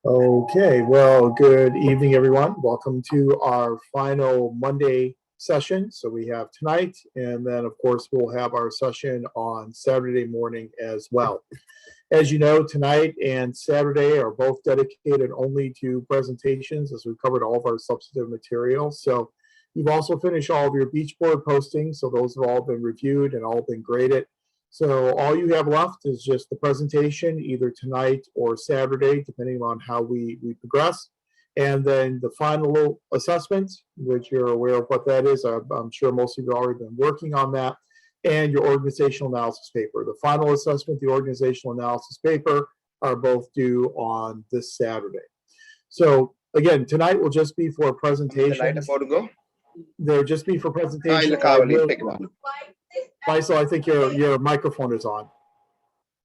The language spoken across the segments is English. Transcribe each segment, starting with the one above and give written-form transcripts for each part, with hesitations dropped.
Okay, well, good evening, everyone. Welcome to our final Monday session. So we have tonight, and then, of course, we'll have our session on Saturday morning as well. As you know, tonight and Saturday are both dedicated only to presentations, as we've covered all of our substantive material. So you've also finished all of your beach board postings, so those have all been reviewed and all been graded. So all you have left is just the presentation, either tonight or Saturday, depending on how we progress. And then the final assessment, which you're aware of what that is. I'm sure most of you have already been working on that. And your organizational analysis paper. The final assessment, the organizational analysis paper are both due on this Saturday. So again, tonight will just be for presentations. They'll just be for presentations. Faisal, I think your microphone is on.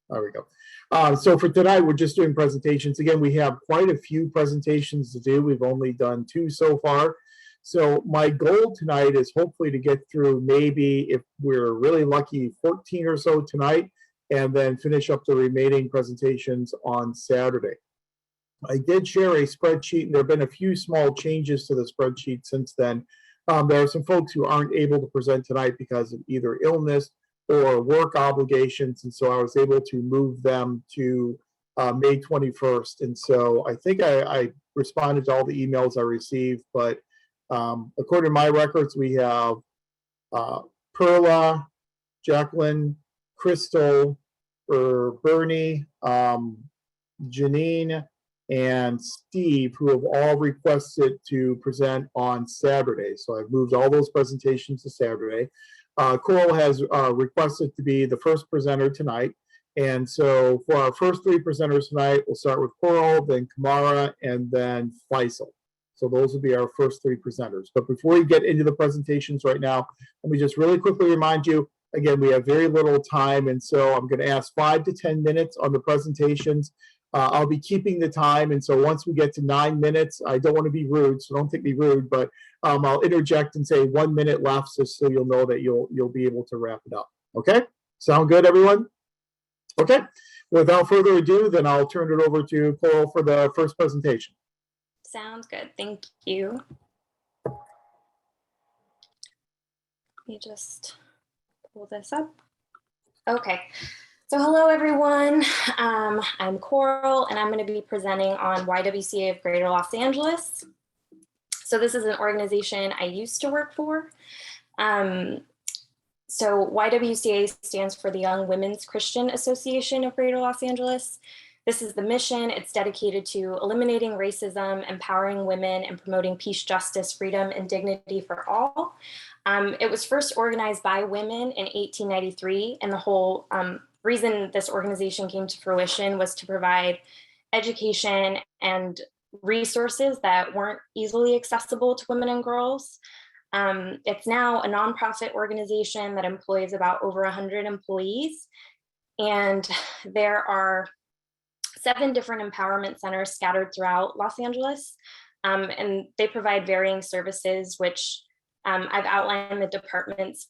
There we go. So for tonight, we're just doing presentations. Again, we have quite a few presentations to do. We've only done 2 so far. So my goal tonight is hopefully to get through maybe, if we're really lucky, 14 or so tonight, and then finish up the remaining presentations on Saturday. I did share a spreadsheet, and there have been a few small changes to the spreadsheet since then. There are some folks who aren't able to present tonight because of either illness or work obligations, and so I was able to move them to May 21st. And so I think I responded to all the emails I received, but according to my records, we have Perla, Jacqueline, Crystal, Bernie, Janine, and Steve, who have all requested to present on Saturday. So I've moved all those presentations to Saturday. Coral has requested to be the first presenter tonight. And so for our first 3 presenters tonight, we'll start with Coral, then Kamara, and then Faisal. So those will be our first 3 presenters. But before we get into the presentations right now, let me just really quickly remind you, again, we have very little time. And so I'm going to ask 5 to 10 minutes on the presentations. I'll be keeping the time. And so once we get to 9 minutes, I don't want to be rude, so don't think me rude, but I'll interject and say 1 minute left, just so you'll know that you'll be able to wrap it up. Okay? Sound good, everyone? Okay. Without further ado, then I'll turn it over to Coral for the first presentation. Sounds good. Thank you. Let me just pull this up. Okay. So hello, everyone. I'm Coral, and I'm going to be presenting on YWCA of Greater Los Angeles. So this is an organization I used to work for. So YWCA stands for the Young Women's Christian Association of Greater Los Angeles. This is the mission. It's dedicated to eliminating racism, empowering women, and promoting peace, justice, freedom, and dignity for all. It was first organized by women in 1893, and the whole reason this organization came to fruition was to provide education and resources that weren't easily accessible to women and girls. It's now a nonprofit organization that employs about over 100 employees, and there are 7 different empowerment centers scattered throughout Los Angeles, and they provide varying services, which I've outlined the departments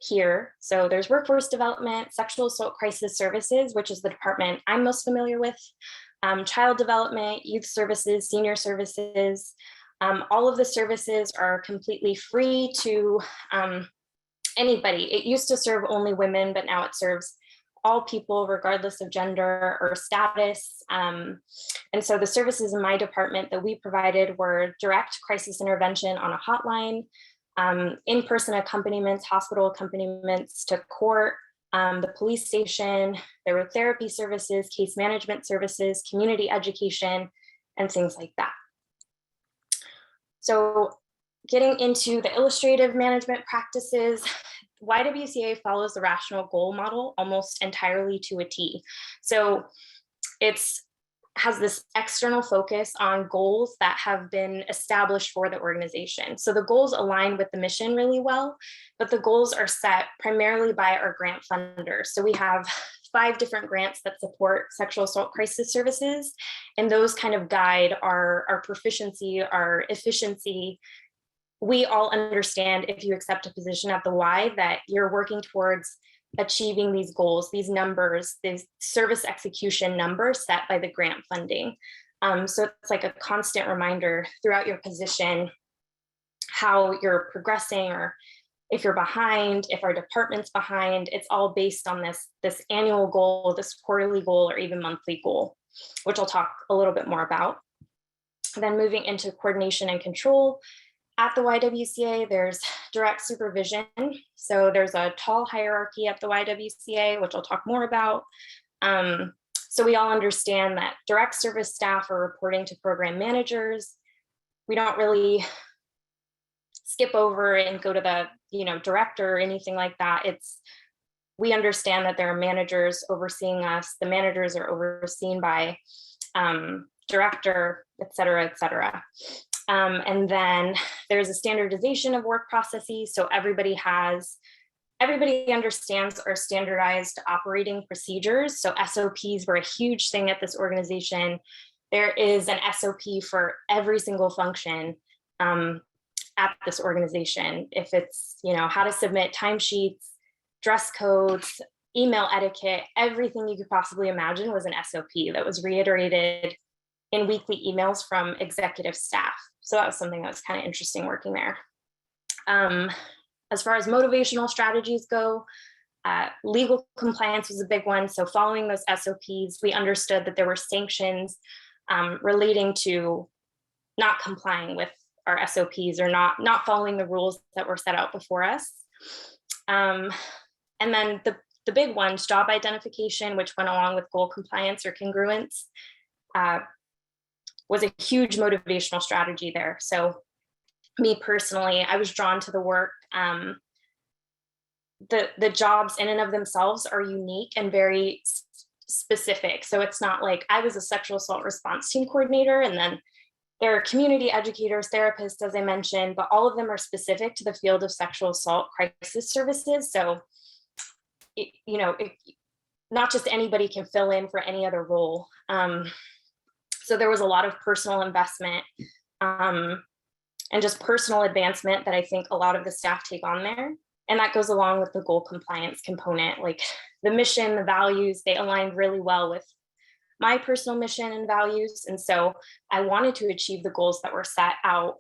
here. So there's workforce development, sexual assault crisis services, which is the department I'm most familiar with, child development, youth services, senior services. All of the services are completely free to anybody. It used to serve only women, but now it serves all people, regardless of gender or status. And so the services in my department that we provided were direct crisis intervention on a hotline, in-person accompaniments, hospital accompaniments to court, the police station. There were therapy services, case management services, community education, and things like that. So getting into the illustrative management practices, YWCA follows the rational goal model almost entirely to a T. So it's has this external focus on goals that have been established for the organization. So the goals align with the mission really well, but the goals are set primarily by our grant funders. So we have 5 different grants that support sexual assault crisis services, and those kind of guide our proficiency, our efficiency. We all understand, if you accept a position at the Y, that you're working towards achieving these goals, these numbers, these service execution numbers set by the grant funding. So it's like a constant reminder throughout your position how you're progressing, or if you're behind, if our department's behind. It's all based on this annual goal, this quarterly goal, or even monthly goal, which I'll talk a little bit more about. Then moving into coordination and control. At the YWCA, there's direct supervision. So there's a tall hierarchy at the YWCA, which I'll talk more about. So we all understand that direct service staff are reporting to program managers. We don't really skip over and go to the director or anything like that. We understand that there are managers overseeing us. The managers are overseen by director, et cetera, et cetera. And then there's a standardization of work processes. So everybody understands our standardized operating procedures. So SOPs were a huge thing at this organization. There is an SOP for every single function at this organization. If it's, how to submit timesheets, dress codes, email etiquette, everything you could possibly imagine was an SOP that was reiterated in weekly emails from executive staff. So that was something that was kind of interesting working there. As far as motivational strategies go, legal compliance was a big one. So following those SOPs, we understood that there were sanctions relating to not complying with our SOPs or not following the rules that were set out before us. And then the big ones, job identification, which went along with goal compliance or congruence, was a huge motivational strategy there. So me personally, I was drawn to the work. The jobs in and of themselves are unique and very specific. So it's not like I was a sexual assault response team coordinator, and then there are community educators, therapists, as I mentioned, but all of them are specific to the field of sexual assault crisis services. So, not just anybody can fill in for any other role. So there was a lot of personal investment and just personal advancement that I think a lot of the staff take on there. And that goes along with the goal compliance component, like the mission, the values, they aligned really well with my personal mission and values. And so I wanted to achieve the goals that were set out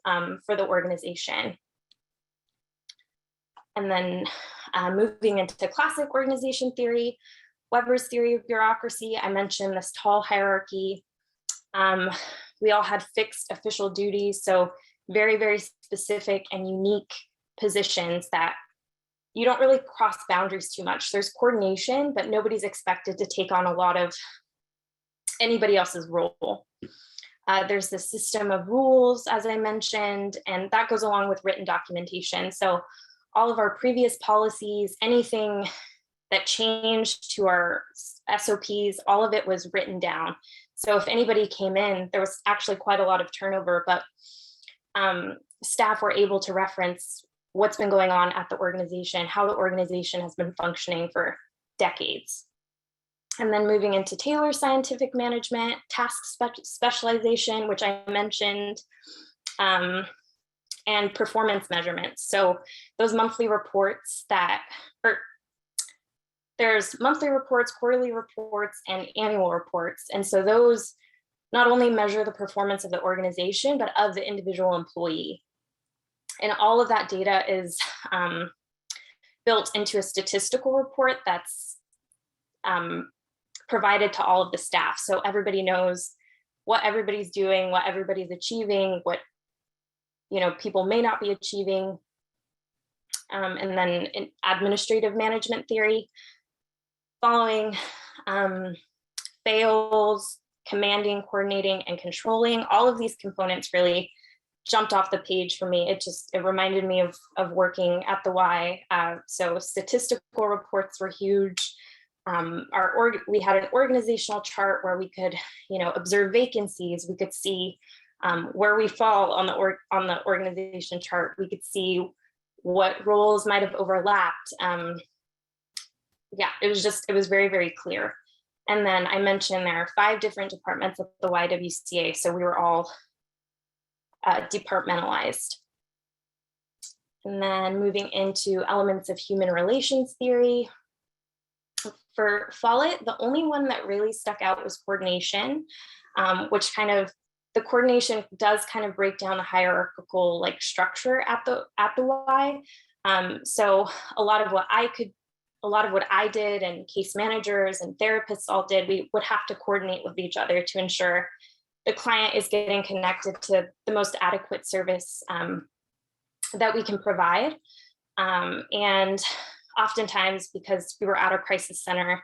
for the organization. And then moving into classic organization theory, Weber's theory of bureaucracy, I mentioned this tall hierarchy. We all had fixed official duties, so very, very specific and unique positions that you don't really cross boundaries too much. There's coordination, but nobody's expected to take on a lot of anybody else's role. There's the system of rules, as I mentioned, and that goes along with written documentation. So all of our previous policies, anything that changed to our SOPs, all of it was written down. So if anybody came in, there was actually quite a lot of turnover, but staff were able to reference what's been going on at the organization, how the organization has been functioning for decades. And then moving into Taylor scientific management, task specialization, which I mentioned, and performance measurements. So those monthly reports there's monthly reports, quarterly reports, and annual reports. And so those not only measure the performance of the organization, but of the individual employee. And all of that data is built into a statistical report that's provided to all of the staff. So everybody knows what everybody's doing, what everybody's achieving, what people may not be achieving. And then in administrative management theory, following fails, commanding, coordinating, and controlling, all of these components really jumped off the page for me. It reminded me of working at the Y. So statistical reports were huge. We had an organizational chart where we could, observe vacancies. We could see where we fall on the organization chart. We could see what roles might have overlapped. It was very, very clear. And then I mentioned there are 5 different departments of the YWCA, so we were all departmentalized. And then moving into elements of human relations theory. For Follett, the only one that really stuck out was coordination, which kind of, the coordination does kind of break down the hierarchical like structure at the Y. So a lot of what I did and case managers and therapists all did, we would have to coordinate with each other to ensure the client is getting connected to the most adequate service that we can provide. And oftentimes, because we were at a crisis center,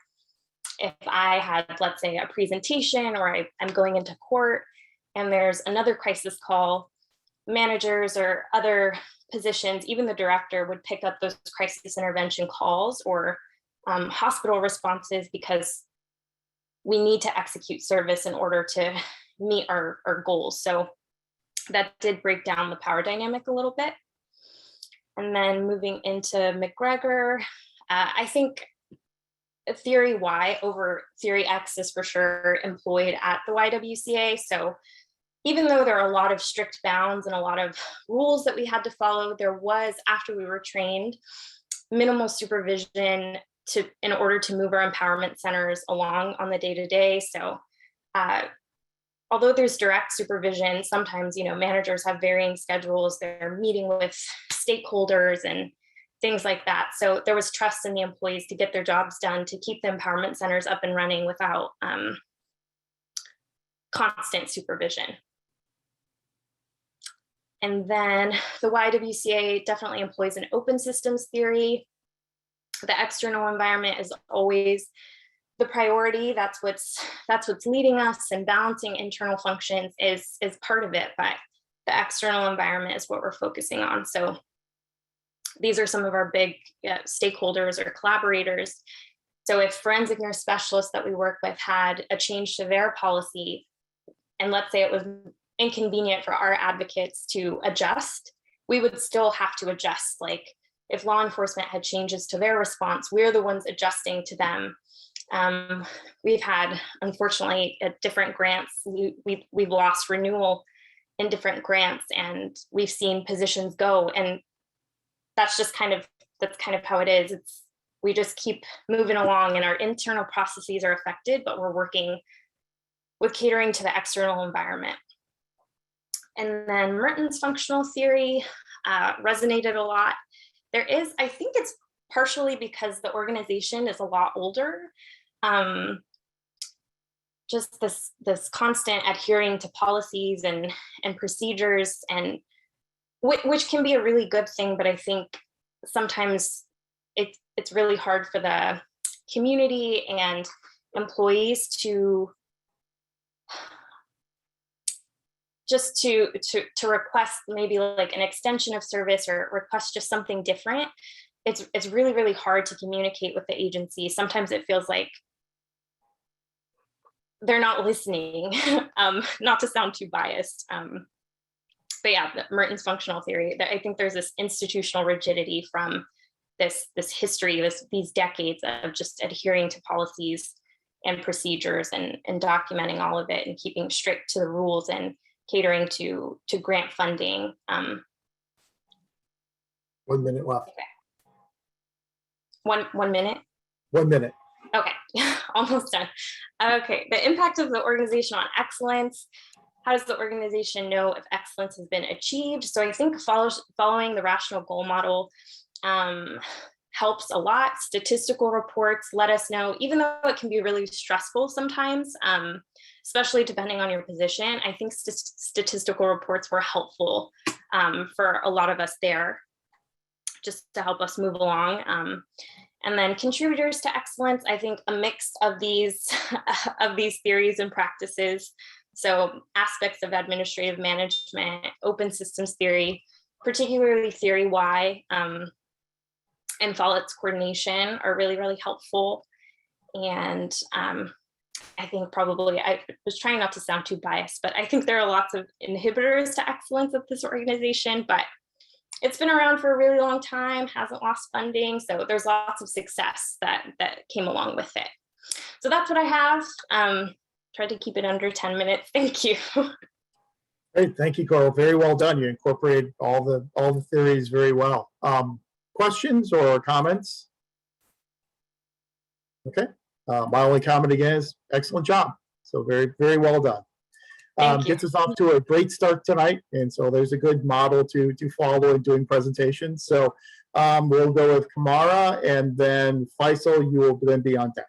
if I had, let's say, a presentation or I'm going into court and there's another crisis call, managers or other positions, even the director would pick up those crisis intervention calls or hospital responses, because we need to execute service in order to meet our goals. So that did break down the power dynamic a little bit. And then moving into McGregor, I think theory Y over theory X is for sure employed at the YWCA. So even though there are a lot of strict bounds and a lot of rules that we had to follow, there was, after we were trained, minimal supervision in order to move our empowerment centers along on the day-to-day. So although there's direct supervision, sometimes, managers have varying schedules. They're meeting with stakeholders and things like that. So there was trust in the employees to get their jobs done, to keep the empowerment centers up and running without constant supervision. And then the YWCA definitely employs an open systems theory. The external environment is always the priority. That's what's leading us, and balancing internal functions is part of it, but the external environment is what we're focusing on. So these are some of our big stakeholders or collaborators. So if forensic nurse specialists that we work with had a change to their policy, and let's say it was inconvenient for our advocates to adjust, we would still have to adjust. Like if law enforcement had changes to their response, we're the ones adjusting to them. We've had, unfortunately, at different grants, we've lost renewal in different grants, and we've seen positions go, and that's kind of how it is. We just keep moving along, and our internal processes are affected, but we're working with catering to the external environment. And then Merton's functional theory resonated a lot. I think it's partially because the organization is a lot older. Just this constant adhering to policies and procedures, and which can be a really good thing, but I think sometimes it's really hard for the community and employees to just to request maybe like an extension of service or request just something different. It's really, really hard to communicate with the agency. Sometimes it feels like they're not listening, not to sound too biased. But yeah, Merton's functional theory, I think there's this institutional rigidity from this history, these decades of just adhering to policies and procedures and documenting all of it and keeping strict to the rules and catering to grant funding. 1 minute left. Okay. One minute? 1 minute. Okay, almost done. Okay, the impact of the organization on excellence. How does the organization know if excellence has been achieved? So I think following the rational goal model helps a lot. Statistical reports let us know, even though it can be really stressful sometimes, especially depending on your position, I think statistical reports were helpful for a lot of us there, just to help us move along. And then contributors to excellence, I think a mix of these theories and practices. So aspects of administrative management, open systems theory, particularly theory Y, and Follett's coordination are really, really helpful. And I think probably, I was trying not to sound too biased, but I think there are lots of inhibitors to excellence at this organization, but it's been around for a really long time, hasn't lost funding. So there's lots of success that came along with it. So that's what I have. Tried to keep it under 10 minutes. Thank you. Great, thank you, Carl. Very well done. You incorporated all the theories very well. Questions or comments? Okay, My only comment again is excellent job. So very, very well done. Thank you. Gets us off to a great start tonight. And so there's a good model to follow in doing presentations. So we'll go with Kamara, and then Faisal, you will then be on deck.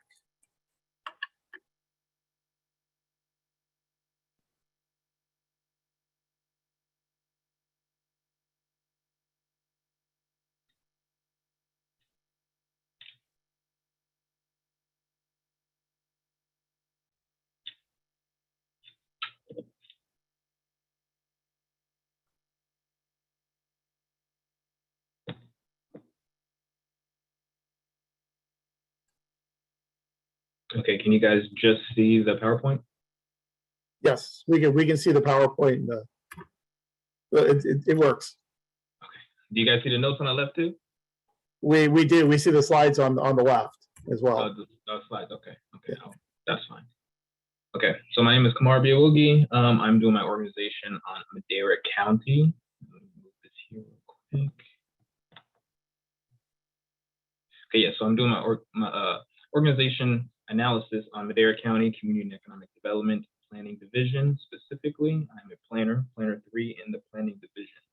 Okay, can you guys just see the PowerPoint? Yes, we can see the PowerPoint. It works. Okay. Do you guys see the notes on the left too? We do. We see the slides on the left as well. The slides. Okay. Okay. Yeah. Oh, that's fine. Okay. So my name is Kamar Biawogi. I'm doing my organization on Madera County. Let me move this here real quick. Okay. Yeah. So I'm doing my organization analysis on Madera County Community and Economic Development Planning Division. Specifically, I'm a planner 3 in the Planning Division.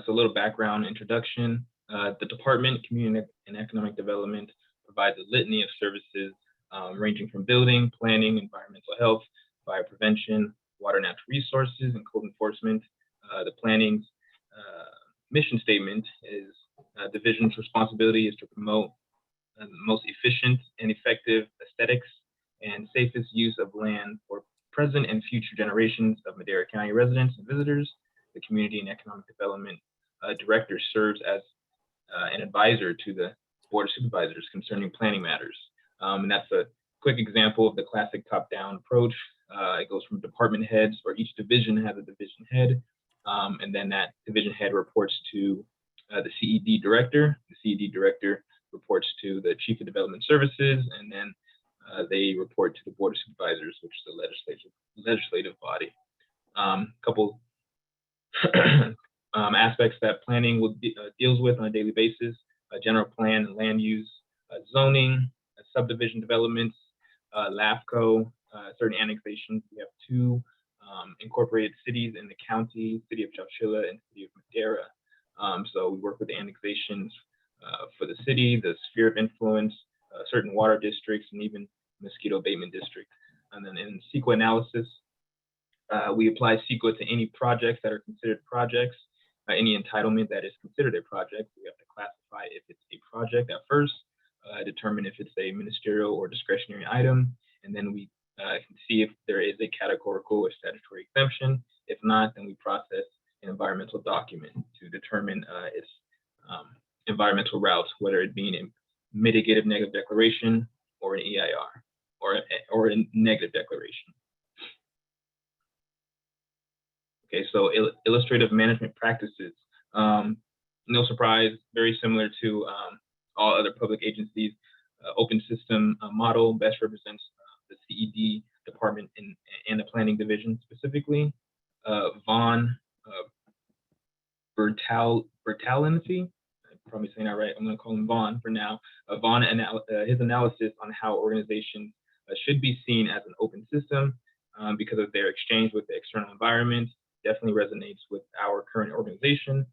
So a little background introduction. The Department, Community and Economic Development provides a litany of services ranging from building, planning, environmental health, fire prevention, water natural resources, and code enforcement. The planning's mission statement is division's responsibility is to promote the most efficient and effective aesthetics and safest use of land for present and future generations of Madera County residents and visitors. The Community and Economic Development Director serves as an advisor to the Board of Supervisors concerning planning matters. And that's a quick example of the classic top-down approach. It goes from department heads, or each division has a division head, and then that division head reports to the CED director. The CED director reports to the Chief of Development Services, and then they report to the Board of Supervisors, which is the legislative body. Couple aspects that planning deals with on a daily basis: general plan and land use, zoning, subdivision developments, LAFCO, certain annexations. We have 2 incorporated cities in the county, City of Chowchilla and City of Madera. So we work with the annexations for the city, the sphere of influence, certain water districts, and even mosquito abatement district. And then in CEQA analysis, we apply CEQA to any projects that are considered projects, any entitlement that is considered a project. We have to classify if it's a project at first, determine if it's a ministerial or discretionary item, and then we can see if there is a categorical or statutory exemption. If not, then we process an environmental document to determine its environmental routes, whether it be a mitigative negative declaration or an EIR or a negative declaration. Okay, so illustrative management practices. No surprise, very similar to all other public agencies. Open system model best represents the CED department and the planning division specifically. Von Bertalancy, I'm probably saying that right. I'm going to call him Vaughn for now. Vaughn, his analysis on how organizations should be seen as an open system because of their exchange with the external environment definitely resonates with our current organization.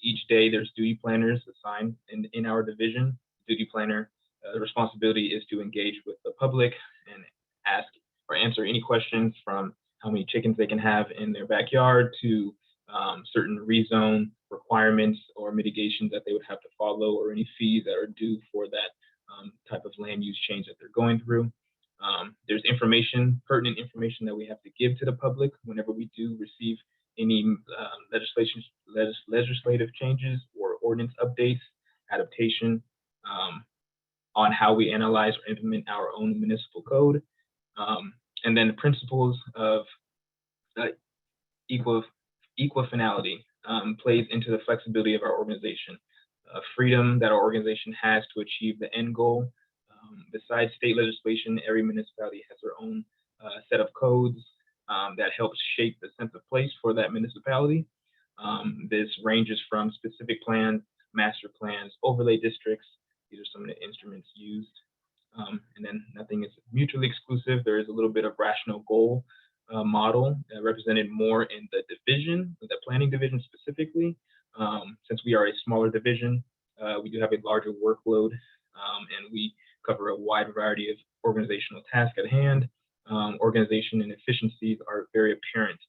Each day there's duty planners assigned in our division. Duty planner, the responsibility is to engage with the public and ask or answer any questions from how many chickens they can have in their backyard to certain rezone requirements or mitigations that they would have to follow, or any fees that are due for that type of land use change that they're going through. There's pertinent information that we have to give to the public whenever we do receive any legislative changes or ordinance updates, adaptation, on how we analyze or implement our own municipal code. And then the principles of equifinality plays into the flexibility of our organization. Freedom that our organization has to achieve the end goal. Besides state legislation, every municipality has their own set of codes that helps shape the sense of place for that municipality. This ranges from specific plans, master plans, overlay districts. These are some of the instruments used. And then nothing is mutually exclusive. There is a little bit of rational goal model represented more in the division, the planning division specifically. Since we are a smaller division, we do have a larger workload, and we cover a wide variety of organizational tasks at hand. Organization and efficiencies are very apparent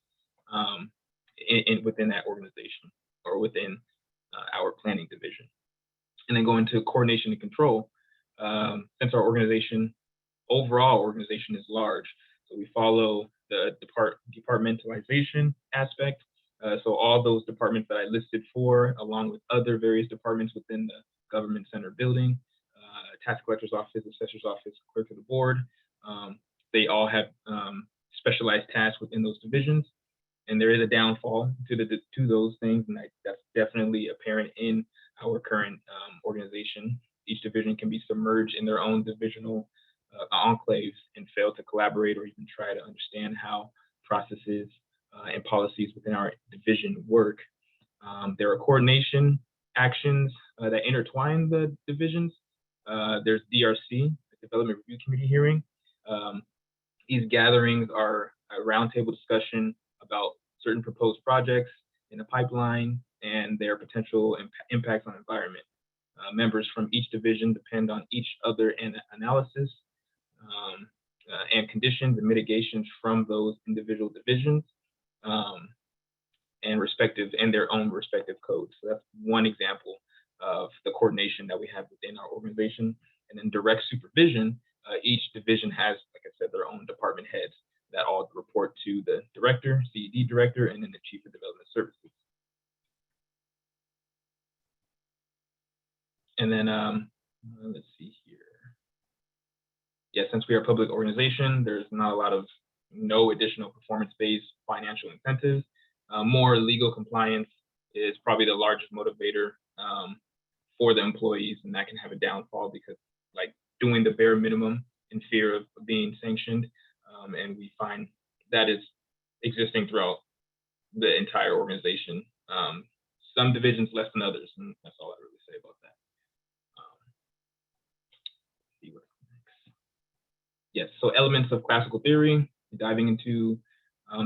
within that organization or within our planning division. And then going to coordination and control. Since our overall organization is large, so we follow the departmentalization aspect. So all those departments that I listed for, along with other various departments within the government center building, tax collector's office, assessor's office, clerk of the board, they all have specialized tasks within those divisions. And there is a downfall to those things, and that's definitely apparent in our current organization. Each division can be submerged in their own divisional enclaves and fail to collaborate or even try to understand how processes and policies within our division work. There are coordination actions that intertwine the divisions. There's DRC, the Development Review Committee hearing. These gatherings are a roundtable discussion about certain proposed projects in the pipeline and their potential impacts on the environment. Members from each division depend on each other in analysis and conditions and mitigations from those individual divisions and their own respective codes. So that's one example of the coordination that we have within our organization. And then direct supervision, each division has, like I said, their own department heads that all report to the director, CED director, and then the chief of development services. And then let's see here. Yeah, since we are a public organization, there's not a lot of no additional performance-based financial incentives. More legal compliance is probably the largest motivator for the employees, and that can have a downfall because like doing the bare minimum in fear of being sanctioned, and we find that is existing throughout the entire organization. Some divisions less than others, and that's all I really say about that. See what's next. Yes, so elements of classical theory, diving into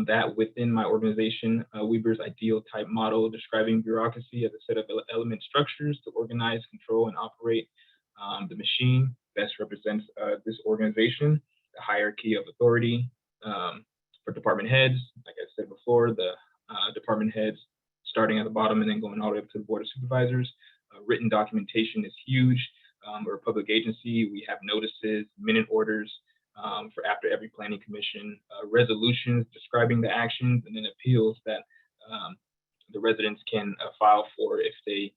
that within my organization, Weber's ideal type model describing bureaucracy as a set of element structures to organize, control, and operate the machine best represents this organization, the hierarchy of authority for department heads. Like I said before, the department heads starting at the bottom and then going all the way up to the board of supervisors. Written documentation is huge. We're a public agency. We have notices, minute orders for after every planning commission, resolutions describing the actions, and then appeals that the residents can file for if they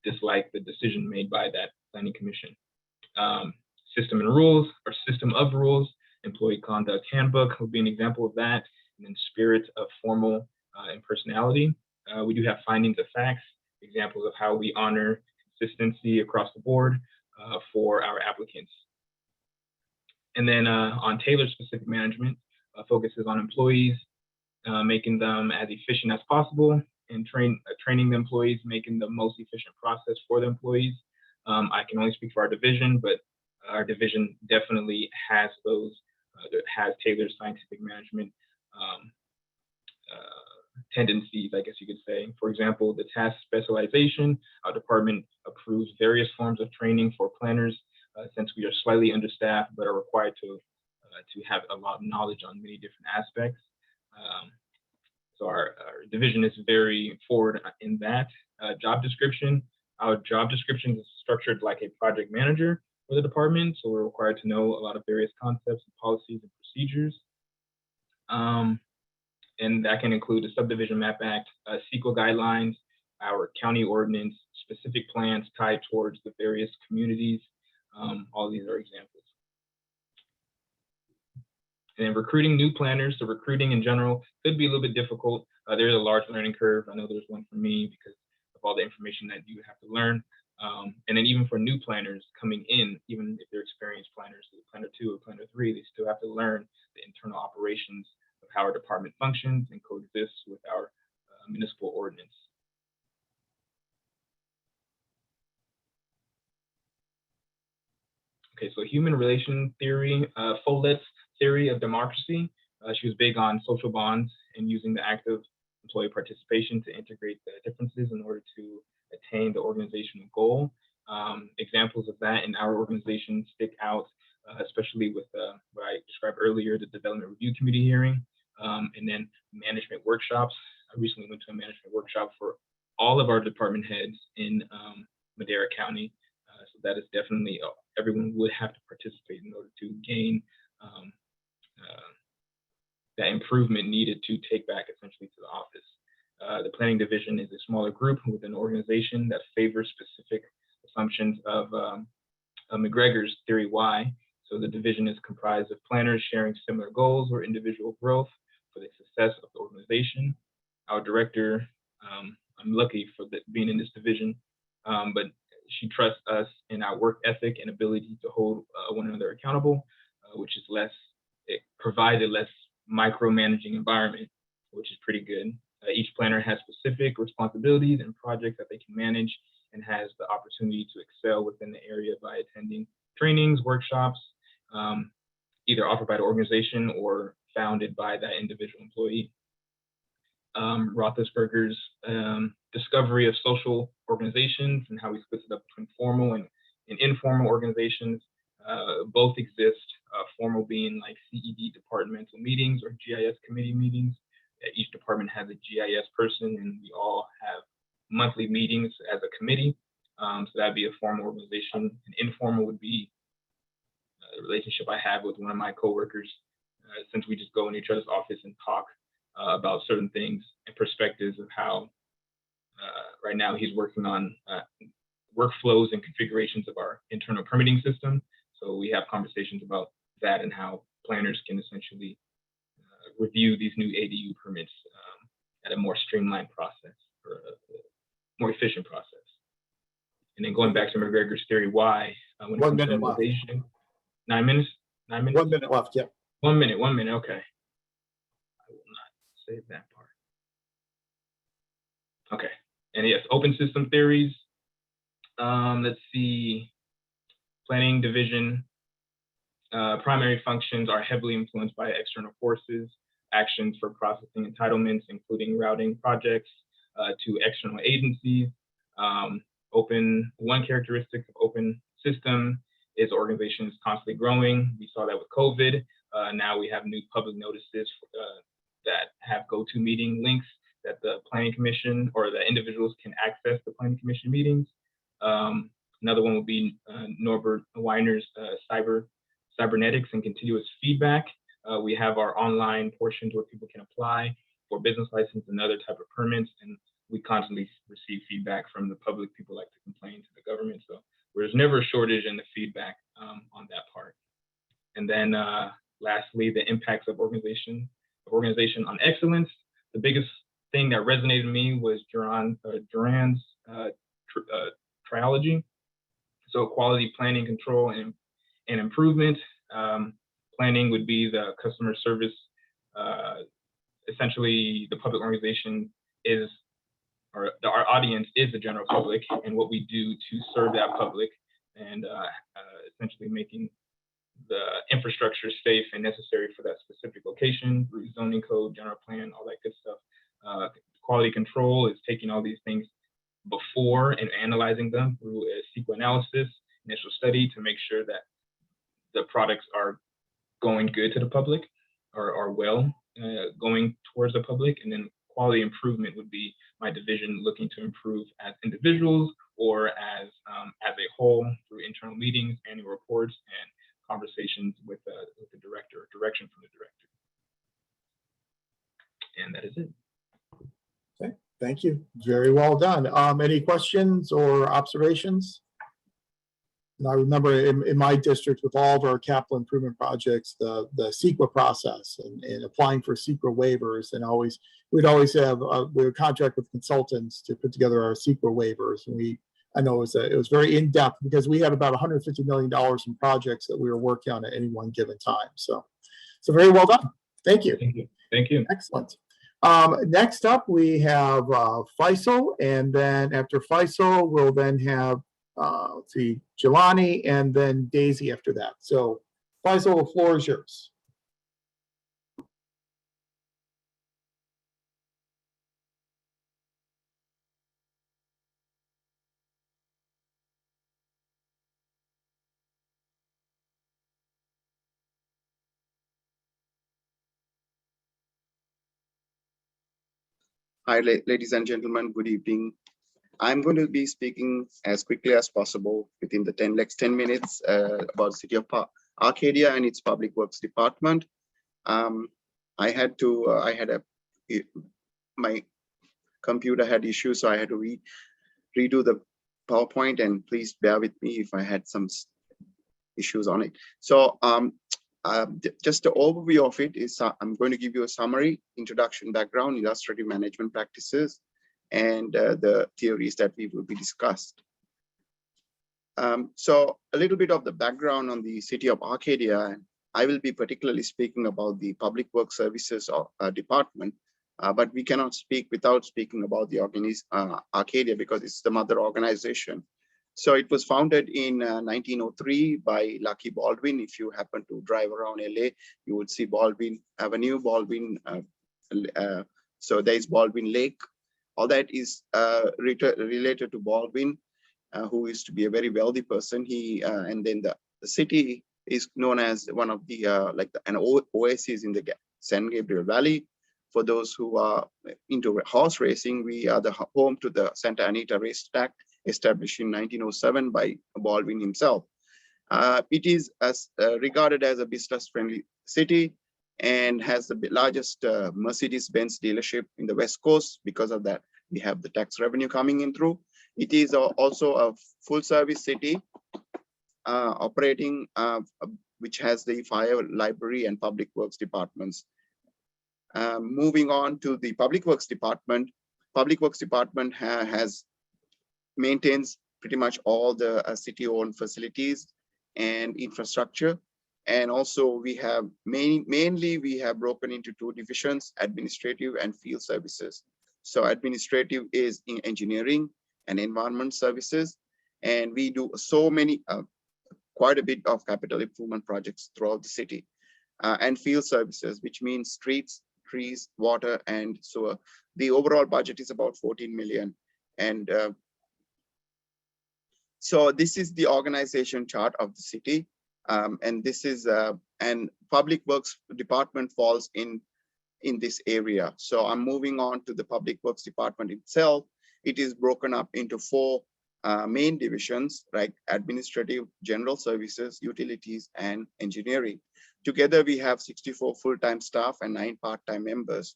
dislike the decision made by that planning commission. System of rules, employee conduct handbook would be an example of that, and then spirit of formal impersonality. We do have findings of facts, examples of how we honor consistency across the board for our applicants. And then on tailor-specific management, focuses on employees, making them as efficient as possible, and training the employees, making the most efficient process for the employees. I can only speak for our division, but our division definitely has those, has tailored scientific management tendencies, I guess you could say. For example, the task specialization, our department approves various forms of training for planners since we are slightly understaffed, but are required to have a lot of knowledge on many different aspects. So our division is very forward in that. Job description, our job description is structured like a project manager for the department, so we're required to know a lot of various concepts and policies and procedures. And that can include the Subdivision Map Act, CEQA guidelines, our county ordinance, specific plans tied towards the various communities. All these are examples. And then recruiting new planners, so recruiting in general could be a little bit difficult. There's a large learning curve. I know there's one for me because of all the information that you have to learn. And then even for new planners coming in, even if they're experienced planners, planner 2 or planner 3, they still have to learn the internal operations of how our department functions and coexists with our municipal ordinance. Okay, so human relation theory, Follett's theory of democracy. She was big on social bonds and using the active employee participation to integrate the differences in order to attain the organizational goal. Examples of that in our organization stick out, especially with what I described earlier, the Development Review Committee hearing, and then management workshops. I recently went to a management workshop for all of our department heads in Madera County. So that is definitely, everyone would have to participate in order to gain that improvement needed to take back essentially to the office. The planning division is a smaller group within an organization that favors specific assumptions of McGregor's theory Y. So the division is comprised of planners sharing similar goals or individual growth for the success of the organization. Our director, I'm lucky for being in this division, but she trusts us in our work ethic and ability to hold one another accountable, which is it provides a less micromanaging environment, which is pretty good. Each planner has specific responsibilities and projects that they can manage and has the opportunity to excel within the area by attending trainings, workshops, either offered by the organization or founded by that individual employee. Roethlisberger's discovery of social organizations and how he splits it up between formal and informal organizations. Both exist, formal being like CED departmental meetings or GIS committee meetings. Each department has a GIS person and we all have monthly meetings as a committee. So that'd be a formal organization. And informal would be the relationship I have with one of my coworkers, since we just go in each other's office and talk about certain things and perspectives of how right now he's working on workflows and configurations of our internal permitting system. So we have conversations about that and how planners can essentially review these new ADU permits at a more streamlined process or a more efficient process. And then going back to McGregor's theory Y, when it 1 comes to minute left. innovation, 9 minutes? 9 minutes? 1 minute left, yeah. 1 minute, okay. I will not save that part. Okay, and yes, open system theories. Let's see, planning division. Primary functions are heavily influenced by external forces, actions for processing entitlements, including routing projects to external agencies. One characteristic of open system is organization is constantly growing. We saw that with COVID. Now we have new public notices that have go-to-meeting links that the planning commission or the individuals can access the planning commission meetings. Another one would be Norbert Weiner's cybernetics and continuous feedback. We have our online portions where people can apply for business license and other type of permits, and we constantly receive feedback from the public. People like to complain to the government, so there's never a shortage in the feedback on that part. And then lastly, the impacts of organization on excellence. The biggest thing that resonated with me was Duran's triology. So quality, planning, control, and improvement. Planning would be the customer service. Essentially, the public organization is, or our audience is the general public, and what we do to serve that public, and essentially making the infrastructure safe and necessary for that specific location, through zoning code, general plan, all that good stuff. Quality control is taking all these things before and analyzing them through a SQL analysis, initial study to make sure that the products are going good to the public or are well going towards the public. And then quality improvement would be my division looking to improve as individuals or as a whole through internal meetings, annual reports, and conversations with the director, or direction from the director. And that is it. Okay, thank you. Very well done. Any questions or observations? And I remember in my district with all of our capital improvement projects, the CEQA process and applying for CEQA waivers, and we'd always have we would contract with consultants to put together our CEQA waivers. And I know it was very in depth because we had about $150 million in projects that we were working on at any one given time. So very well done. Thank you. Thank you. Thank you. Excellent. Next up, we have Faisal, and then after Faisal, we'll then have let's see, Jelani, and then Daisy after that. So Faisal, the floor is yours. Hi, ladies and gentlemen, good evening. I'm going to be speaking as quickly as possible within the next 10 minutes about the City of Arcadia and its Public Works Department. I had my computer had issues, so I had to redo the PowerPoint, and please bear with me if I had some issues on it. So just the overview of it is I'm going to give you a summary, introduction, background, illustrative management practices, and the theories that we will be discussed. So a little bit of the background on the City of Arcadia. I will be particularly speaking about the Public Works Services Department, but we cannot speak without speaking about the Arcadia because it's the mother organization. So it was founded in 1903 by Lucky Baldwin. If you happen to drive around LA, you would see Baldwin Avenue, Baldwin. So there is Baldwin Lake. All that is related to Baldwin, who used to be a very wealthy person. And then the city is known as one of the an oasis in the San Gabriel Valley. For those who are into horse racing, we are the home to the Santa Anita racetrack, established in 1907 by Baldwin himself. It is regarded as a business-friendly city and has the largest Mercedes-Benz dealership in the West Coast. Because of that, we have the tax revenue coming in through. It is also a full-service city operating, which has the fire, library, and public works departments. Moving on to the Public Works Department. Public Works Department maintains pretty much all the city-owned facilities and infrastructure. And also we have mainly we have broken into two divisions, administrative and field services. So administrative is in engineering and environment services. And we do so many, quite a bit of capital improvement projects throughout the city. And field services, which means streets, trees, water, and sewer. The overall budget is about 14 million. And so this is the organization chart of the city. And this is, and Public Works Department falls in this area. So I'm moving on to the Public Works Department itself. It is broken up into four main divisions, like administrative, general services, utilities, and engineering. Together, we have 64 full-time staff and 9 part-time members.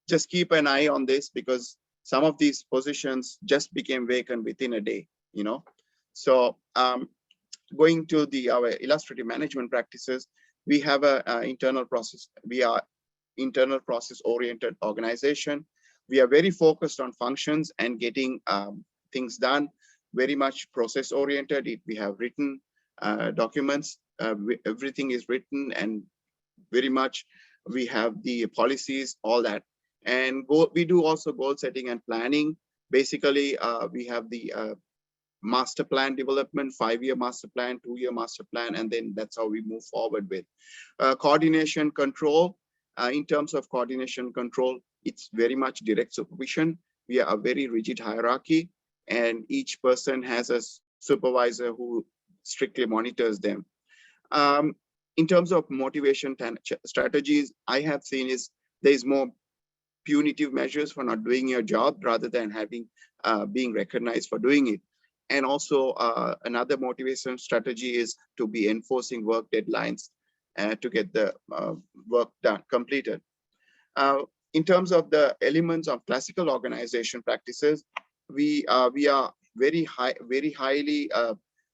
Just keep an eye on this because some of these positions just became vacant within a day, you know. So going to our illustrative management practices, we have a internal process. We are internal process-oriented organization. We are very focused on functions and getting things done, very much process-oriented. We have written documents, everything is written, and very much we have the policies, all that. And we do also goal setting and planning. Basically, we have the master plan development, 5-year master plan, 2-year master plan, and then that's how we move forward with coordination control. In terms of coordination control, it's very much direct supervision. We are a very rigid hierarchy, and each person has a supervisor who strictly monitors them. In terms of motivation strategies, I have seen is there's more punitive measures for not doing your job rather than having being recognized for doing it. And also another motivation strategy is to be enforcing work deadlines to get the work done, completed. In terms of the elements of classical organization practices, we are very highly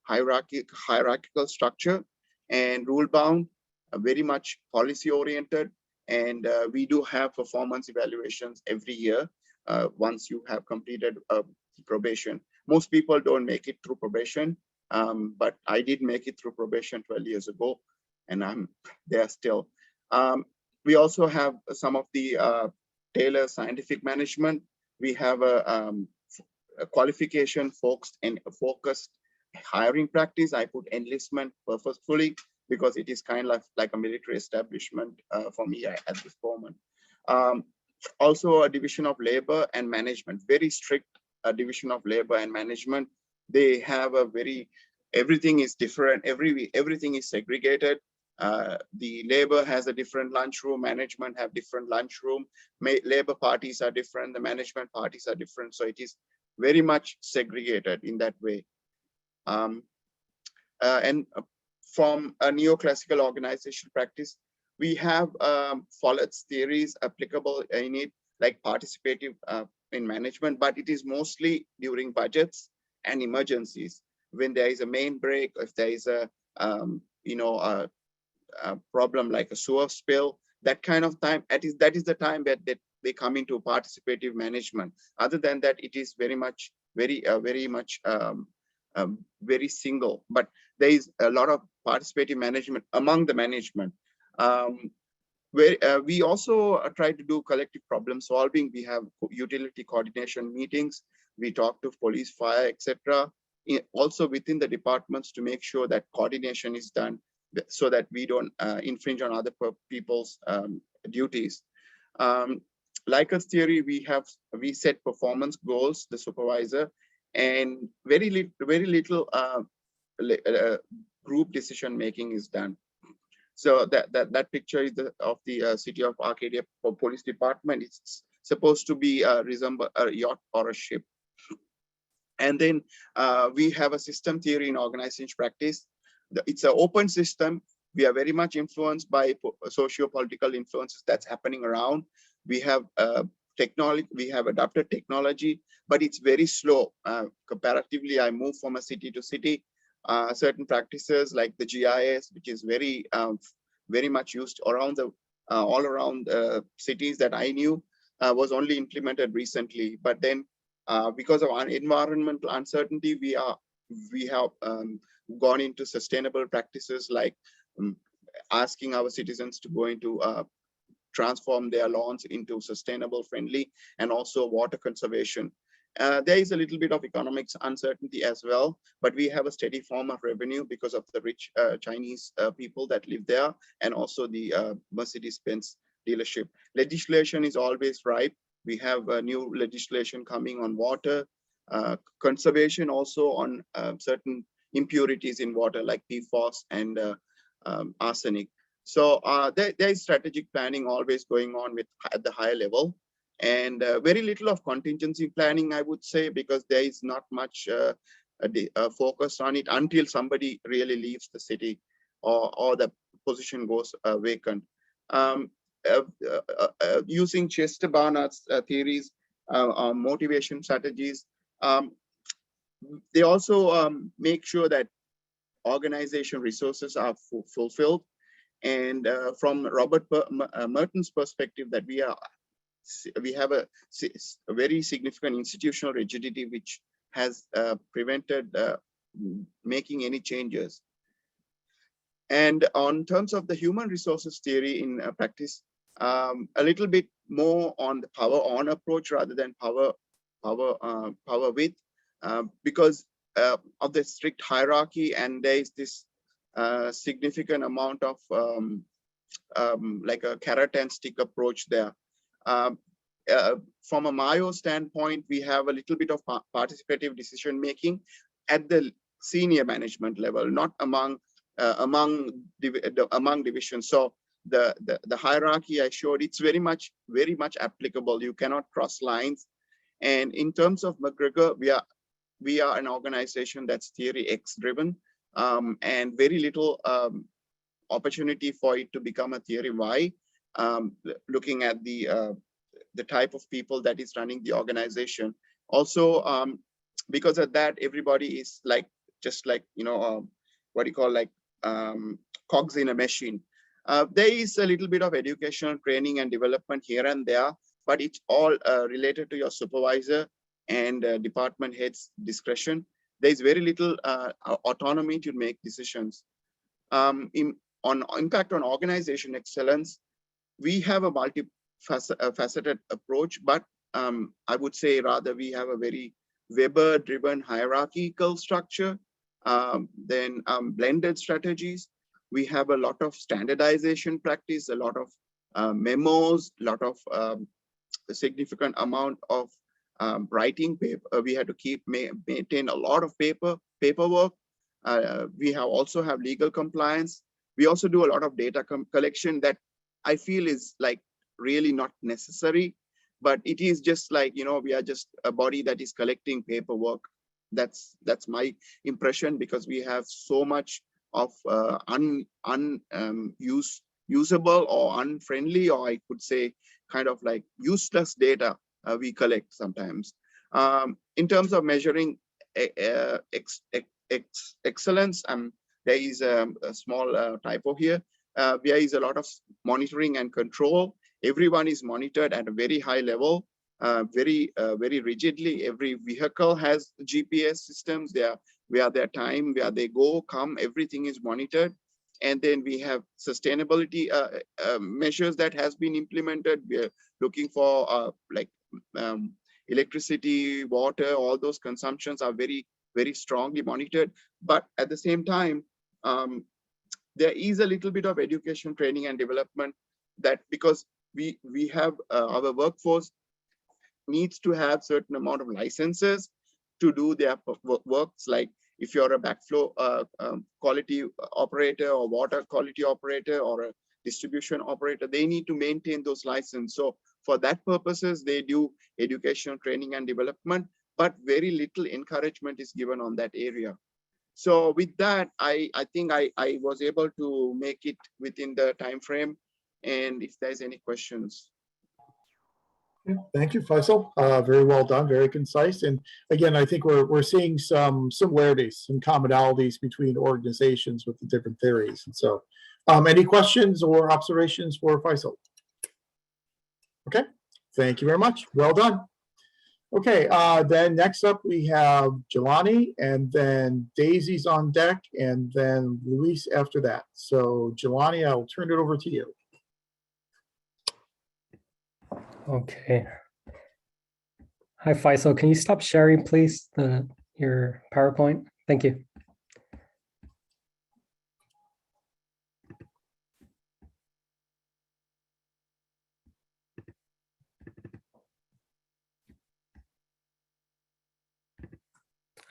hierarchical structure and rule bound, very much policy oriented. And we do have performance evaluations every year once you have completed probation. Most people don't make it through probation, but I did make it through probation 12 years ago, and I'm there still. We also have some of the Taylor scientific management. We have qualification focused hiring practice. I put enlistment purposefully because it is kind of like a military establishment for me at this moment. Also a division of labor and management, very strict division of labor and management. They have a very, everything is different, everything is segregated. The labor has a different lunchroom, management have different lunchroom, labor parties are different, the management parties are different. So it is very much segregated in that way. And from a neoclassical organization practice, we have Follett's theories applicable in it, like participative in management, but it is mostly during budgets and emergencies. When there is a main break, if there is a problem like a sewer spill, that kind of time, that is the time that they come into participative management. Other than that, it is very much, very single. But there is a lot of participative management among the management. Where we also try to do collective problem solving. We have utility coordination meetings. We talk to police, fire, etc. Also within the departments to make sure that coordination is done so that we don't infringe on other people's duties. Likert theory, we set performance goals, the supervisor, and very little group decision making is done. So that picture is of the city of Arcadia police department. It's supposed to be resemble a yacht or a ship. And then we have a system theory in organization practice. It's an open system. We are very much influenced by socio-political influences that's happening around. We have technology, we have adapted technology, but it's very slow. Comparatively, I move from a city to city. Certain practices like the GIS, which is very much used around all around cities that I knew, was only implemented recently. But then, because of environmental uncertainty, we have gone into sustainable practices like asking our citizens to go into transform their lawns into sustainable, friendly, and also water conservation. There is a little bit of economics uncertainty as well, but we have a steady form of revenue because of the rich Chinese people that live there, and also the Mercedes-Benz dealership. Legislation is always ripe. We have new legislation coming on water, conservation, also on certain impurities in water like PFOS and arsenic. So there is strategic planning always going on at the higher level. And very little of contingency planning, I would say, because there is not much focus on it until somebody really leaves the city or the position goes vacant. Using Chester Barnard's theories, motivation strategies, they also make sure that organization resources are fulfilled. And from Robert Merton's perspective, that we have a very significant institutional rigidity which has prevented making any changes. And on terms of the human resources theory in practice, a little bit more on the power on approach rather than power with, because of the strict hierarchy, and there is this significant amount of like a carrot and stick approach there. From a Mayo standpoint, we have a little bit of participative decision making at the senior management level, not among divisions. So the hierarchy I showed, it's very much applicable. You cannot cross lines. And in terms of McGregor, we are an organization that's theory X driven, and very little opportunity for it to become a theory Y. Looking at the type of people that is running the organization. Also, because of that, everybody is like, just like, what do you call, like cogs in a machine. There is a little bit of educational training and development here and there, but it's all related to your supervisor and department head's discretion. There is very little autonomy to make decisions. On impact on organization excellence, we have a multifaceted approach, but I would say rather we have a very Weber-driven hierarchical structure, then blended strategies. We have a lot of standardization practice, a lot of memos, a lot of a significant amount of writing paper. We had to maintain a lot of paperwork. We also have legal compliance. We also do a lot of data collection that I feel is like really not necessary, but it is just like, we are just a body that is collecting paperwork. That's my impression, because we have so much of usable or unfriendly, or I could say kind of like useless data we collect sometimes. In terms of measuring excellence, there is a small typo here. There is a lot of monitoring and control. Everyone is monitored at a very high level, very rigidly. Every vehicle has GPS systems. Where their time, where they go, come, everything is monitored. And then we have sustainability measures that has been implemented. We are looking for electricity, water, all those consumptions are very strongly monitored. But at the same time, there is a little bit of education, training, and development, that because we have our workforce needs to have certain amount of licenses to do their works. Like if you're a backflow quality operator, or water quality operator, or a distribution operator, they need to maintain those licenses. So for that purposes, they do education, training, and development, but very little encouragement is given on that area. So with that, I think I was able to make it within the time frame. And if there's any questions. Thank you, Faisal. Very well done, very concise. And again, I think we're seeing some similarities, some commonalities between organizations with the different theories. And so, any questions or observations for Faisal? Okay, thank you very much. Well done. Okay, then next up we have Jelani, and then Daisy's on deck, and then Luis after that. So Jelani, I'll turn it over to you. Okay. Hi, Faisal. Can you stop sharing, please, your PowerPoint? Thank you.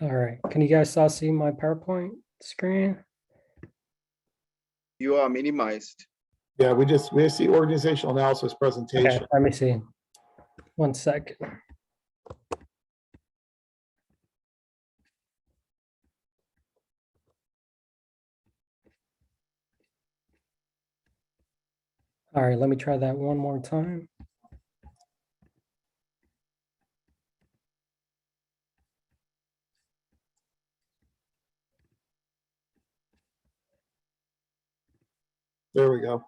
All right. Can you guys all see my PowerPoint screen? You are minimized. Yeah, we see organizational analysis presentation. Okay, let me see. One second. All right, let me try that one more time. There we go.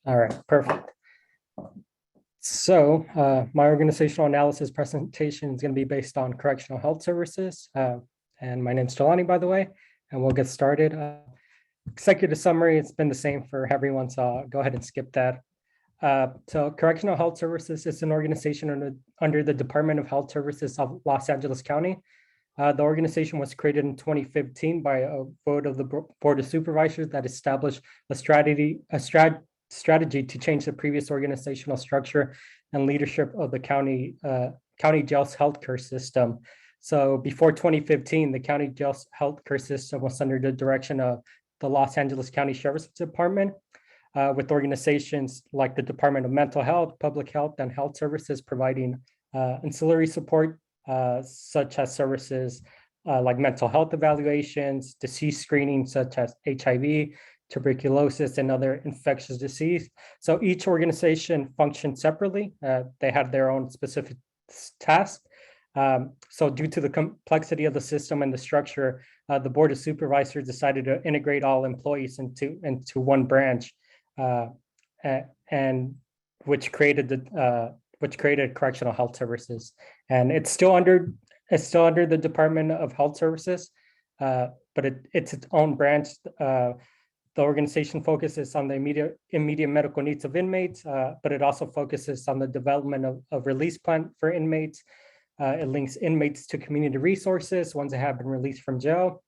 All right, perfect. So my organizational analysis presentation is going to be based on correctional health services. And my name is Jelani, by the way, and we'll get started. Executive summary, it's been the same for everyone, so I'll go ahead and skip that. So Correctional Health Services is an organization under the Department of Health Services of Los Angeles County. The organization was created in 2015 by a vote of the Board of Supervisors that established a strategy to change the previous organizational structure and leadership of the county jail's healthcare system. So before 2015, the county jail's healthcare system was under the direction of the Los Angeles County Sheriff's Department, with organizations like the Department of Mental Health, Public Health, and Health Services providing ancillary support, such as services like mental health evaluations, disease screening, such as HIV, tuberculosis, and other infectious disease. So each organization functioned separately. They had their own specific tasks. So due to the complexity of the system and the structure, the Board of Supervisors decided to integrate all employees into one branch, and which created Correctional Health Services. And it's still under the Department of Health Services, but it's its own branch. The organization focuses on the immediate medical needs of inmates, but it also focuses on the development of release plan for inmates, It links inmates to community resources, ones that have been released from jail.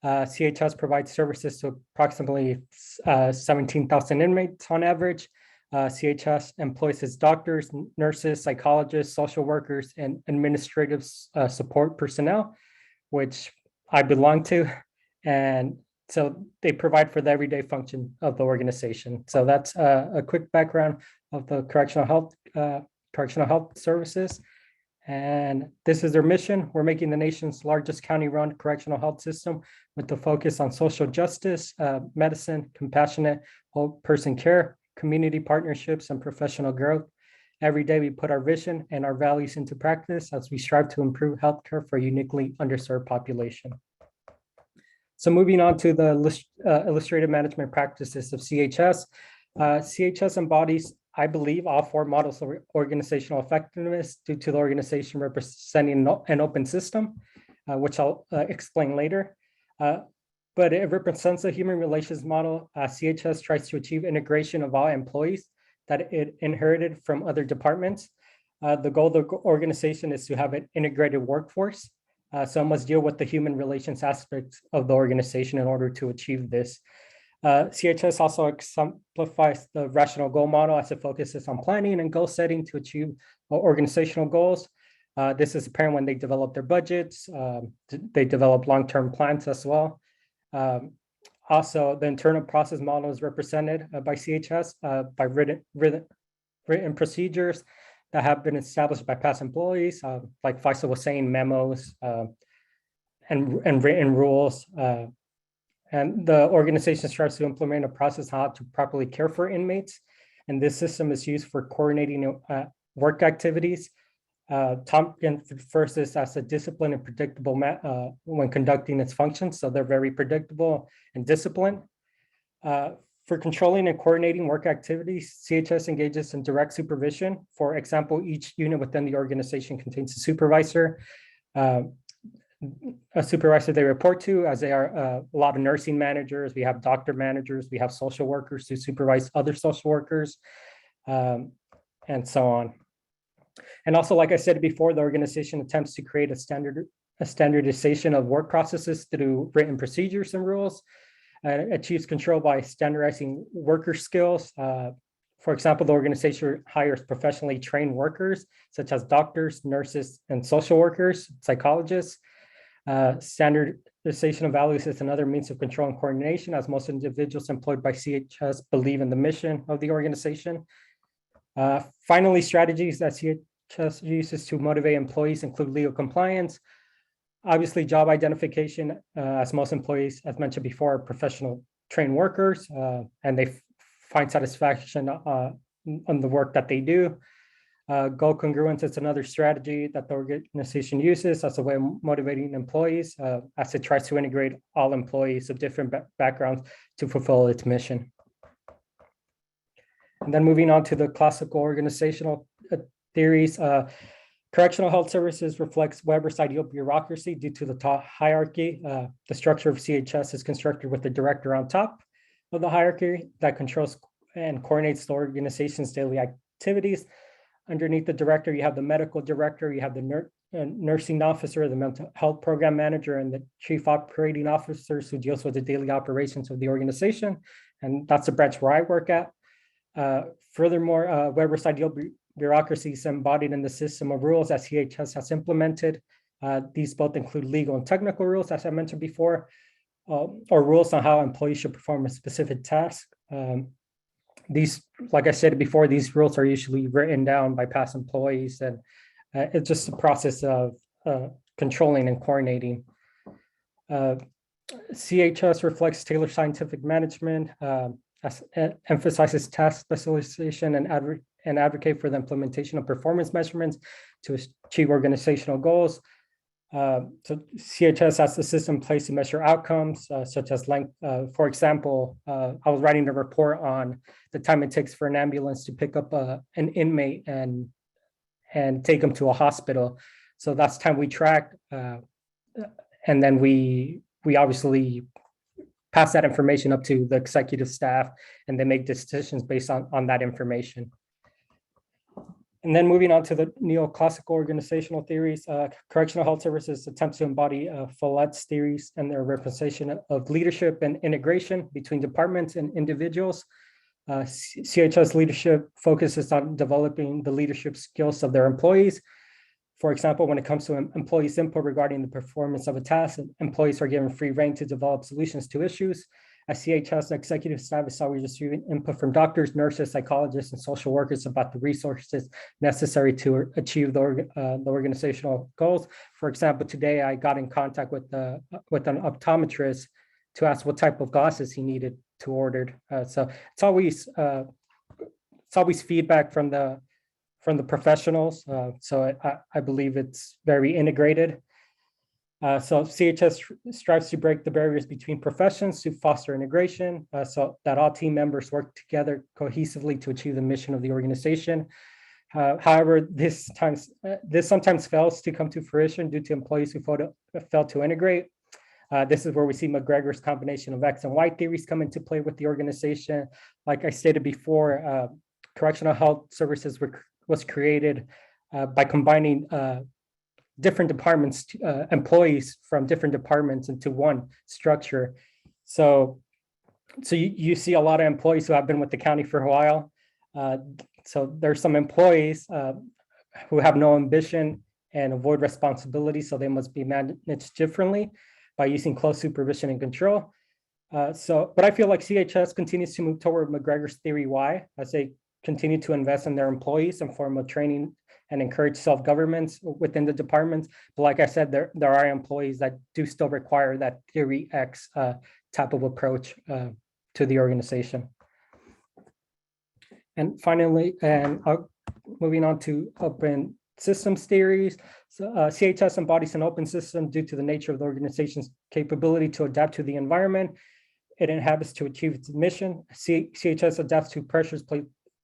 CHS provides services to approximately 17,000 inmates on average. CHS employs its doctors, nurses, psychologists, social workers, and administrative support personnel, which I belong to. And so they provide for the everyday function of the organization. So that's a quick background of the correctional health services. And this is their mission. We're making the nation's largest county-run correctional health system with the focus on social justice, medicine, compassionate whole person care, community partnerships, and professional growth. Every day we put our vision and our values into practice as we strive to improve healthcare for a uniquely underserved population. So moving on to the illustrative management practices of CHS. CHS embodies, I believe, all four models of organizational effectiveness due to the organization representing an open system, which I'll explain later. But it represents a human relations model. CHS tries to achieve integration of all employees that it inherited from other departments. The goal of the organization is to have an integrated workforce. So it must deal with the human relations aspects of the organization in order to achieve this. CHS also exemplifies the rational goal model as it focuses on planning and goal setting to achieve organizational goals. This is apparent when they develop their budgets. They develop long-term plans as well. Also, the internal process model is represented by CHS by written procedures that have been established by past employees, like Faisal was saying, memos and written rules. And the organization starts to implement a process how to properly care for inmates. And this system is used for coordinating work activities. Tompkins refers to this as a disciplined and predictable when conducting its functions. So they're very predictable and disciplined. For controlling and coordinating work activities, CHS engages in direct supervision. For example, each unit within the organization contains a supervisor they report to, as they are a lot of nursing managers. We have doctor managers, we have social workers who supervise other social workers, and so on. And also, like I said before, the organization attempts to create a standardization of work processes through written procedures and rules. Achieves control by standardizing worker skills. For example, the organization hires professionally trained workers, such as doctors, nurses, and social workers, psychologists. Standardization of values is another means of control and coordination, as most individuals employed by CHS believe in the mission of the organization. Finally, strategies that CHS uses to motivate employees include legal compliance, obviously job identification, as most employees, as mentioned before, are professional trained workers, and they find satisfaction on the work that they do. Goal congruence is another strategy that the organization uses as a way of motivating employees as it tries to integrate all employees of different backgrounds to fulfill its mission. And then moving on to the classical organizational theories, correctional health services reflects Weber's ideal bureaucracy due to the top hierarchy. The structure of CHS is constructed with the director on top of the hierarchy that controls and coordinates the organization's daily activities. Underneath the director, you have the medical director, you have the nursing officer, the mental health program manager, and the chief operating officers who deals with the daily operations of the organization. And that's the branch where I work at. Furthermore, Weber's ideal bureaucracy is embodied in the system of rules that CHS has implemented. These both include legal and technical rules, as I mentioned before, or rules on how employees should perform a specific task. These, like I said before, these rules are usually written down by past employees, and it's just a process of controlling and coordinating. CHS reflects tailored scientific management, emphasizes task specialization, and advocate for the implementation of performance measurements to achieve organizational goals. So CHS has the system in place to measure outcomes, such as length. For example, I was writing a report on the time it takes for an ambulance to pick up an inmate and take them to a hospital. So that's time we track, and then we obviously pass that information up to the executive staff, and they make decisions based on that information. And then moving on to the neoclassical organizational theories, correctional health services attempts to embody Follett's theories and their representation of leadership and integration between departments and individuals. CHS leadership focuses on developing the leadership skills of their employees. For example, when it comes to employees' input regarding the performance of a task, employees are given free rein to develop solutions to issues. At CHS, the executive staff is always receiving input from doctors, nurses, psychologists, and social workers about the resources necessary to achieve the organizational goals. For example, today I got in contact with an optometrist to ask what type of glasses he needed to order. So it's always feedback from the professionals. So I believe it's very integrated. So CHS strives to break the barriers between professions to foster integration so that all team members work together cohesively to achieve the mission of the organization. However, this sometimes fails to come to fruition due to employees who fail to integrate. This is where we see McGregor's combination of X and Y theories come into play with the organization. Like I stated before, correctional health services was created by combining different departments, employees from different departments into one structure. So you see a lot of employees who have been with the county for a while. So there's some employees who have no ambition and avoid responsibility, so they must be managed differently by using close supervision and control. But I feel like CHS continues to move toward McGregor's theory Y as they continue to invest in their employees in form of training and encourage self-governments within the departments. But like I said, there are employees that do still require that theory X type of approach to the organization. And finally, moving on to open systems theories. So, CHS embodies an open system due to the nature of the organization's capability to adapt to the environment it inhabits to achieve its mission. CHS adapts to pressures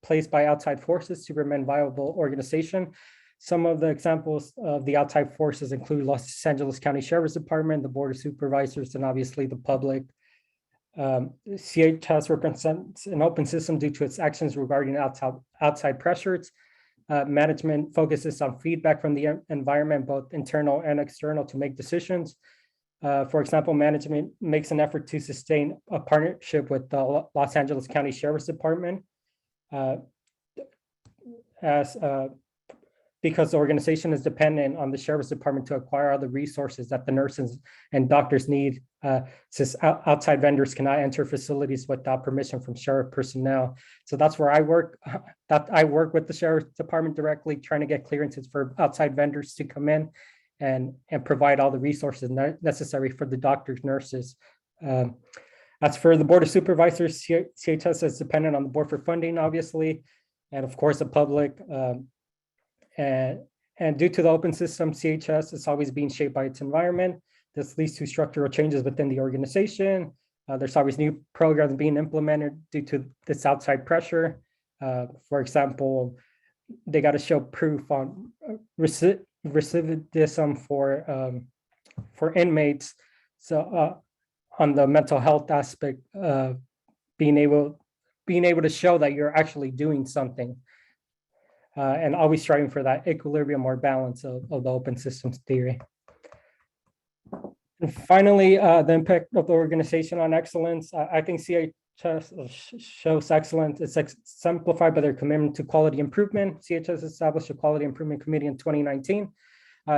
placed by outside forces to remain viable organization. Some of the examples of the outside forces include Los Angeles County Sheriff's Department, the Board of Supervisors, and obviously the public. CHS represents an open system due to its actions regarding outside pressures. Management focuses on feedback from the environment, both internal and external, to make decisions. For example, management makes an effort to sustain a partnership with the Los Angeles County Sheriff's Department because the organization is dependent on the Sheriff's Department to acquire all the resources that the nurses and doctors need, since outside vendors cannot enter facilities without permission from Sheriff personnel. So that's where I work. I work with the Sheriff's Department directly, trying to get clearances for outside vendors to come in and provide all the resources necessary for the doctors, nurses. As for the Board of Supervisors, CHS is dependent on the board for funding, obviously, and of course the public. And due to the open system, CHS is always being shaped by its environment. This leads to structural changes within the organization. There's always new programs being implemented due to this outside pressure. For example, they got to show proof on recidivism for inmates. So on the mental health aspect, being able to show that you're actually doing something. And always striving for that equilibrium or balance of the open systems theory. And finally, the impact of the organization on excellence. I think CHS shows excellence. It's exemplified by their commitment to quality improvement. CHS established a quality improvement committee in 2019.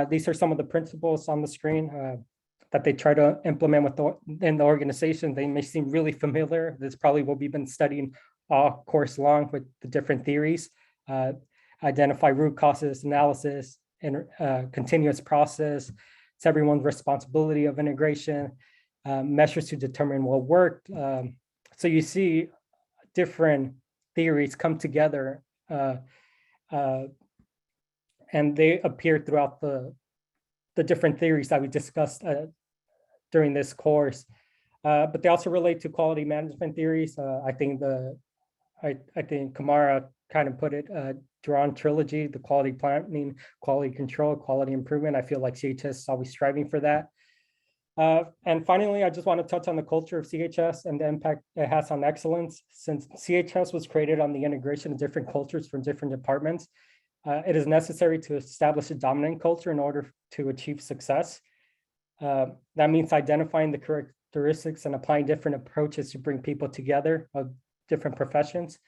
These are some of the principles on the screen that they try to implement in the organization. They may seem really familiar. This is probably what we've been studying all course long with the different theories. Identify root causes analysis and continuous process. It's everyone's responsibility of integration, measures to determine what worked. So you see different theories come together and they appear throughout the different theories that we discussed during this course. But they also relate to quality management theories. I think Kamara kind of put it, drawn trilogy, the quality planning, quality control, quality improvement. I feel like CHS is always striving for that. And finally, I just want to touch on the culture of CHS and the impact it has on excellence. Since CHS was created on the integration of different cultures from different departments, It is necessary to establish a dominant culture in order to achieve success. That means identifying the characteristics and applying different approaches to bring people together of different professions.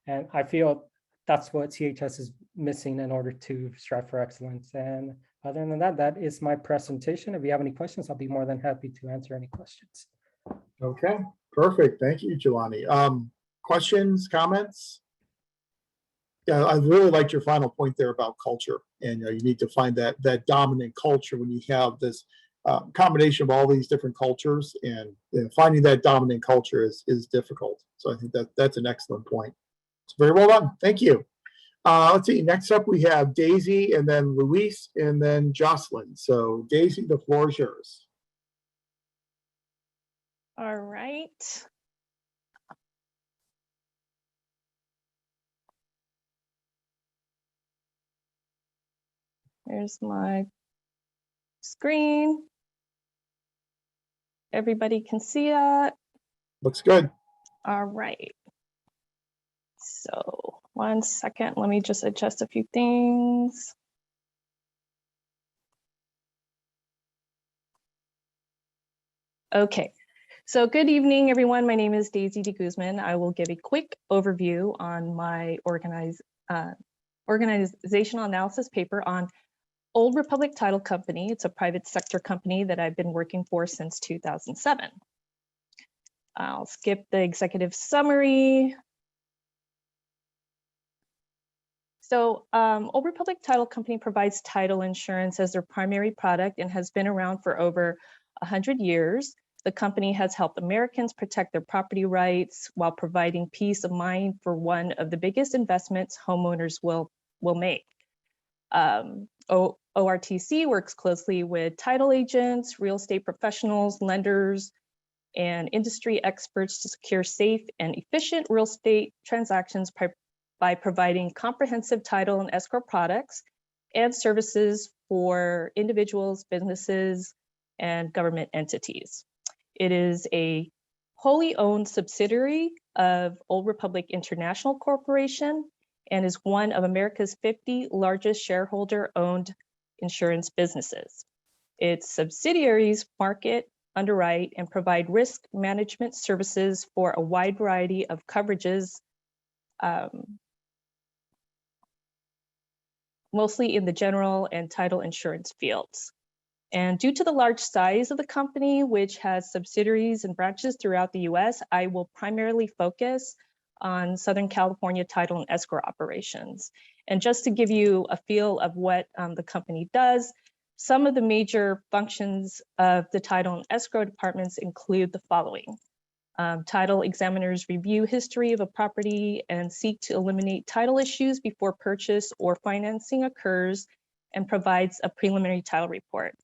And I feel that's what CHS is missing in order to strive for excellence. And other than that, that is my presentation. If you have any questions, I'll be more than happy to answer any questions. Okay, perfect. Thank you, Jelani. Questions, comments? Yeah, I really liked your final point there about culture, and you need to find that dominant culture when you have this combination of all these different cultures, and finding that dominant culture is difficult. So I think that's an excellent point. It's very well done. Thank you. Let's see. Next up, we have Daisy, and then Luis, and then Jocelyn. So Daisy, the floor is yours. All right. Here's my screen. Everybody can see that. Looks good. All right. So 1 second, let me just adjust a few things. Okay, so good evening, everyone. My name is Daisy de Guzman. I will give a quick overview on my organizational analysis paper on Old Republic Title Company. It's a private sector company that I've been working for since 2007. I'll skip the executive summary. So Old Republic Title Company provides title insurance as their primary product and has been around for over 100 years. The company has helped Americans protect their property rights while providing peace of mind for one of the biggest investments homeowners will make. ORTC works closely with title agents, real estate professionals, lenders, and industry experts to secure safe and efficient real estate transactions by providing comprehensive title and escrow products and services for individuals, businesses, and government entities. It is a wholly owned subsidiary of Old Republic International Corporation and is one of America's 50 largest shareholder-owned insurance businesses. Its subsidiaries market, underwrite, and provide risk management services for a wide variety of coverages, mostly in the general and title insurance fields. And due to the large size of the company, which has subsidiaries and branches throughout the US, I will primarily focus on Southern California title and escrow operations. And just to give you a feel of what the company does, some of the major functions of the title and escrow departments include the following. Title examiners review history of a property and seek to eliminate title issues before purchase or financing occurs and provides a preliminary title report.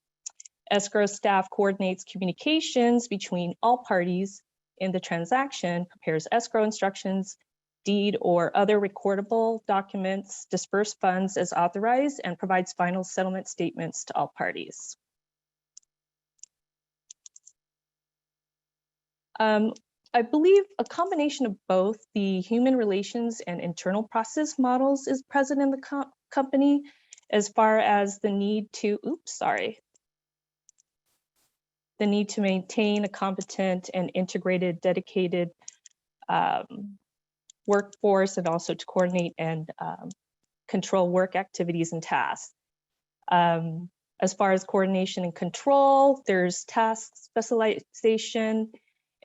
Escrow staff coordinates communications between all parties in the transaction, prepares escrow instructions, deed or other recordable documents, disperse funds as authorized, and provides final settlement statements to all parties. I believe a combination of both the human relations and internal process models is present in the company as far as the need to, the need to maintain a competent and integrated, dedicated workforce, and also to coordinate and control work activities and tasks. As far as coordination and control, there's task specialization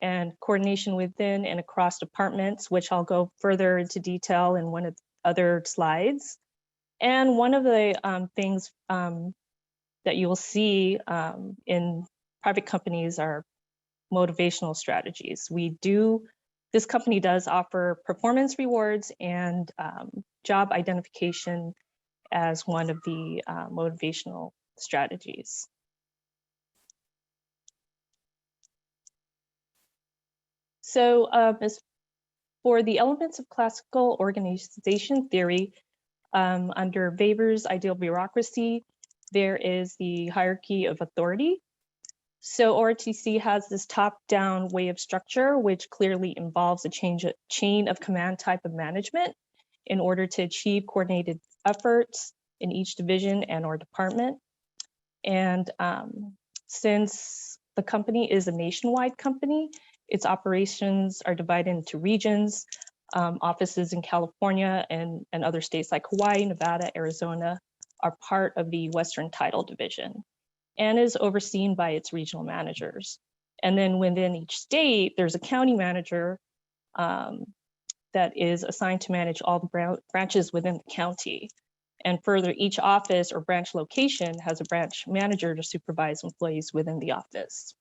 and coordination within and across departments, which I'll go further into detail in one of the other slides. And one of the things that you will see in private companies are motivational strategies. This company does offer performance rewards and job identification as one of the motivational strategies. So as for the elements of classical organization theory, under Weber's ideal bureaucracy, there is the hierarchy of authority. So ORTC has this top-down way of structure, which clearly involves a chain of command type of management. in order to achieve coordinated efforts in each division and or department. And since the company is a nationwide company, its operations are divided into regions. Offices in California and other states like Hawaii, Nevada, Arizona are part of the Western Title Division and is overseen by its regional managers. And then within each state, there's a county manager that is assigned to manage all the branches within the county. And further, each office or branch location has a branch manager to supervise employees within the office.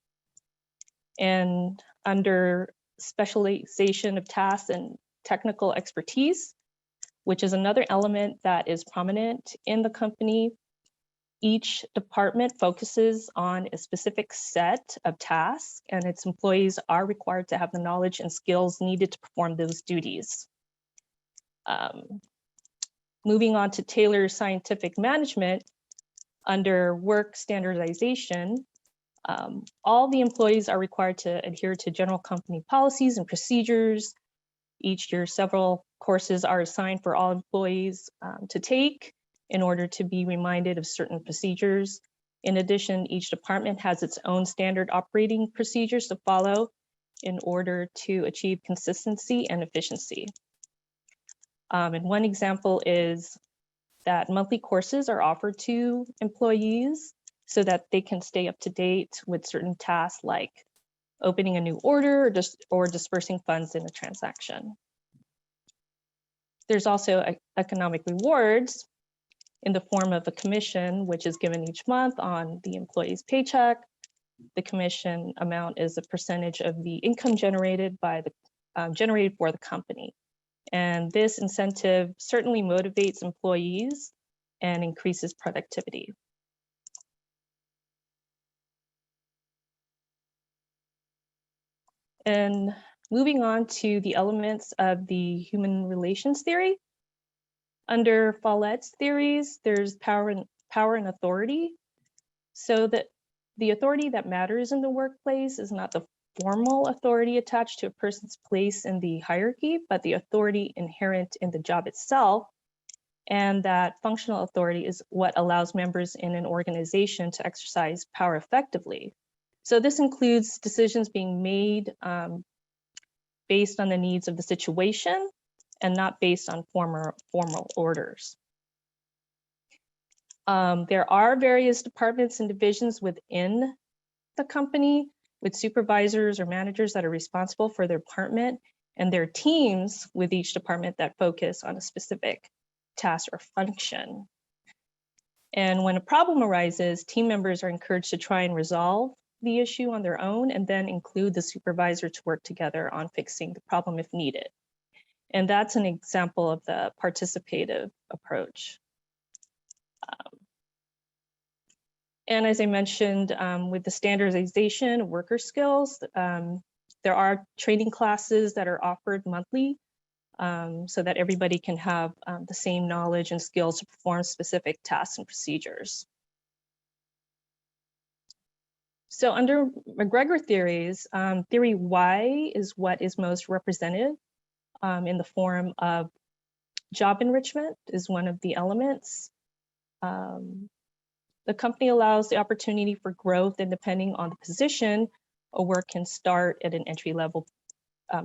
And under specialization of tasks and technical expertise, which is another element that is prominent in the company, each department focuses on a specific set of tasks, and its employees are required to have the knowledge and skills needed to perform those duties. Moving on to tailored scientific management, under work standardization, all the employees are required to adhere to general company policies and procedures. Each year, several courses are assigned for all employees to take in order to be reminded of certain procedures. In addition, each department has its own standard operating procedures to follow in order to achieve consistency and efficiency. And one example is that monthly courses are offered to employees so that they can stay up to date with certain tasks like opening a new order or dispersing funds in a transaction. There's also economic rewards in the form of a commission, which is given each month on the employee's paycheck. The commission amount is a percentage of the income generated by generated for the company. And this incentive certainly motivates employees and increases productivity. And moving on to the elements of the human relations theory. Under Follett's theories, there's power and authority. So that the authority that matters in the workplace is not the formal authority attached to a person's place in the hierarchy, but the authority inherent in the job itself. And that functional authority is what allows members in an organization to exercise power effectively. So this includes decisions being made based on the needs of the situation and not based on formal orders. There are various departments and divisions within the company with supervisors or managers that are responsible for their department and their teams with each department that focus on a specific task or function. And when a problem arises, team members are encouraged to try and resolve the issue on their own and then include the supervisor to work together on fixing the problem if needed. And that's an example of the participative approach. And as I mentioned, with the standardization of worker skills, there are training classes that are offered monthly so that everybody can have the same knowledge and skills to perform specific tasks and procedures. So under McGregor theories, theory Y is what is most represented in the form of job enrichment is one of the elements. The company allows the opportunity for growth, and depending on the position, a worker can start at an entry-level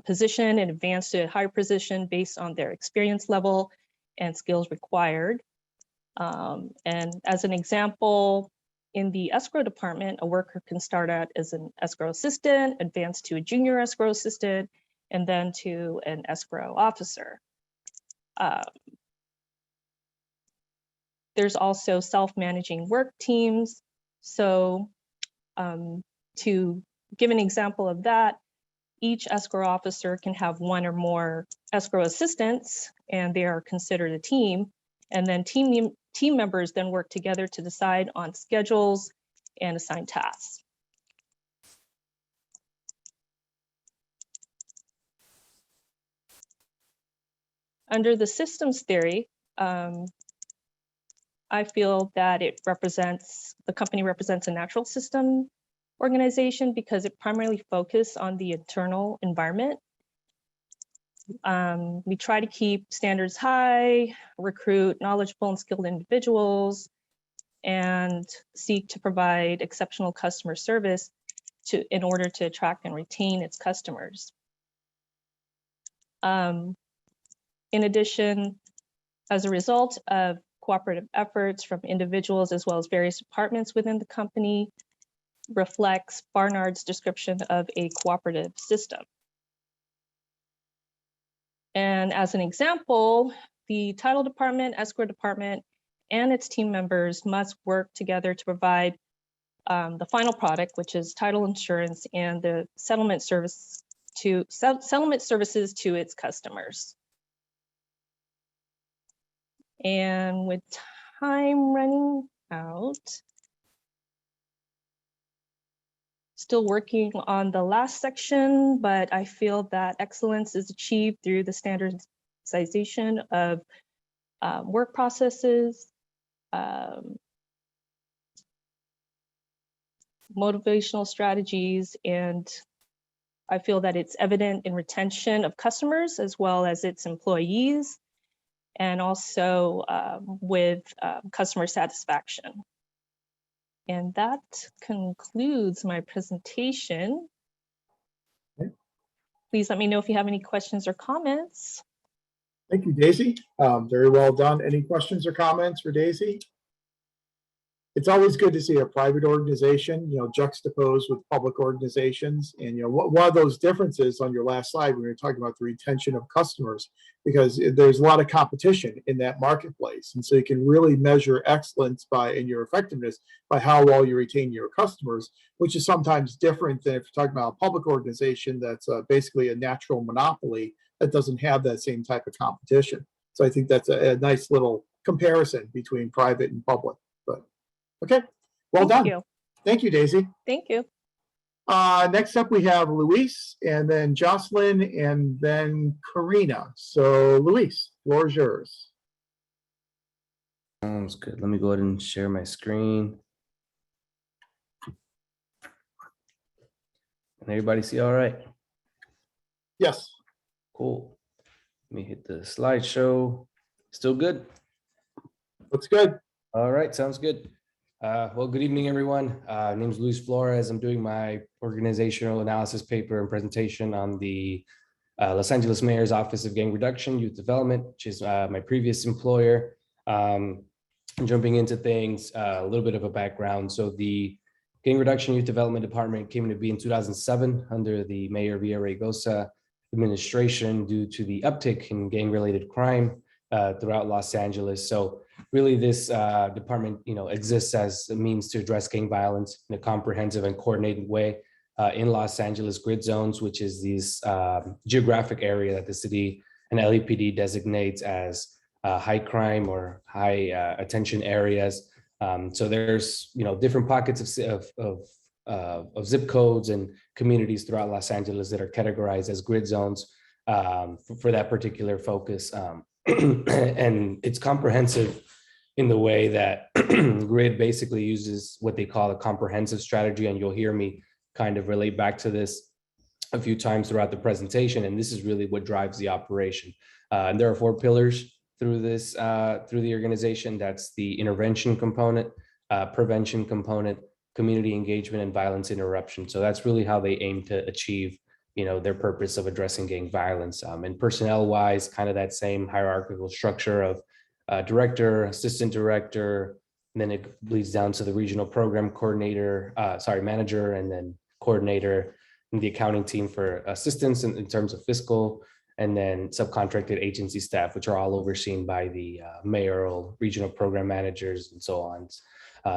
position and advance to a higher position based on their experience level and skills required. And as an example, in the escrow department, a worker can start out as an escrow assistant, advance to a junior escrow assistant, and then to an escrow officer. There's also self-managing work teams. So to give an example of that, each escrow officer can have one or more escrow assistants, and they are considered a team. And then team members then work together to decide on schedules and assign tasks. Under the systems theory, I feel that the company represents a natural system organization because it primarily focuses on the internal environment. We try to keep standards high, recruit knowledgeable and skilled individuals, and seek to provide exceptional customer service in order to attract and retain its customers. In addition, as a result of cooperative efforts from individuals as well as various departments within the company, reflects Barnard's description of a cooperative system. And as an example, the title department, escrow department, and its team members must work together to provide the final product, which is title insurance and the settlement services to its customers. And with time running out, still working on the last section, but I feel that excellence is achieved through the standardization of work processes, motivational strategies, and I feel that it's evident in retention of customers as well as its employees, and also with customer satisfaction. And that concludes my presentation. Okay. Please let me know if you have any questions or comments. Thank you, Daisy. Very well done. Any questions or comments for Daisy? It's always good to see a private organization, juxtaposed with public organizations. And, one of those differences on your last slide when we were talking about the retention of customers, because there's a lot of competition in that marketplace. And so you can really measure excellence and your effectiveness by how well you retain your customers, which is sometimes different than if you're talking about a public organization that's basically a natural monopoly that doesn't have that same type of competition. So I think that's a nice little comparison between private and public. But okay, well done. Thank you. Thank you, Daisy. Thank you. Next up, we have Luis, and then Jocelyn, and then Karina. So, Luis, floor is yours. Sounds good. Let me go ahead and share my screen. Can everybody see all right? Yes. Cool. Let me hit the slideshow. Still good? Looks good. All right, sounds good. Well, good evening, everyone. My name is Luis Flores. I'm doing my organizational analysis paper and presentation on the Los Angeles Mayor's Office of Gang Reduction, Youth Development, which is my previous employer. Jumping into things, a little bit of a background. So the Gang Reduction Youth Development Department came to be in 2007 under the Mayor Villaraigosa administration due to the uptick in gang-related crime throughout Los Angeles. So really this department, exists as a means to address gang violence in a comprehensive and coordinated way in Los Angeles grid zones, which is these geographic area that the city and LAPD designates as high crime or high attention areas. So there's, different pockets of zip codes and communities throughout Los Angeles that are categorized as grid zones for that particular focus. And it's comprehensive in the way that GRID basically uses what they call a comprehensive strategy. And you'll hear me kind of relate back to this a few times throughout the presentation. And this is really what drives the operation. And there are 4 pillars through this, through the organization. That's the intervention component, prevention component, community engagement, and violence interruption. So that's really how they aim to achieve their purpose of addressing gang violence. And personnel wise, kind of that same hierarchical structure of director, assistant director, and then it bleeds down to the regional program coordinator, manager, and then coordinator, and the accounting team for assistance in terms of fiscal, and then subcontracted agency staff, which are all overseen by the mayoral regional program managers and so on.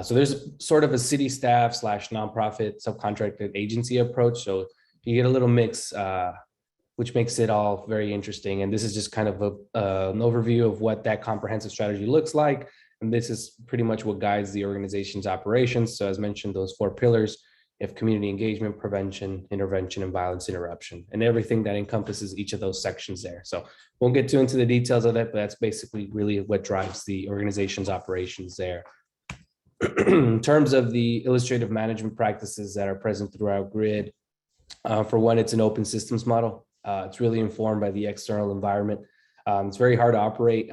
So there's sort of a city staff / nonprofit subcontracted agency approach. So you get a little mix, which makes it all very interesting. And this is just kind of an overview of what that comprehensive strategy looks like. And this is pretty much what guides the organization's operations. So as mentioned, those 4 pillars, you have community engagement, prevention, intervention, and violence interruption, and everything that encompasses each of those sections there. So won't get too into the details of that, but that's basically really what drives the organization's operations there. In terms of the illustrative management practices that are present throughout GRID, for one, it's an open systems model. It's really informed by the external environment. It's very hard to operate.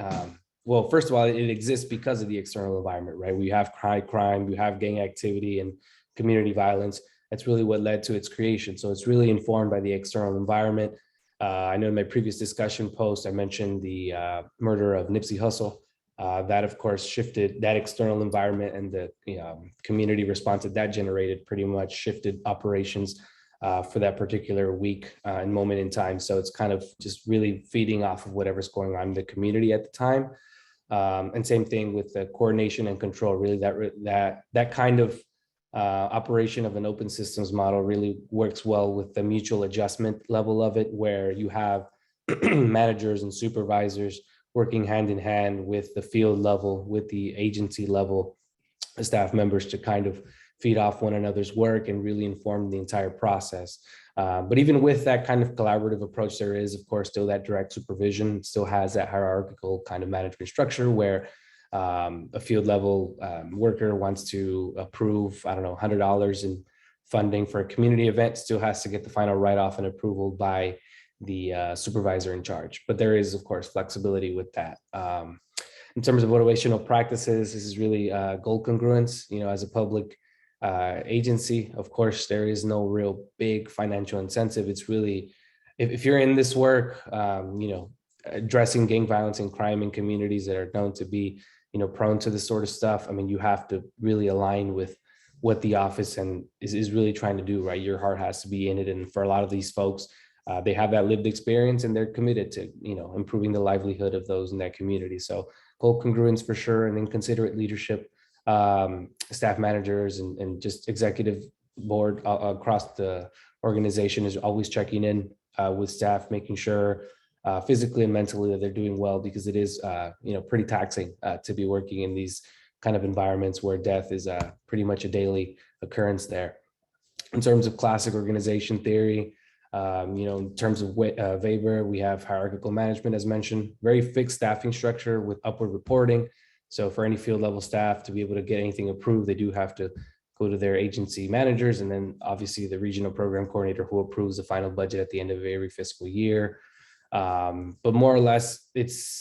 Well, first of all, it exists because of the external environment, right? We have crime, we have gang activity and community violence. That's really what led to its creation. So it's really informed by the external environment. I know in my previous discussion post, I mentioned the murder of Nipsey Hussle. That, of course, shifted that external environment, and the community response that generated pretty much shifted operations for that particular week and moment in time. So it's kind of just really feeding off of whatever's going on in the community at the time. And same thing with the coordination and control. Really, that kind of operation of an open systems model really works well with the mutual adjustment level of it, where you have managers and supervisors working hand in hand with the field level, with the agency level staff members to kind of feed off one another's work and really inform the entire process. But even with that kind of collaborative approach, there is, of course, still that direct supervision. It still has that hierarchical kind of management structure where a field level worker wants to approve, I don't know, $100 in funding for a community event, still has to get the final write-off and approval by the supervisor in charge. But there is, of course, flexibility with that. In terms of motivational practices, this is really goal congruence. You know, as a public agency, of course, there is no real big financial incentive. It's really, if you're in this work, you know, addressing gang violence and crime in communities that are known to be, you know, prone to this sort of stuff, I mean, you have to really align with what the office is really trying to do, right? Your heart has to be in it. And for a lot of these folks, they have that lived experience and they're committed to, you know, improving the livelihood of those in that community. So goal congruence for sure, and then considerate leadership, staff managers and just executive board across the organization is always checking in with staff, making sure physically and mentally that they're doing well, because it is, you know, pretty taxing to be working in these kind of environments where death is pretty much a daily occurrence there. In terms of classic organization theory, you know, in terms of Weber, we have hierarchical management, as mentioned, very fixed staffing structure with upward reporting. So for any field level staff to be able to get anything approved, they do have to go to their agency managers, and then obviously the regional program coordinator who approves the final budget at the end of every fiscal year. But more or less,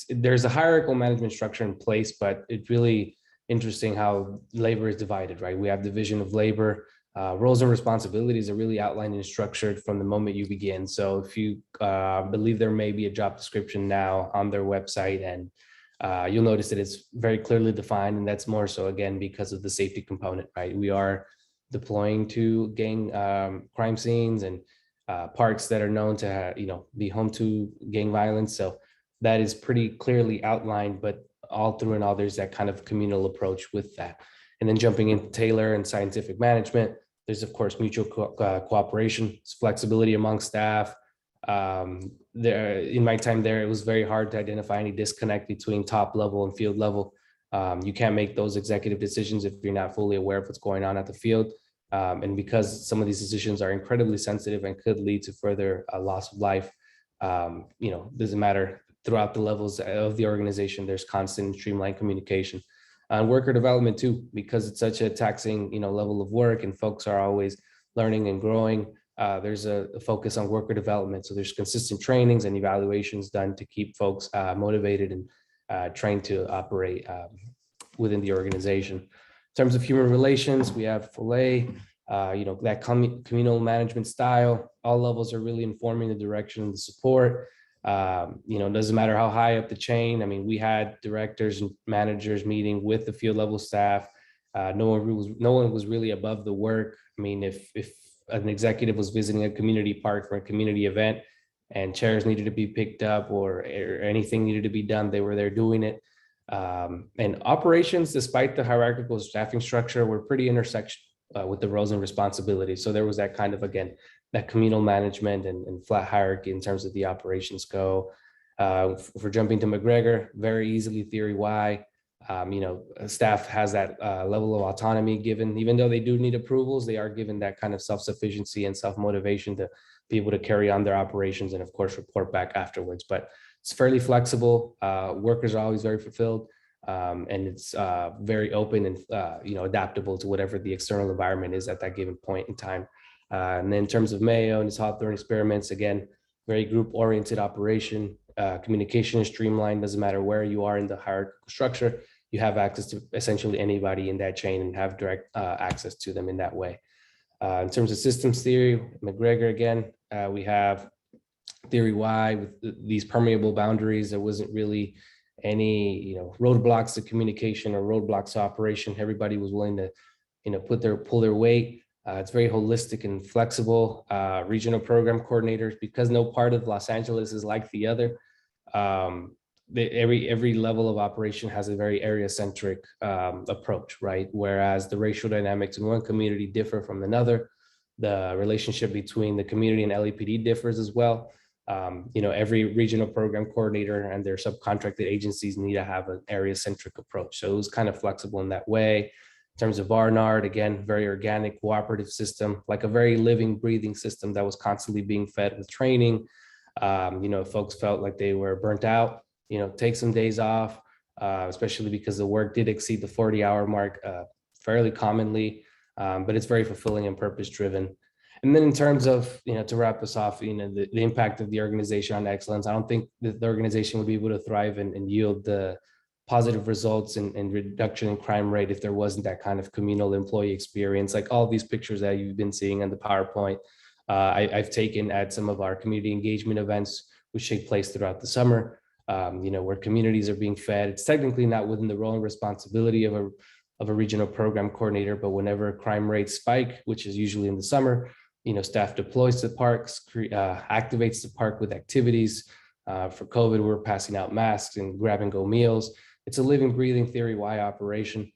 there's a hierarchical management structure in place, but it's really interesting how labor is divided, right? We have division of labor. Roles and responsibilities are really outlined and structured from the moment you begin. So if you believe there may be a job description now on their website, and you'll notice that it's very clearly defined, and that's more so again because of the safety component, right? We are deploying to gang crime scenes and parks that are known to you know, be home to gang violence. So that is pretty clearly outlined, but all through and all, there's that kind of communal approach with that. And then jumping into Taylor and scientific management, there's of course mutual cooperation, flexibility among staff. There, in my time there, it was very hard to identify any disconnect between top level and field level. You can't make those executive decisions if you're not fully aware of what's going on at the field. And because some of these decisions are incredibly sensitive and could lead to further loss of life, you know, doesn't matter throughout the levels of the organization, there's constant streamlined communication. And worker development too, because it's such a taxing, you know, level of work and folks are always learning and growing. There's a focus on worker development. So there's consistent trainings and evaluations done to keep folks motivated and trained to operate within the organization. In terms of human relations, we have FOLA, you know, that communal management style. All levels are really informing the direction and the support. You know, it doesn't matter how high up the chain. I mean, we had directors and managers meeting with the field level staff. No one was really above the work. I mean, if an executive was visiting a community park for a community event and chairs needed to be picked up or anything needed to be done, they were there doing it. And operations, despite the hierarchical staffing structure, were pretty intersection with the roles and responsibilities. So there was that kind of, again, that communal management and flat hierarchy in terms of the operations go. For jumping to McGregor, very easily theory why, you know, staff has that level of autonomy given, even though they do need approvals, they are given that kind of self-sufficiency and self-motivation to be able to carry on their operations and of course report back afterwards. But it's fairly flexible. Workers are always very fulfilled. And it's very open and you know, adaptable to whatever the external environment is at that given point in time. And then in terms of Mayo and his Hawthorne experiments, again, very group-oriented operation. Communication is streamlined, doesn't matter where you are in the hierarchical structure. You have access to essentially anybody in that chain and have direct access to them in that way. In terms of systems theory, McGregor again, we have theory Y with these permeable boundaries. There wasn't really any roadblocks to communication or roadblocks to operation. Everybody was willing to pull their weight. It's very holistic and flexible. Regional program coordinators, because no part of Los Angeles is like the other. Every level of operation has a very area-centric approach, right? Whereas the racial dynamics in one community differ from another. The relationship between the community and LAPD differs as well. Every regional program coordinator and their subcontracted agencies need to have an area-centric approach. So it was kind of flexible in that way. In terms of RNARD, again, very organic, cooperative system, like a very living, breathing system that was constantly being fed with training. Folks felt like they were burnt out, take some days off, especially because the work did exceed the 40-hour mark fairly commonly, but it's very fulfilling and purpose-driven. And then in terms of, to wrap us off, the impact of the organization on excellence, I don't think that the organization would be able to thrive and yield the positive results and reduction in crime rate if there wasn't that kind of communal employee experience. Like all these pictures that you've been seeing on the PowerPoint, I've taken at some of our community engagement events, which take place throughout the summer, where communities are being fed. It's technically not within the role and responsibility of a regional program coordinator, but whenever crime rates spike, which is usually in the summer, staff deploys to parks, activates the park with activities. For COVID, we're passing out masks and grab and go meals. It's a living, breathing theory Y operation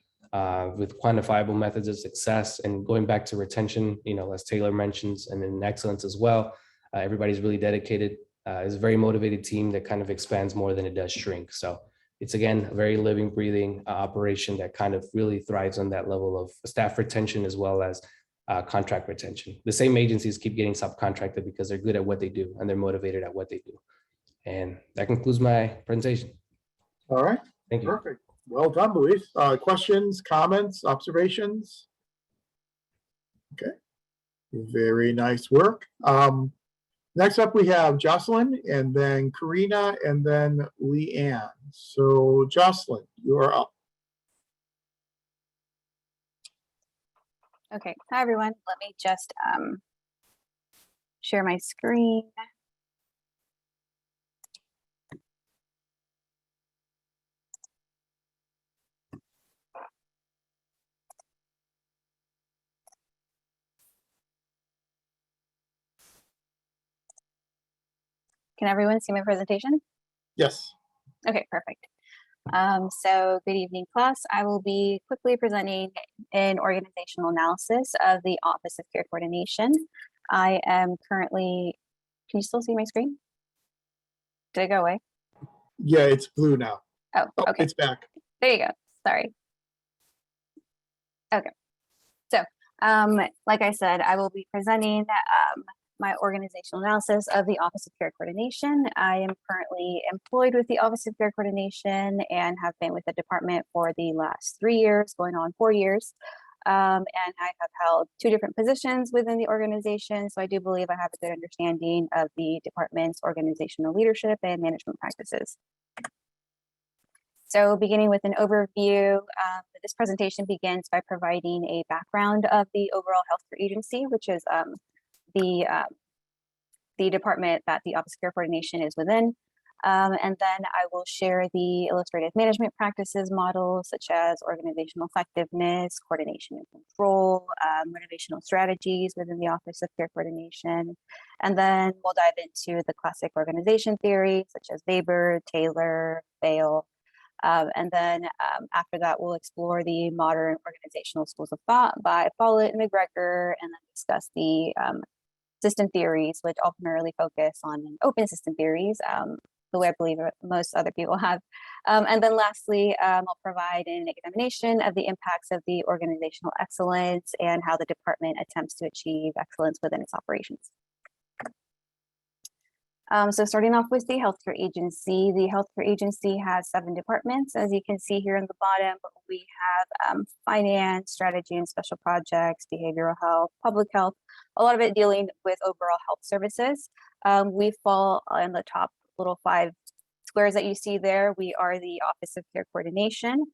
with quantifiable methods of success. And going back to retention, as Taylor mentions, and in excellence as well, everybody's really dedicated. It's a very motivated team that kind of expands more than it does shrink. So it's, again, a very living, breathing operation that kind of really thrives on that level of staff retention as well as contract retention. The same agencies keep getting subcontracted because they're good at what they do and they're motivated at what they do. And that concludes my presentation. All right. Thank you. Perfect. Well done, Luis. Questions, comments, observations? Okay. Very nice work. Next up, we have Jocelyn, and then Karina, and then Leanne. So Jocelyn, you are up. Okay, hi everyone. Let me just share my screen. Can everyone see my presentation? Yes. Okay, perfect. So good evening, class. I will be quickly presenting an organizational analysis of the Office of Care Coordination. I am currently, can you still see my screen? Did it go away? Yeah, it's blue now. Oh, okay. It's back. There you go. Sorry. Okay. So, like I said, I will be presenting my organizational analysis of the Office of Care Coordination. I am currently employed with the Office of Care Coordination and have been with the department for the last 3 years, going on 4 years. And I have held 2 different positions within the organization. So I do believe I have a good understanding of the department's organizational leadership and management practices. So beginning with an overview, this presentation begins by providing a background of the overall healthcare agency, which is the department that the Office of Care Coordination is within. And then I will share the illustrative management practices models, such as organizational effectiveness, coordination and control, motivational strategies within the Office of Care Coordination. And then we'll dive into the classic organization theory, such as Weber, Taylor, Vail. And then after that, we'll explore the modern organizational schools of thought by Follett and McGregor, and then discuss the system theories, which all primarily focus on open system theories, the way I believe most other people have. And then lastly, I'll provide an examination of the impacts of the organizational excellence and how the department attempts to achieve excellence within its operations. So starting off with the healthcare agency, the healthcare agency has 7 departments. As you can see here in the bottom, we have finance, strategy and special projects, behavioral health, public health, a lot of it dealing with overall health services. We fall on the top little 5 squares that you see there. We are the Office of Care Coordination.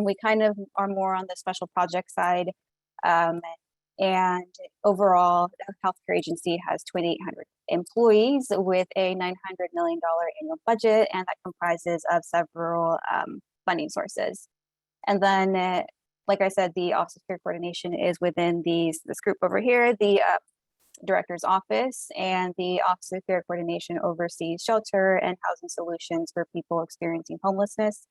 We kind of are more on the special project side. And overall, the healthcare agency has 2,800 employees with a $900 million annual budget, and that comprises of several funding sources. And then, like I said, the Office of Care Coordination is within this group over here, the Director's Office, and the Office of Care Coordination oversees shelter and housing solutions for people experiencing homelessness.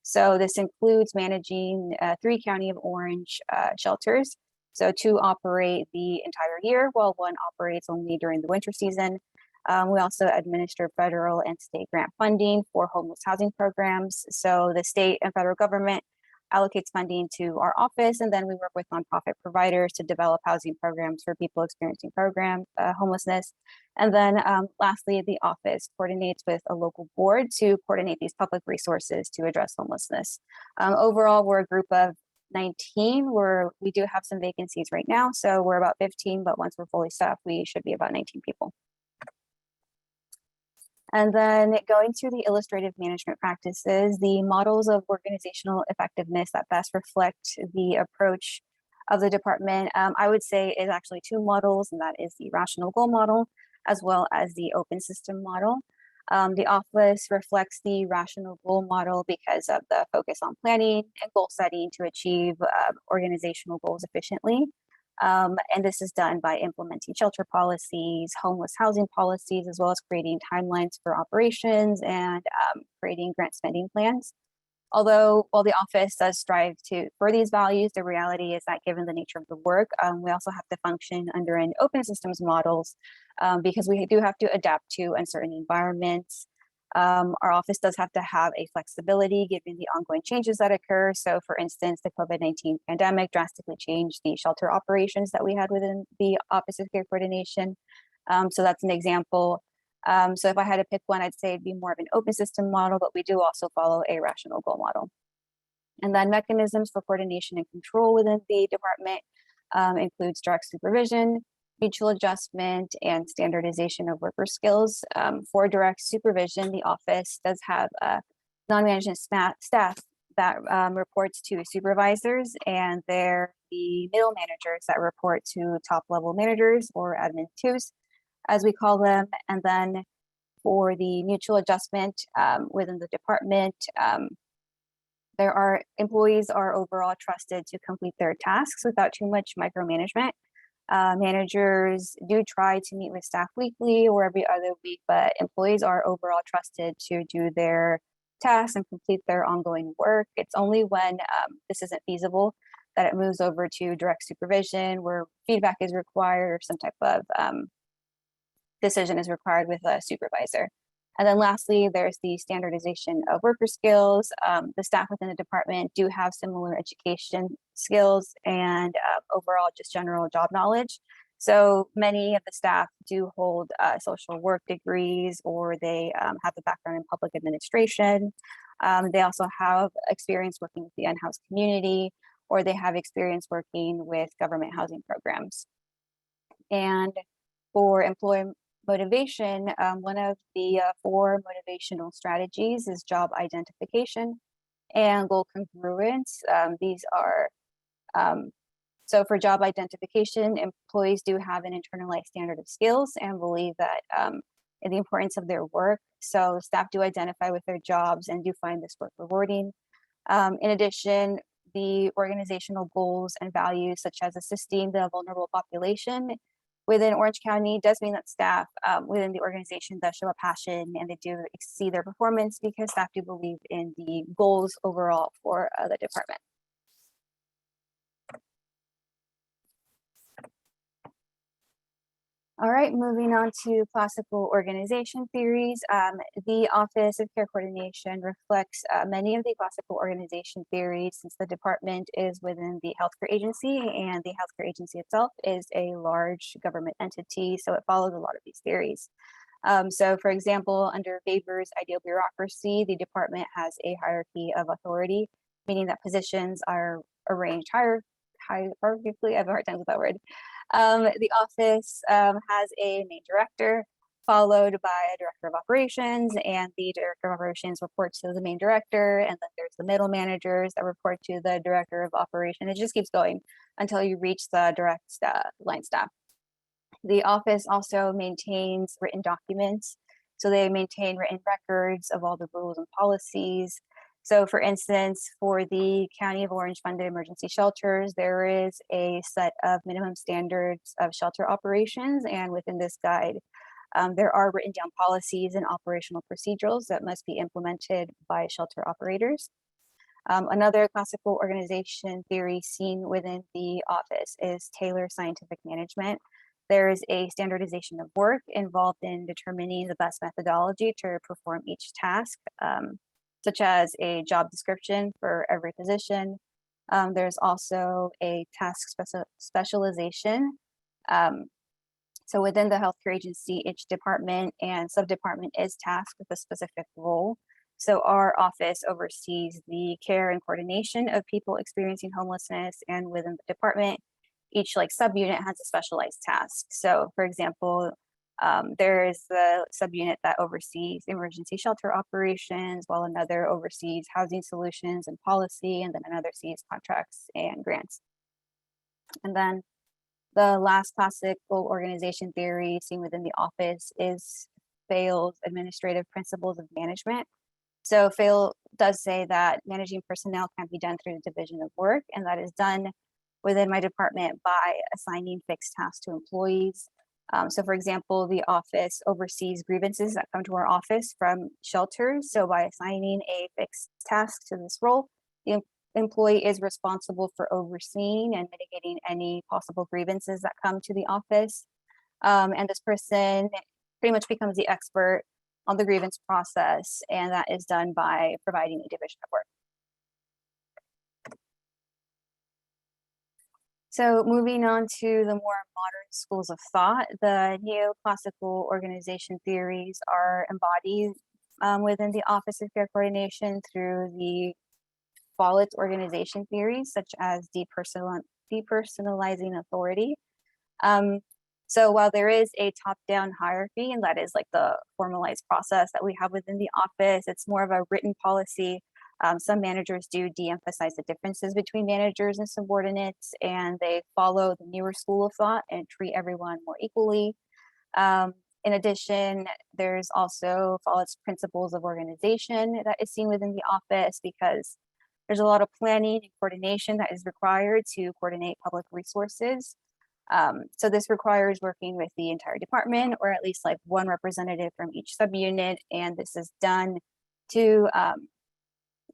So this includes managing 3 County of Orange shelters. So 2 operate the entire year, while 1 operates only during the winter season. We also administer federal and state grant funding for homeless housing programs. So the state and federal government allocates funding to our office, and then we work with nonprofit providers to develop housing programs for people experiencing homelessness. And then lastly, the office coordinates with a local board to coordinate these public resources to address homelessness. Overall, we're a group of 19. We do have some vacancies right now, so we're about 15, but once we're fully staffed, we should be about 19 people. And then going to the illustrative management practices, the models of organizational effectiveness that best reflect the approach of the department, I would say is actually 2 models, and that is the rational goal model, as well as the open system model. The office reflects the rational goal model because of the focus on planning and goal setting to achieve organizational goals efficiently. And this is done by implementing shelter policies, homeless housing policies, as well as creating timelines for operations and creating grant spending plans. Although while the office does strive for these values, the reality is that given the nature of the work, we also have to function under an open systems models because we do have to adapt to uncertain environments. Our office does have to have a flexibility given the ongoing changes that occur. So for instance, the COVID-19 pandemic drastically changed the shelter operations that we had within the Office of Care Coordination. So that's an example. So if I had to pick one, I'd say it'd be more of an open system model, but we do also follow a rational goal model. And then mechanisms for coordination and control within the department includes direct supervision, mutual adjustment, and standardization of worker skills. For direct supervision, the office does have a non-management staff that reports to supervisors, and they're the middle managers that report to top level managers, or admin twos, as we call them. And then for the mutual adjustment within the department, employees are overall trusted to complete their tasks without too much micromanagement. Managers do try to meet with staff weekly or every other week, but employees are overall trusted to do their tasks and complete their ongoing work. It's only when this isn't feasible that it moves over to direct supervision, where feedback is required or some type of decision is required with a supervisor. And then lastly, there's the standardization of worker skills. The staff within the department do have similar education skills and overall just general job knowledge. So many of the staff do hold social work degrees, or they have a background in public administration. They also have experience working with the unhoused community, or they have experience working with government housing programs. And for employee motivation, one of the 4 motivational strategies is job identification and goal congruence. These are, so for job identification, employees do have an internalized standard of skills and believe that in the importance of their work. So staff do identify with their jobs and do find this work rewarding. In addition, the organizational goals and values, such as assisting the vulnerable population within Orange County, does mean that staff within the organization does show a passion, and they do exceed their performance because staff do believe in the goals overall for the department. All right, moving on to classical organization theories. The Office of Care Coordination reflects many of the classical organization theories, since the department is within the healthcare agency, and the healthcare agency itself is a large government entity, so it follows a lot of these theories. So for example, under Weber's ideal bureaucracy, the department has a hierarchy of authority, meaning that positions are arranged hierarchically. I have a hard time with that word. The office has a main director, followed by a director of operations, and the director of operations reports to the main director, and then there's the middle managers that report to the director of operations. It just keeps going until you reach the direct line staff. The office also maintains written documents. So they maintain written records of all the rules and policies. So for instance, for the County of Orange funded emergency shelters, there is a set of minimum standards of shelter operations. And within this guide, there are written down policies and operational procedures that must be implemented by shelter operators. Another classical organization theory seen within the office is tailored scientific management. There is a standardization of work involved in determining the best methodology to perform each task, such as a job description for every position. There's also a task specialization. So within the healthcare agency, each department and sub-department is tasked with a specific role. So our office oversees the care and coordination of people experiencing homelessness, and within the department, each subunit has a specialized task. So for example, there is the subunit that oversees emergency shelter operations, while another oversees housing solutions and policy, and then another sees contracts and grants. And then the last classical organization theory seen within the office is Fayle's administrative principles of management. So Fayle does say that managing personnel can be done through the division of work, and that is done within my department by assigning fixed tasks to employees. So for example, the office oversees grievances that come to our office from shelters. So by assigning a fixed task to this role, the employee is responsible for overseeing and mitigating any possible grievances that come to the office. And this person pretty much becomes the expert on the grievance process, and that is done by providing a division of work. So moving on to the more modern schools of thought, the neoclassical organization theories are embodied within the Office of Care Coordination through the Follett's organization theories, such as depersonalizing authority. So while there is a top-down hierarchy, and that is the formalized process that we have within the office, it's more of a written policy. Some managers do de-emphasize the differences between managers and subordinates, and they follow the newer school of thought and treat everyone more equally. In addition, there's also Follett's principles of organization that is seen within the office, because there's a lot of planning and coordination that is required to coordinate public resources. So this requires working with the entire department, or at least one representative from each subunit, and this is done to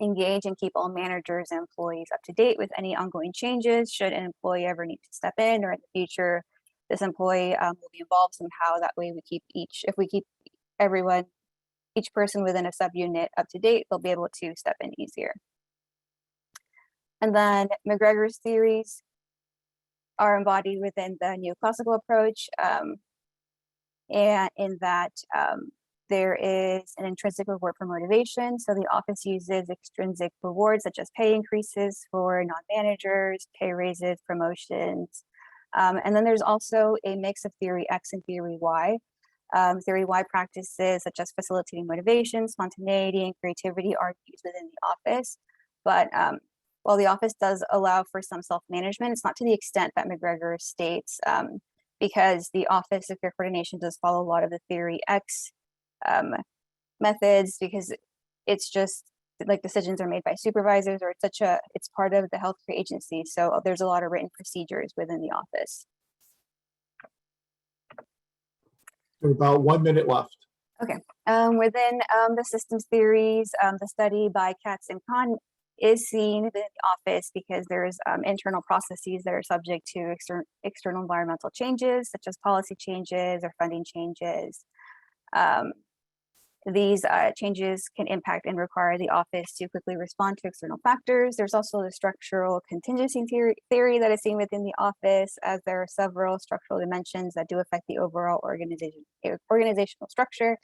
engage and keep all managers and employees up to date with any ongoing changes should an employee ever need to step in, or in the future this employee will be involved somehow. That way if we keep each person within a subunit up to date, they'll be able to step in easier. And then McGregor's theories are embodied within the neoclassical approach, and in that there is an intrinsic reward for motivation. So the office uses extrinsic rewards such as pay increases for non-managers, pay raises, promotions. And then there's also a mix of theory X and theory Y. Theory Y practices such as facilitating motivation, spontaneity, and creativity are used within the office. But while the office does allow for some self-management, it's not to the extent that McGregor states, because the Office of Care Coordination does follow a lot of the theory X methods, because it's just decisions are made by supervisors, or it's part of the healthcare agency. So there's a lot of written procedures within the office. There's about 1 minute left. Okay. Within the systems theories, the study by Katz and Kahn is seen within the office because there's internal processes that are subject to external environmental changes, such as policy changes or funding changes. These changes can impact and require the office to quickly respond to external factors. There's also the structural contingency theory that is seen within the office, as there are several structural dimensions that do affect the overall organizational structure.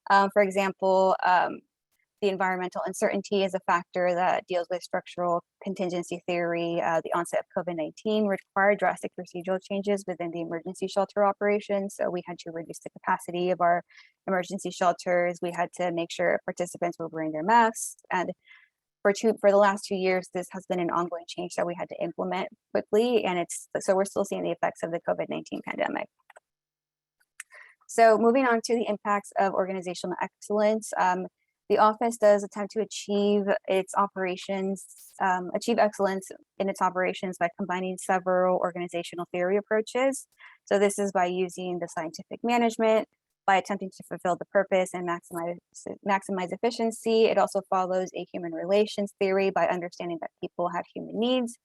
For example, The environmental uncertainty is a factor that deals with structural contingency theory. The onset of COVID-19 required drastic procedural changes within the emergency shelter operations. So we had to reduce the capacity of our emergency shelters. We had to make sure participants were wearing their masks. And for the last 2 years, this has been an ongoing change that we had to implement quickly. And so we're still seeing the effects of the COVID-19 pandemic. So moving on to the impacts of organizational excellence. The office does attempt to achieve excellence in its operations by combining several organizational theory approaches. So this is by using the scientific management, by attempting to fulfill the purpose and maximize efficiency. It also follows a human relations theory by understanding that people have human needs.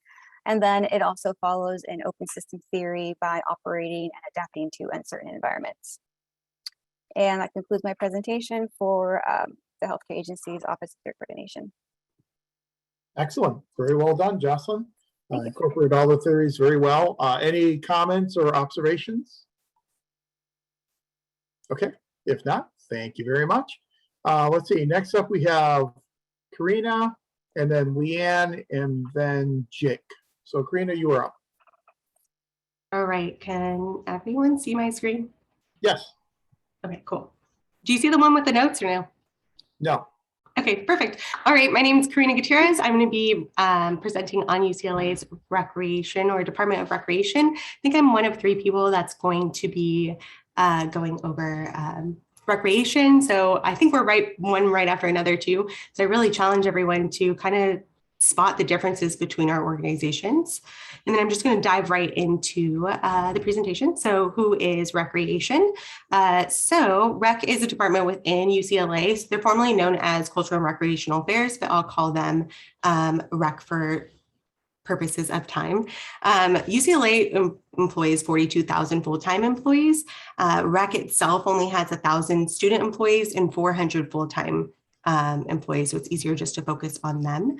And then it also follows an open system theory by operating and adapting to uncertain environments. And that concludes my presentation for the Healthcare Agency's Office of Care Coordination. Excellent. Very well done, Jocelyn. Incorporate all the theories very well. Any comments or observations? Okay, if not, thank you very much. Let's see, next up we have Karina, and then Leanne, and then Jake. So Karina, you are up. All right, can everyone see my screen? Yes. Okay, cool. Do you see the one with the notes or no? No. Okay, perfect. All right, my name is Karina Gutierrez. I'm going to be presenting on UCLA's Recreation or Department of Recreation. I think I'm one of 3 people that's going to be going over recreation. So I think we're one right after another too. So I really challenge everyone to kind of spot the differences between our organizations. And then I'm just going to dive right into the presentation. So who is Recreation? So Rec is a department within UCLA. So they're formerly known as Cultural and Recreational Affairs, but I'll call them Rec for purposes of time. UCLA employs 42,000 full-time employees. Rec itself only has 1,000 student employees and 400 full-time employees, so it's easier just to focus on them.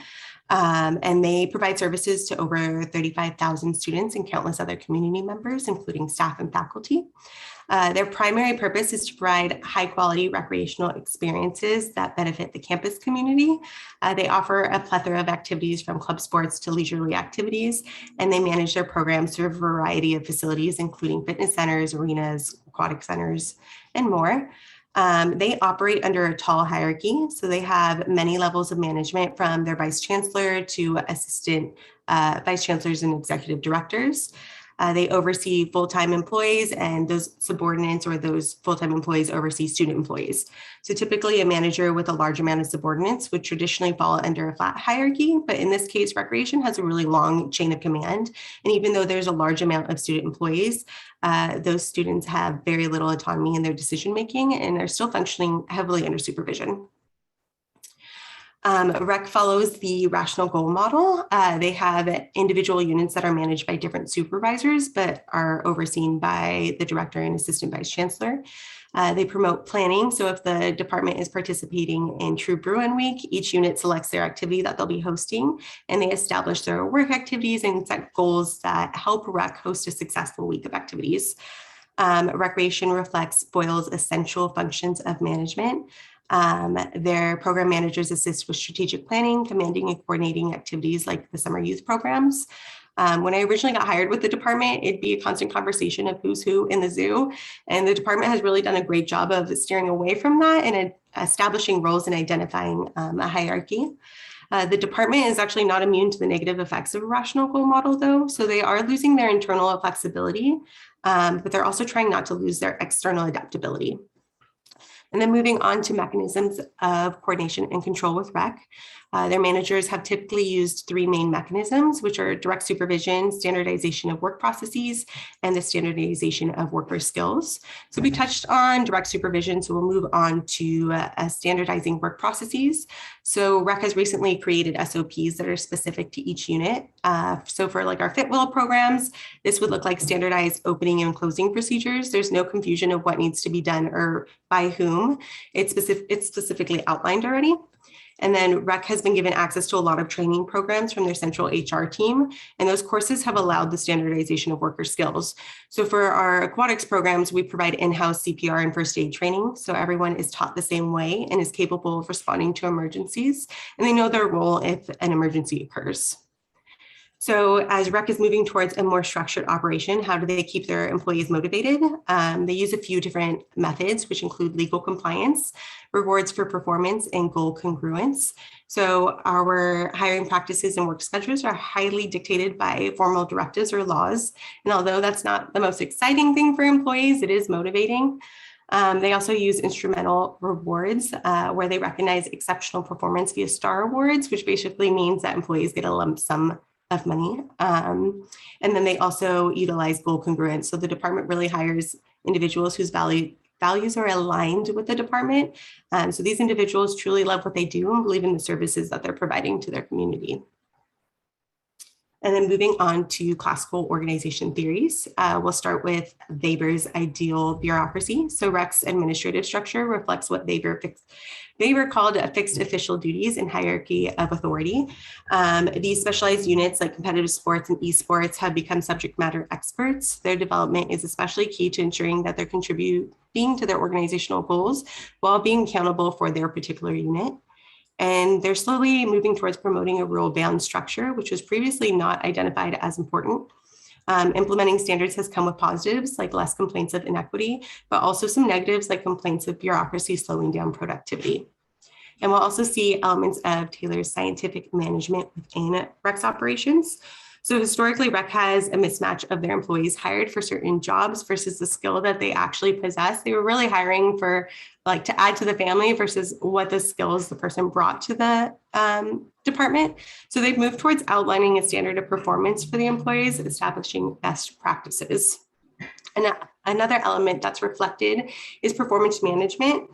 And they provide services to over 35,000 students and countless other community members, including staff and faculty. Their primary purpose is to provide high quality recreational experiences that benefit the campus community. They offer a plethora of activities from club sports to leisurely activities, and they manage their programs through a variety of facilities, including fitness centers, arenas, aquatic centers, and more. They operate under a tall hierarchy, so they have many levels of management from their vice chancellor to assistant vice chancellors and executive directors. They oversee full-time employees, and those subordinates or those full-time employees oversee student employees. So typically a manager with a large amount of subordinates would traditionally fall under a flat hierarchy, but in this case, Recreation has a really long chain of command. And even though there's a large amount of student employees, those students have very little autonomy in their decision-making and are still functioning heavily under supervision. Rec follows the rational goal model. They have individual units that are managed by different supervisors, but are overseen by the director and assistant vice chancellor. They promote planning. So if the department is participating in True Bruin Week, each unit selects their activity that they'll be hosting, and they establish their work activities and set goals that help Rec host a successful week of activities. Recreation reflects Boyle's essential functions of management. Their program managers assist with strategic planning, commanding and coordinating activities like the summer youth programs. When I originally got hired with the department, it'd be a constant conversation of who's who in the zoo. And the department has really done a great job of steering away from that and establishing roles and identifying a hierarchy. The department is actually not immune to the negative effects of a rational goal model, though. So they are losing their internal flexibility, but they're also trying not to lose their external adaptability. And then moving on to mechanisms of coordination and control with Rec. Their managers have typically used 3 main mechanisms, which are direct supervision, standardization of work processes, and the standardization of worker skills. So we touched on direct supervision, so we'll move on to standardizing work processes. So Rec has recently created SOPs that are specific to each unit. So for like our FitWell programs, this would look like standardized opening and closing procedures. There's no confusion of what needs to be done or by whom. It's specifically outlined already. And then Rec has been given access to a lot of training programs from their central HR team. And those courses have allowed the standardization of worker skills. So for our aquatics programs, we provide in-house CPR and first aid training. So everyone is taught the same way and is capable of responding to emergencies. And they know their role if an emergency occurs. So as Rec is moving towards a more structured operation, how do they keep their employees motivated? They use a few different methods, which include legal compliance, rewards for performance, and goal congruence. So our hiring practices and work schedules are highly dictated by formal directives or laws. And although that's not the most exciting thing for employees, it is motivating. They also use instrumental rewards where they recognize exceptional performance via star awards, which basically means that employees get a lump sum of money. And then they also utilize goal congruence. So the department really hires individuals whose values are aligned with the department. So these individuals truly love what they do and believe in the services that they're providing to their community. And then moving on to classical organization theories, we'll start with Weber's ideal bureaucracy. So Rec's administrative structure reflects what Weber called a fixed official duties and hierarchy of authority. These specialized units like competitive sports and esports have become subject matter experts. Their development is especially key to ensuring that they're contributing to their organizational goals while being accountable for their particular unit. And they're slowly moving towards promoting a rule-bound structure, which was previously not identified as important. Implementing standards has come with positives like less complaints of inequity, but also some negatives like complaints of bureaucracy slowing down productivity. And we'll also see elements of Taylor's scientific management within Rec's operations. So historically, Rec has a mismatch of their employees hired for certain jobs versus the skill that they actually possess. They were really hiring for like to add to the family versus what the skills the person brought to the department. So they've moved towards outlining a standard of performance for the employees, establishing best practices. And another element that's reflected is performance management.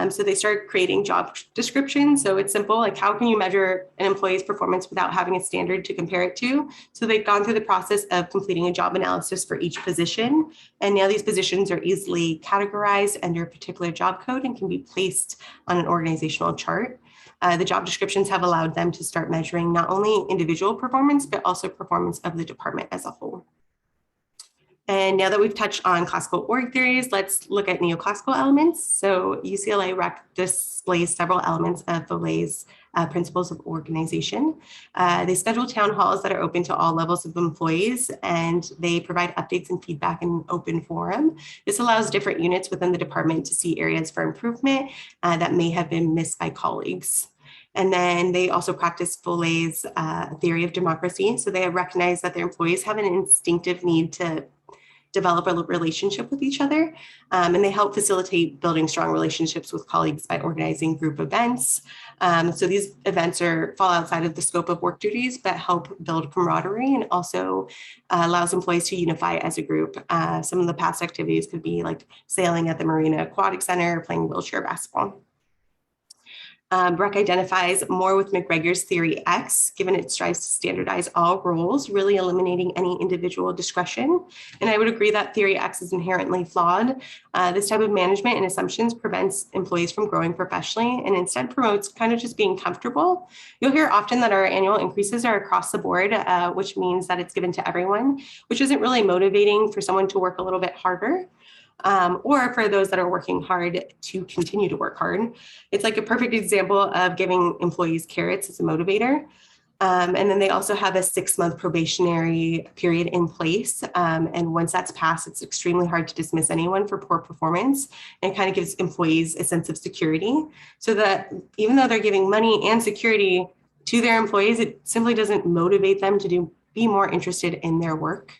So they start creating job descriptions. So it's simple, like how can you measure an employee's performance without having a standard to compare it to? So they've gone through the process of completing a job analysis for each position. And now these positions are easily categorized under a particular job code and can be placed on an organizational chart. The job descriptions have allowed them to start measuring not only individual performance, but also performance of the department as a whole. And now that we've touched on classical org theories, let's look at neoclassical elements. So UCLA Rec displays several elements of Follet's principles of organization. They schedule town halls that are open to all levels of employees, and they provide updates and feedback in an open forum. This allows different units within the department to see areas for improvement that may have been missed by colleagues. And then they also practice Follet's theory of democracy. So they have recognized that their employees have an instinctive need to develop a relationship with each other. And they help facilitate building strong relationships with colleagues by organizing group events. So these events fall outside of the scope of work duties, but help build camaraderie and also allows employees to unify as a group. Some of the past activities could be like sailing at the Marina Aquatic Center, or playing wheelchair basketball. Rec identifies more with McGregor's Theory X, given it strives to standardize all roles, really eliminating any individual discretion. And I would agree that Theory X is inherently flawed. This type of management and assumptions prevents employees from growing professionally and instead promotes kind of just being comfortable. You'll hear often that our annual increases are across the board, which means that it's given to everyone, which isn't really motivating for someone to work a little bit harder. Or for those that are working hard to continue to work hard. It's like a perfect example of giving employees carrots as a motivator. And then they also have a 6-month probationary period in place. And once that's passed, it's extremely hard to dismiss anyone for poor performance, and kind of gives employees a sense of security, so that even though they're giving money and security to their employees, it simply doesn't motivate them to be more interested in their work.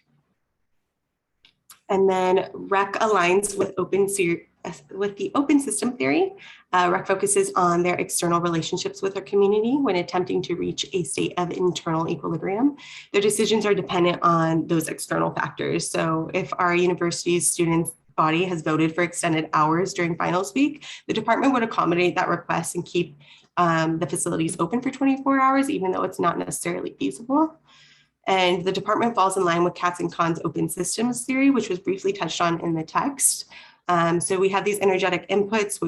And then Rec aligns with the open system theory. Rec focuses on their external relationships with their community when attempting to reach a state of internal equilibrium. Their decisions are dependent on those external factors. So if our university's students body has voted for extended hours during finals week, the department would accommodate that request and keep the facilities open for 24 hours, even though it's not necessarily feasible. And the department falls in line with Katz and Kahn's open systems theory, which was briefly touched on in the text. So we have these energetic inputs,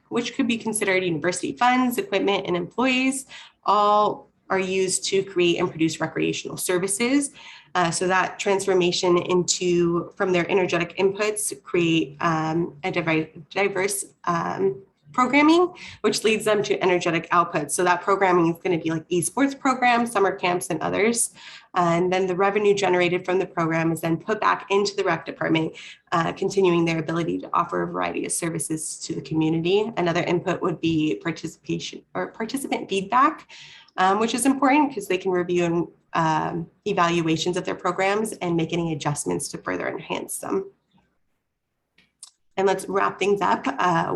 which could be considered university funds, equipment, and employees, all are used to create and produce recreational services. So that transformation from their energetic inputs create a diverse programming, which leads them to energetic outputs. So that programming is going to be like esports programs, summer camps, and others. And then the revenue generated from the program is then put back into the rec department, continuing their ability to offer a variety of services to the community. Another input would be participation or participant feedback, which is important because they can review evaluations of their programs and make any adjustments to further enhance them. And let's wrap things up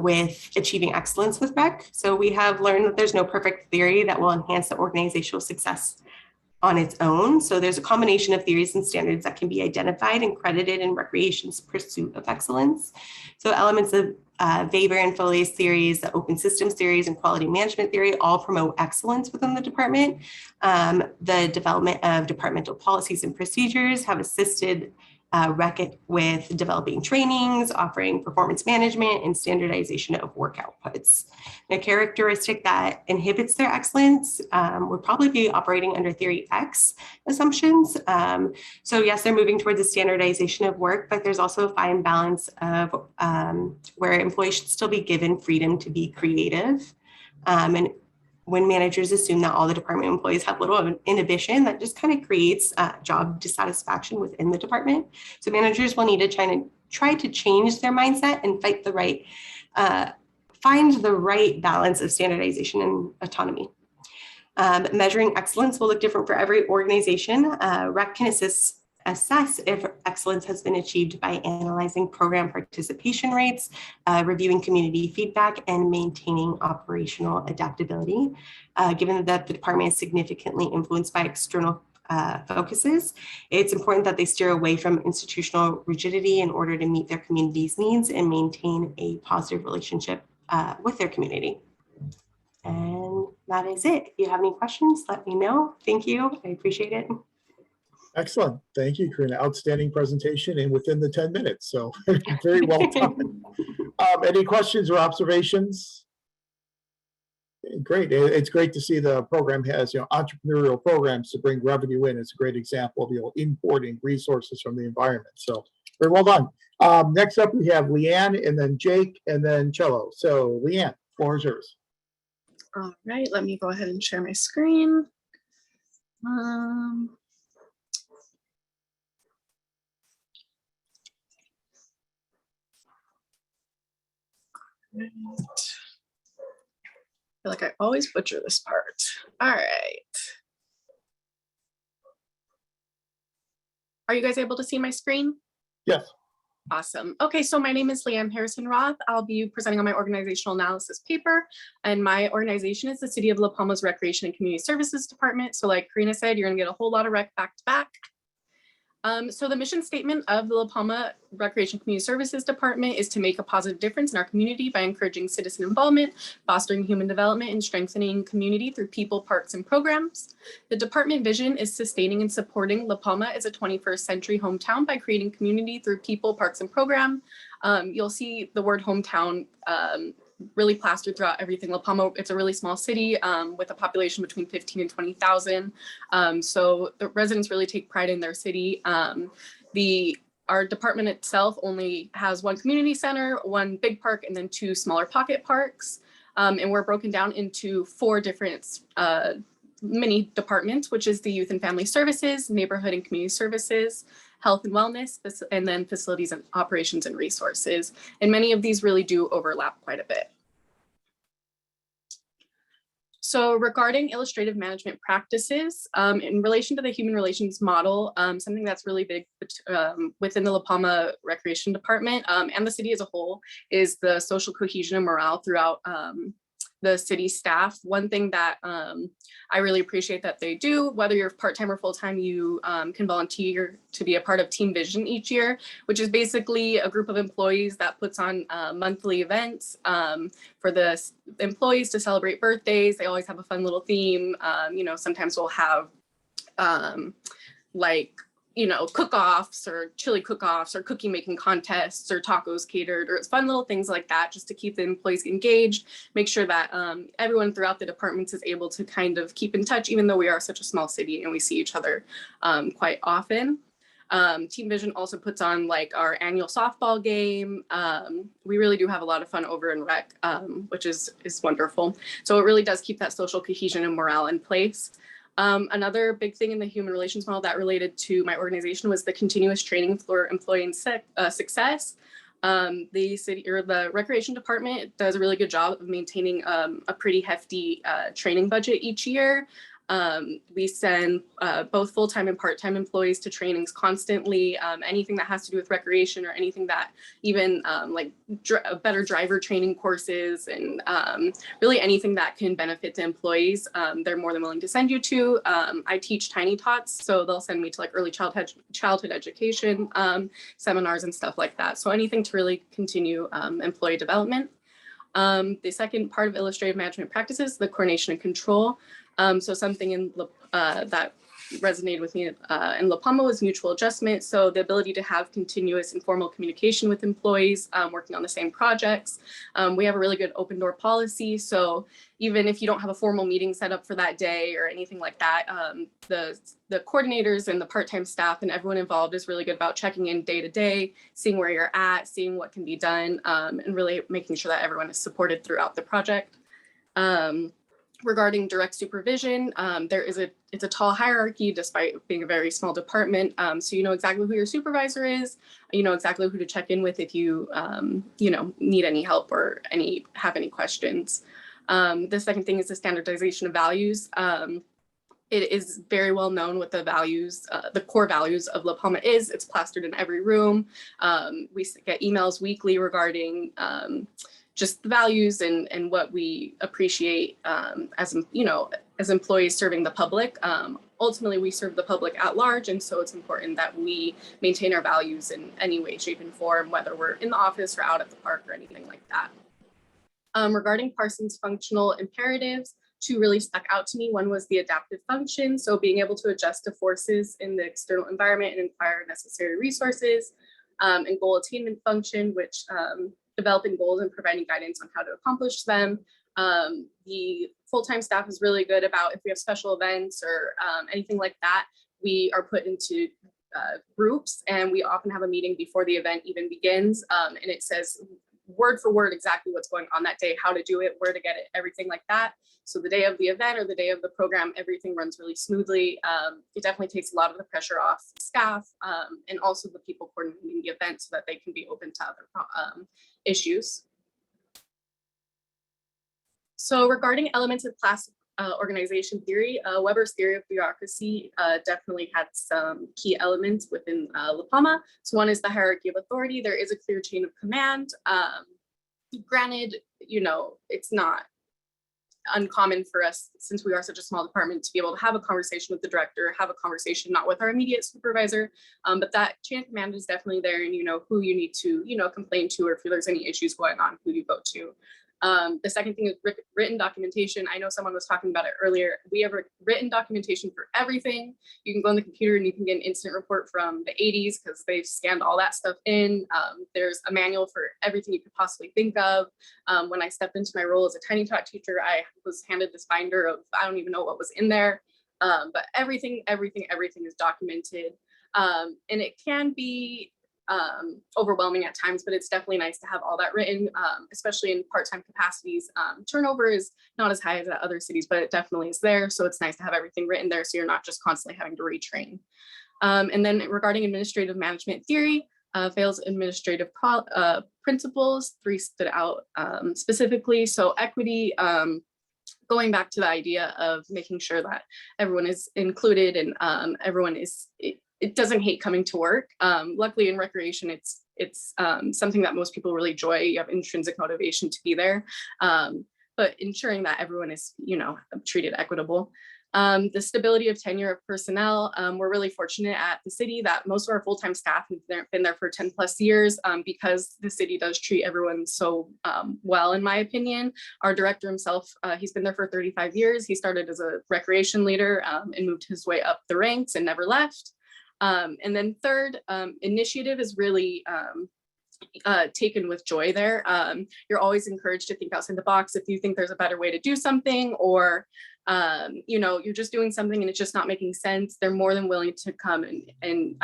with achieving excellence with rec. So we have learned that there's no perfect theory that will enhance the organizational success on its own. So there's a combination of theories and standards that can be identified and credited in recreation's pursuit of excellence. So elements of Weber and Foley's theories, the open systems theories, and quality management theory all promote excellence within the department. The development of departmental policies and procedures have assisted rec with developing trainings, offering performance management, and standardization of work outputs. A characteristic that inhibits their excellence would probably be operating under theory X assumptions. So yes, they're moving towards a standardization of work, but there's also a fine balance of where employees should still be given freedom to be creative. And when managers assume that all the department employees have little inhibition, that just kind of creates job dissatisfaction within the department. So managers will need to try to change their mindset and find the right balance of standardization and autonomy. Measuring excellence will look different for every organization. REC can assess if excellence has been achieved by analyzing program participation rates, reviewing community feedback, and maintaining operational adaptability. Given that the department is significantly influenced by external focuses, it's important that they steer away from institutional rigidity in order to meet their community's needs and maintain a positive relationship with their community. And that is it. If you have any questions, let me know. Thank you. I appreciate it. Excellent. Thank you, Karina. Outstanding presentation and within the 10 minutes. So very well done. Any questions or observations? Great. It's great to see the program has, entrepreneurial programs to bring revenue in. It's a great example of, importing resources from the environment. So very well done. Next up, we have Leanne and then Jake and then Cello. So Leanne, floor is yours. All right, let me go ahead and share my screen. Right. I feel like I always butcher this part. All right. Are you guys able to see my screen? Yes. Awesome. Okay, so my name is Leanne Harrison Roth. I'll be presenting on my organizational analysis paper, and my organization is the City of La Palma's Recreation and Community Services Department. So like Karina said, you're gonna get a whole lot of rec back to back. So the mission statement of the La Palma Recreation Community Services Department is to make a positive difference in our community by encouraging citizen involvement, fostering human development, and strengthening community through people, parks, and programs. The department vision is sustaining and supporting La Palma as a 21st century hometown by creating community through people, parks, and program. You'll see the word hometown really plastered throughout everything. La Palma, it's a really small city with a population between 15 and 20,000. So the residents really take pride in their city. Our department itself only has one community center, one big park, and then 2 smaller pocket parks. And we're broken down into 4 different mini departments, which is the Youth and Family Services, Neighborhood and Community Services, Health and Wellness, and then Facilities and Operations and Resources. And many of these really do overlap quite a bit. So regarding illustrative management practices, in relation to the human relations model, something that's really big within the La Palma Recreation Department and the city as a whole is the social cohesion and morale throughout the city staff. One thing that I really appreciate that they do, whether you're part-time or full-time, you can volunteer to be a part of Team Vision each year, which is basically a group of employees that puts on monthly events for the employees to celebrate birthdays. They always have a fun little theme. Sometimes we'll have like cook-offs or chili cook-offs or cookie making contests or tacos catered, or it's fun little things like that, just to keep the employees engaged, make sure that everyone throughout the departments is able to kind of keep in touch, even though we are such a small city and we see each other quite often. Team Vision also puts on like our annual softball game. We really do have a lot of fun over in rec, which is wonderful. So it really does keep that social cohesion and morale in place. Another big thing in the human relations model that related to my organization was the continuous training for employee success. The city or the recreation department does a really good job of maintaining a pretty hefty training budget each year. We send both full-time and part-time employees to trainings constantly. Anything that has to do with recreation, or anything that even like better driver training courses, and really anything that can benefit the employees, they're more than willing to send you to. I teach tiny tots, so they'll send me to like early childhood education seminars and stuff like that. So anything to really continue employee development. The second part of illustrative management practices, the coordination and control. So something in that resonated with me in Dlmpa was mutual adjustment. So the ability to have continuous informal communication with employees working on the same projects. We have a really good open door policy. So even if you don't have a formal meeting set up for that day or anything like that, the coordinators and the part-time staff and everyone involved is really good about checking in day to day, seeing where you're at, seeing what can be done, and really making sure that everyone is supported throughout the project. Regarding direct supervision, it's a tall hierarchy despite being a very small department. So you know exactly who your supervisor is, you know exactly who to check in with if you need any help or have any questions. The second thing is the standardization of values. It is very well known what the values, the core values of Dlmpa is. It's plastered in every room. We get emails weekly regarding just the values and what we appreciate as employees serving the public. Ultimately, we serve the public at large, and so it's important that we maintain our values in any way, shape, and form, whether we're in the office or out at the park or anything like that. Regarding Parsons' functional imperatives, two really stuck out to me. One was the adaptive function, so being able to adjust to forces in the external environment and acquire necessary resources, and goal attainment function, which developing goals and providing guidance on how to accomplish them. The full-time staff is really good about if we have special events or anything like that, we are put into groups, and we often have a meeting before the event even begins, and it says word for word exactly what's going on that day, how to do it, where to get it, everything like that. So the day of the event or the day of the program, everything runs really smoothly. It definitely takes a lot of the pressure off staff and also the people coordinating the event so that they can be open to other issues. So regarding elements of class organization theory, Weber's theory of bureaucracy definitely had some key elements within Dlmpa. So one is the hierarchy of authority. There is a clear chain of command. Granted, it's not uncommon for us, since we are such a small department, to be able to have a conversation with the director, have a conversation not with our immediate supervisor, but that chain of command is definitely there, and you know who you need to complain to, or if there's any issues going on, who you go to. The second thing is written documentation. I know someone was talking about it earlier. We have written documentation for everything. You can go on the computer and you can get an instant report from the 80s because they've scanned all that stuff in. There's a manual for everything you could possibly think of. When I stepped into my role as a tiny tot teacher, I was handed this binder of, I don't even know what was in there, but everything is documented. And it can be overwhelming at times, but it's definitely nice to have all that written, especially in part-time capacities. Turnover is not as high as at other cities, but it definitely is there. So it's nice to have everything written there, so you're not just constantly having to retrain. And then regarding administrative management theory, Vail's administrative principles, 3 stood out specifically. So equity, going back to the idea of making sure that everyone is included and everyone is, it doesn't hate coming to work. Luckily in recreation, it's something that most people really enjoy. You have intrinsic motivation to be there, but ensuring that everyone is, treated equitable. The stability of tenure of personnel. We're really fortunate at the city that most of our full-time staff have been there for 10 plus years because the city does treat everyone so well, in my opinion. Our director himself, he's been there for 35 years. He started as a recreation leader and moved his way up the ranks and never left. And then third, initiative is really taken with joy there. You're always encouraged to think outside the box if you think there's a better way to do something, or you're just doing something and it's just not making sense. They're more than willing to come and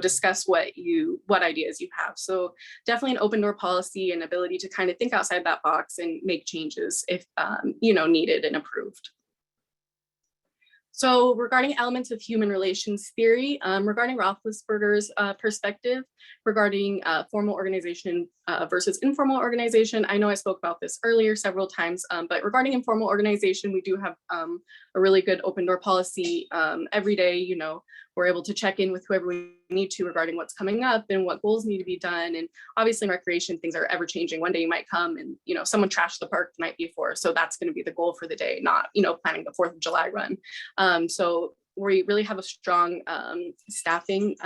discuss what ideas you have. So definitely an open door policy and ability to kind of think outside that box and make changes if needed and approved. So regarding elements of human relations theory, regarding Roethlisberger's perspective, regarding formal organization versus informal organization, I know I spoke about this earlier several times, but regarding informal organization, we do have a really good open door policy. Every day, we're able to check in with whoever we need to regarding what's coming up and what goals need to be done. And obviously in recreation, things are ever changing. One day you might come and, someone trashed the park the night before. So that's going to be the goal for the day, not, planning the 4th of July run. So we really have a strong staffing,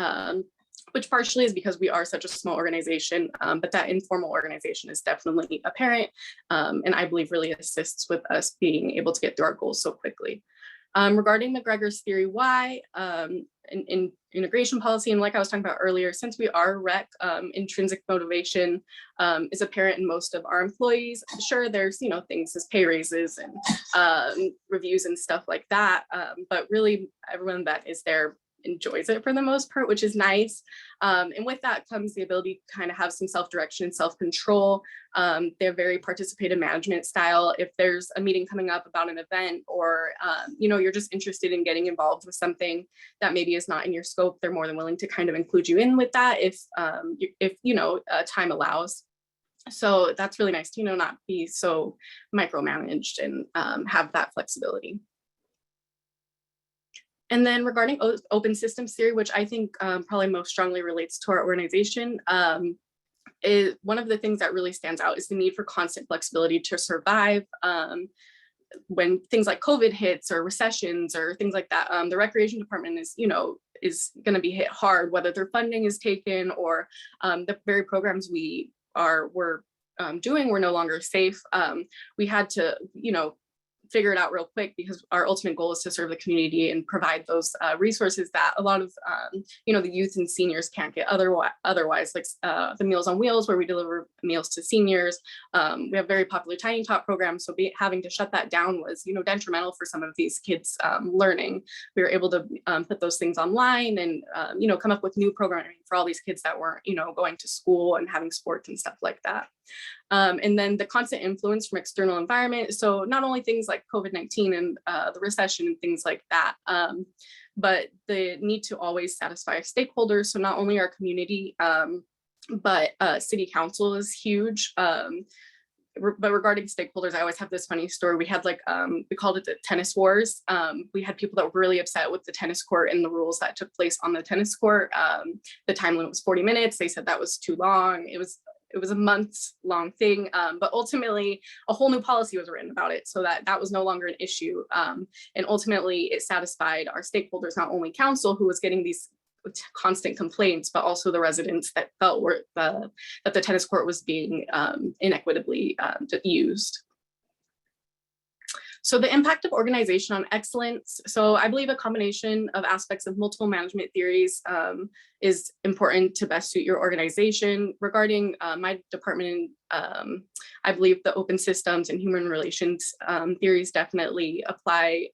which partially is because we are such a small organization, but that informal organization is definitely apparent. And I believe really assists with us being able to get through our goals so quickly. Regarding McGregor's theory why, in integration policy, and like I was talking about earlier, since we are rec, intrinsic motivation is apparent in most of our employees. Sure, there's things as pay raises and reviews and stuff like that, but really everyone that is there enjoys it for the most part, which is nice. And with that comes the ability to kind of have some self-direction and self-control. They're very participative management style. If there's a meeting coming up about an event, or you're just interested in getting involved with something that maybe is not in your scope, they're more than willing to kind of include you in with that if time allows. So that's really nice to not be so micromanaged and have that flexibility. And then regarding open systems theory, which I think probably most strongly relates to our organization, is one of the things that really stands out is the need for constant flexibility to survive when things like COVID hits or recessions or things like that. The recreation department is going to be hit hard, whether their funding is taken or the very programs we're doing were no longer safe. We had to, figure it out real quick because our ultimate goal is to serve the community and provide those resources that a lot of the youth and seniors can't get otherwise, like the Meals on Wheels, where we deliver meals to seniors. We have very popular Tiny Tot programs, so having to shut that down was detrimental for some of these kids learning. We were able to put those things online and come up with new programming for all these kids that weren't going to school and having sports and stuff like that. And then the constant influence from external environment. So not only things like COVID-19 and the recession and things like that, but the need to always satisfy our stakeholders. So not only our community, but city council is huge. But regarding stakeholders, I always have this funny story. We had we called it the tennis wars. We had people that were really upset with the tennis court and the rules that took place on the tennis court. The time limit was 40 minutes. They said that was too long. It was a months-long thing, but ultimately a whole new policy was written about it so that was no longer an issue. And ultimately it satisfied our stakeholders, not only council, who was getting these constant complaints, but also the residents that felt that the tennis court was being inequitably used. So the impact of organization on excellence. So I believe a combination of aspects of multiple management theories is important to best suit your organization. Regarding my department, I believe the open systems and human relations theories definitely apply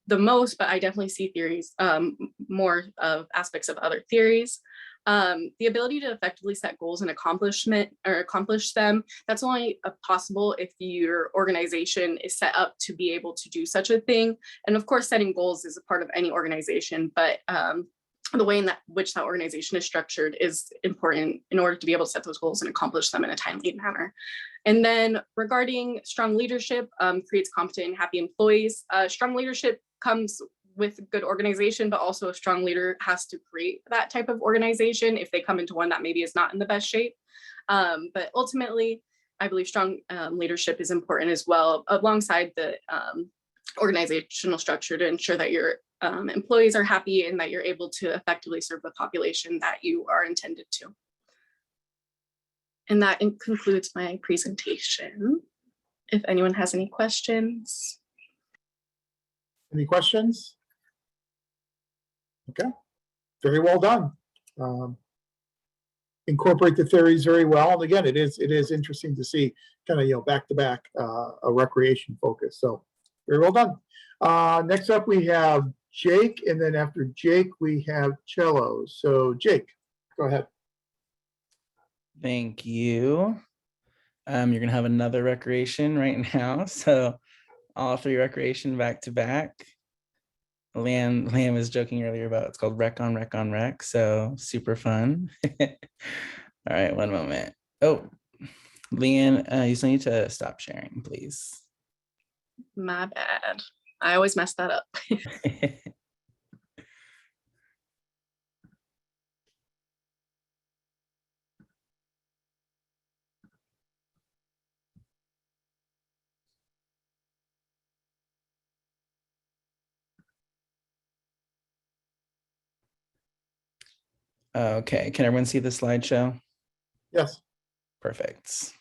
the most, but I definitely see theories, more of aspects of other theories. The ability to effectively set goals and accomplish them, that's only possible if your organization is set up to be able to do such a thing. And of course, setting goals is a part of any organization, but the way in which that organization is structured is important in order to be able to set those goals and accomplish them in a timely manner. And then regarding strong leadership, creates competent and happy employees. Strong leadership comes with good organization, but also a strong leader has to create that type of organization if they come into one that maybe is not in the best shape. But ultimately, I believe strong leadership is important as well, alongside the organizational structure to ensure that your employees are happy and that you're able to effectively serve the population that you are intended to. And that concludes my presentation. If anyone has any questions. Any questions? Okay. very well done. Incorporate the theories very well. And again, it is interesting to see kind of, back to back a recreation focus. So very well done. Next up, we have Jake, and then after Jake, we have Cello. So Jake, go ahead. Thank you. You're gonna have another recreation right now. So all 3 recreation back to back. Lamb was joking earlier about it's called Rec on Rec on Rec. So super fun. All right, one moment. Oh, Leanne, you still need to stop sharing, please. My bad. I always mess that up. Okay, can everyone see the slideshow? Yes. Perfect.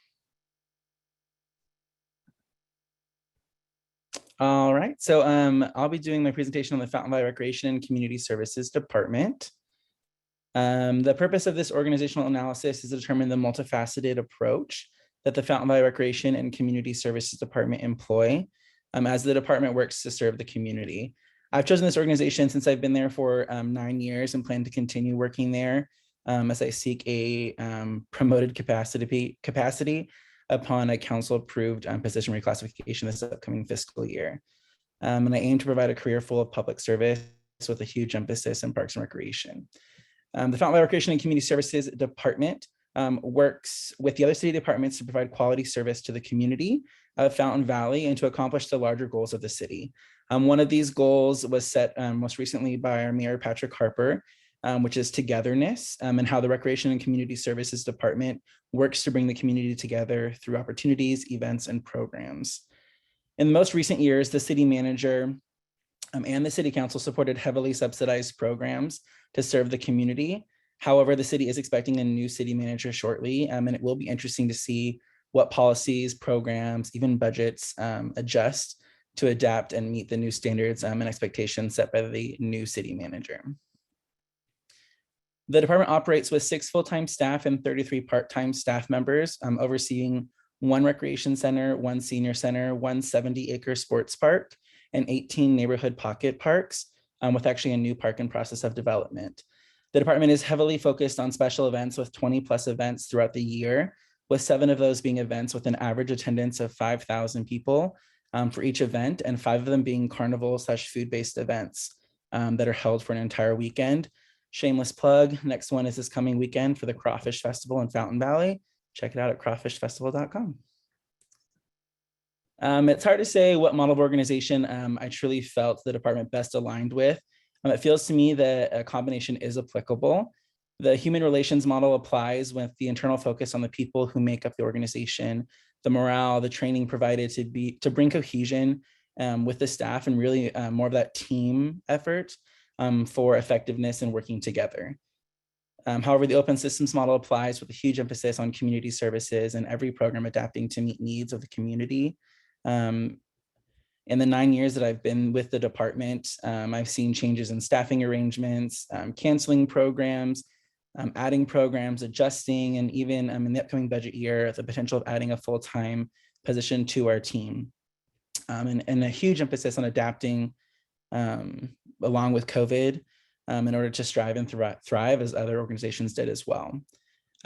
All right, so I'll be doing my presentation on the Fountain Valley Recreation and Community Services Department. The purpose of this organizational analysis is to determine the multifaceted approach that the Fountain Valley Recreation and Community Services Department employ as the department works to serve the community. I've chosen this organization since I've been there for 9 years and plan to continue working there as I seek a promoted capacity upon a council-approved position reclassification this upcoming fiscal year. And I aim to provide a career full of public service with a huge emphasis in parks and recreation. The Fountain Valley Recreation and Community Services Department works with the other city departments to provide quality service to the community of Fountain Valley and to accomplish the larger goals of the city. One of these goals was set most recently by our Mayor Patrick Harper, which is togetherness, and how the Recreation and Community Services Department works to bring the community together through opportunities, events, and programs. In the most recent years, the city manager and the city council supported heavily subsidized programs to serve the community. However, the city is expecting a new city manager shortly, and it will be interesting to see what policies, programs, even budgets adjust to adapt and meet the new standards and expectations set by the new city manager. The department operates with 6 full-time staff and 33 part-time staff members, overseeing 1 recreation center, 1 senior center, 1 70-acre sports park, and 18 neighborhood pocket parks, with actually a new park in process of development. The department is heavily focused on special events with 20+ events throughout the year, with 7 of those being events with an average attendance of 5,000 people for each event, and 5 of them being carnival/food-based events that are held for an entire weekend. Shameless plug, next one is this coming weekend for the Crawfish Festival in Fountain Valley. Check it out at crawfishfestival.com. It's hard to say what model of organization I truly felt the department best aligned with. It feels to me that a combination is applicable. The human relations model applies with the internal focus on the people who make up the organization, the morale, the training provided to bring cohesion with the staff, and really more of that team effort for effectiveness and working together. However, the open systems model applies with a huge emphasis on community services and every program adapting to meet needs of the community. In the 9 years that I've been with the department, I've seen changes in staffing arrangements, canceling programs, adding programs, adjusting, and even in the upcoming budget year, the potential of adding a full-time position to our team. And a huge emphasis on adapting along with COVID in order to strive and thrive as other organizations did as well.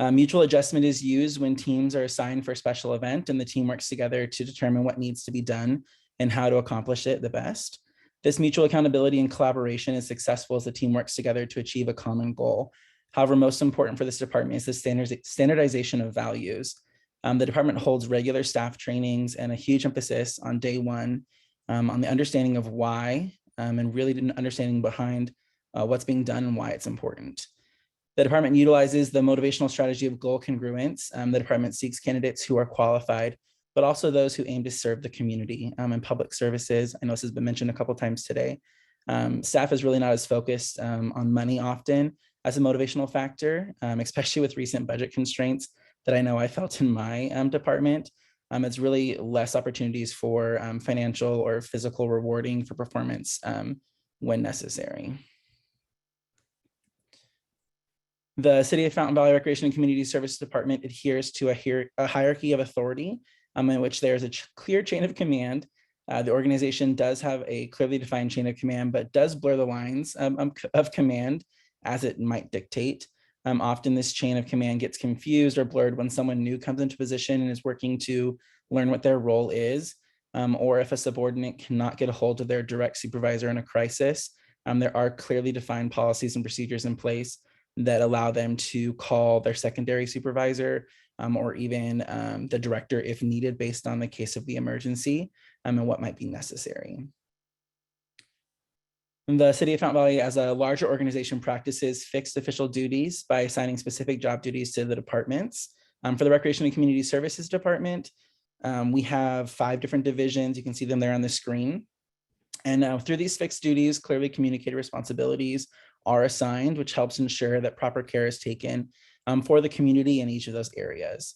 Mutual adjustment is used when teams are assigned for a special event and the team works together to determine what needs to be done and how to accomplish it the best. This mutual accountability and collaboration is successful as the team works together to achieve a common goal. However, most important for this department is the standardization of values. The department holds regular staff trainings and a huge emphasis on day one on the understanding of why and really an understanding behind what's being done and why it's important. The department utilizes the motivational strategy of goal congruence. The department seeks candidates who are qualified, but also those who aim to serve the community and public services. I know this has been mentioned a couple of times today. Staff is really not as focused on money often as a motivational factor, especially with recent budget constraints that I know I felt in my department. It's really less opportunities for financial or physical rewarding for performance when necessary. The City of Fountain Valley Recreation and Community Services Department adheres to a hierarchy of authority in which there's a clear chain of command. The organization does have a clearly defined chain of command, but does blur the lines of command as it might dictate. Often this chain of command gets confused or blurred when someone new comes into position and is working to learn what their role is, or if a subordinate cannot get a hold of their direct supervisor in a crisis. There are clearly defined policies and procedures in place that allow them to call their secondary supervisor or even the director if needed based on the case of the emergency and what might be necessary. The City of Fountain Valley, as a larger organization, practices fixed official duties by assigning specific job duties to the departments. For the Recreation and Community Services Department, we have 5 different divisions. You can see them there on the screen. And through these fixed duties, clearly communicated responsibilities are assigned, which helps ensure that proper care is taken for the community in each of those areas.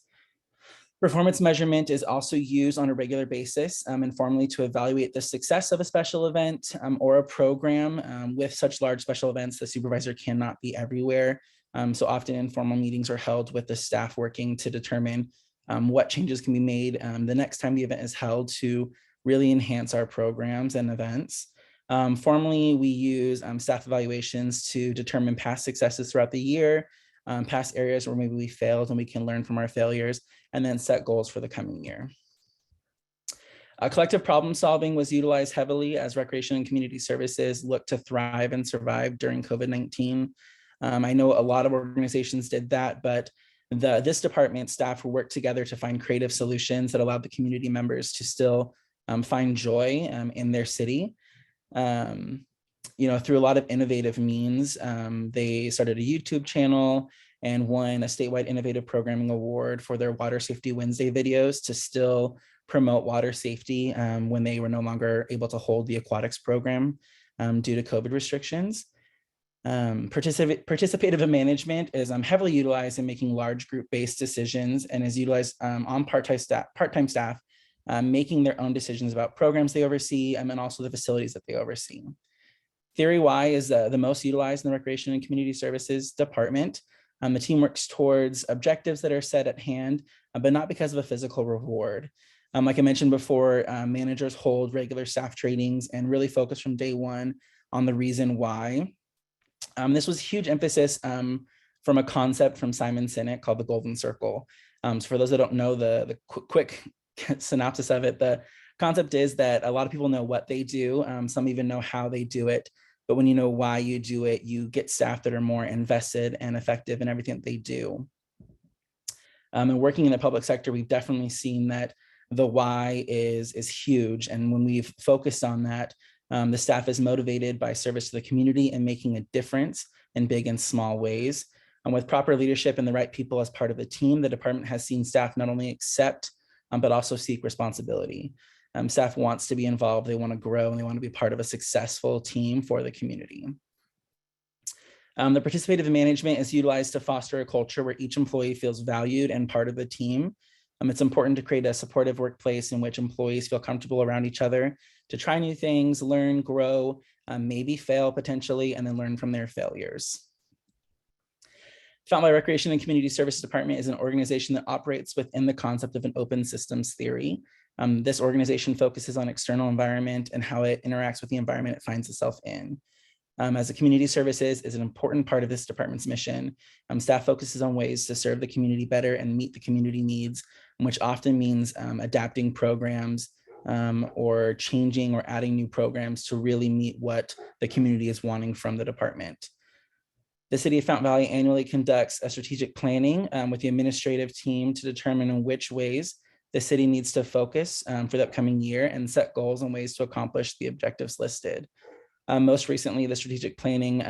Performance measurement is also used on a regular basis informally to evaluate the success of a special event or a program. With such large special events, the supervisor cannot be everywhere. So often informal meetings are held with the staff working to determine what changes can be made the next time the event is held to really enhance our programs and events. Formally, we use staff evaluations to determine past successes throughout the year, past areas where maybe we failed and we can learn from our failures, and then set goals for the coming year. Collective problem solving was utilized heavily as Recreation and Community Services looked to thrive and survive during COVID-19. I know a lot of organizations did that, but this department staff worked together to find creative solutions that allowed the community members to still find joy in their city. Through a lot of innovative means. They started a YouTube channel and won a statewide innovative programming award for their Water Safety Wednesday videos to still promote water safety when they were no longer able to hold the aquatics program due to COVID restrictions. Participative management is heavily utilized in making large group-based decisions and is utilized on part-time staff making their own decisions about programs they oversee and also the facilities that they oversee. Theory Y is the most utilized in the Recreation and Community Services Department. The team works towards objectives that are set at hand, but not because of a physical reward. Like I mentioned before, managers hold regular staff trainings and really focus from day one on the reason why. This was huge emphasis from a concept from Simon Sinek called the Golden Circle. So for those that don't know the quick synopsis of it, the concept is that a lot of people know what they do. Some even know how they do it. But when you know why you do it, you get staff that are more invested and effective in everything that they do. And working in the public sector, we've definitely seen that the why is huge. And when we've focused on that, the staff is motivated by service to the community and making a difference in big and small ways. And with proper leadership and the right people as part of the team, the department has seen staff not only accept, but also seek responsibility. Staff wants to be involved, they want to grow, and they want to be part of a successful team for the community. The participative management is utilized to foster a culture where each employee feels valued and part of the team. It's important to create a supportive workplace in which employees feel comfortable around each other to try new things, learn, grow, maybe fail potentially, and then learn from their failures. Fountain Valley Recreation and Community Services Department is an organization that operates within the concept of an open systems theory. This organization focuses on external environment and how it interacts with the environment it finds itself in. As a community services is an important part of this department's mission. Staff focuses on ways to serve the community better and meet the community needs, which often means adapting programs or changing or adding new programs to really meet what the community is wanting from the department. The City of Fountain Valley annually conducts a strategic planning with the administrative team to determine in which ways the city needs to focus for the upcoming year and set goals and ways to accomplish the objectives listed. Most recently, the strategic planning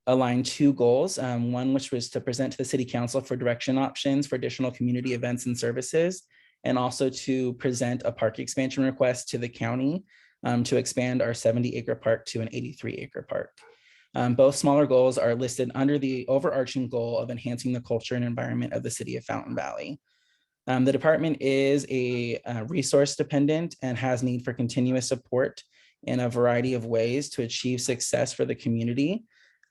aligned 2 goals. One, which was to present to the City Council for direction options for additional community events and services, and also to present a park expansion request to the county to expand our 70-acre park to an 83-acre park. Both smaller goals are listed under the overarching goal of enhancing the culture and environment of the City of Fountain Valley. The department is a resource dependent and has need for continuous support in a variety of ways to achieve success for the community.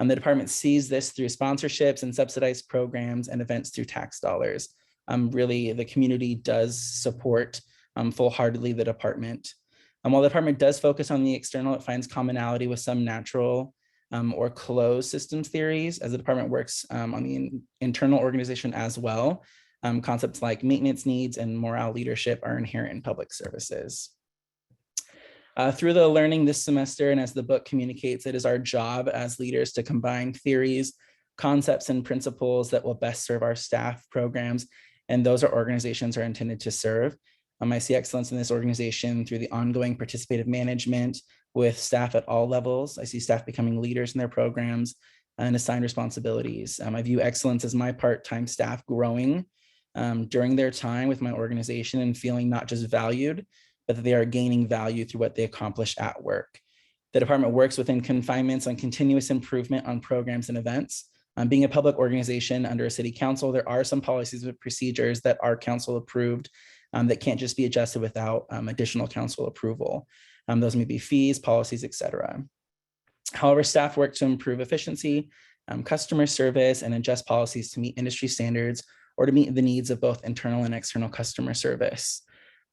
The department sees this through sponsorships and subsidized programs and events through tax dollars. Really, the community does support full-heartedly the department. While the department does focus on the external, it finds commonality with some natural or closed systems theories as the department works on the internal organization as well. Concepts like maintenance needs and morale leadership are inherent in public services. Through the learning this semester, and as the book communicates, it is our job as leaders to combine theories, concepts, and principles that will best serve our staff, programs, and those our organizations are intended to serve. I see excellence in this organization through the ongoing participative management with staff at all levels. I see staff becoming leaders in their programs and assigned responsibilities. I view excellence as my part-time staff growing during their time with my organization and feeling not just valued, but that they are gaining value through what they accomplish at work. The department works within confinements on continuous improvement on programs and events. Being a public organization under a city council, there are some policies and procedures that are council approved that can't just be adjusted without additional council approval. Those may be fees, policies, et cetera. However, staff work to improve efficiency, customer service, and adjust policies to meet industry standards or to meet the needs of both internal and external customer service.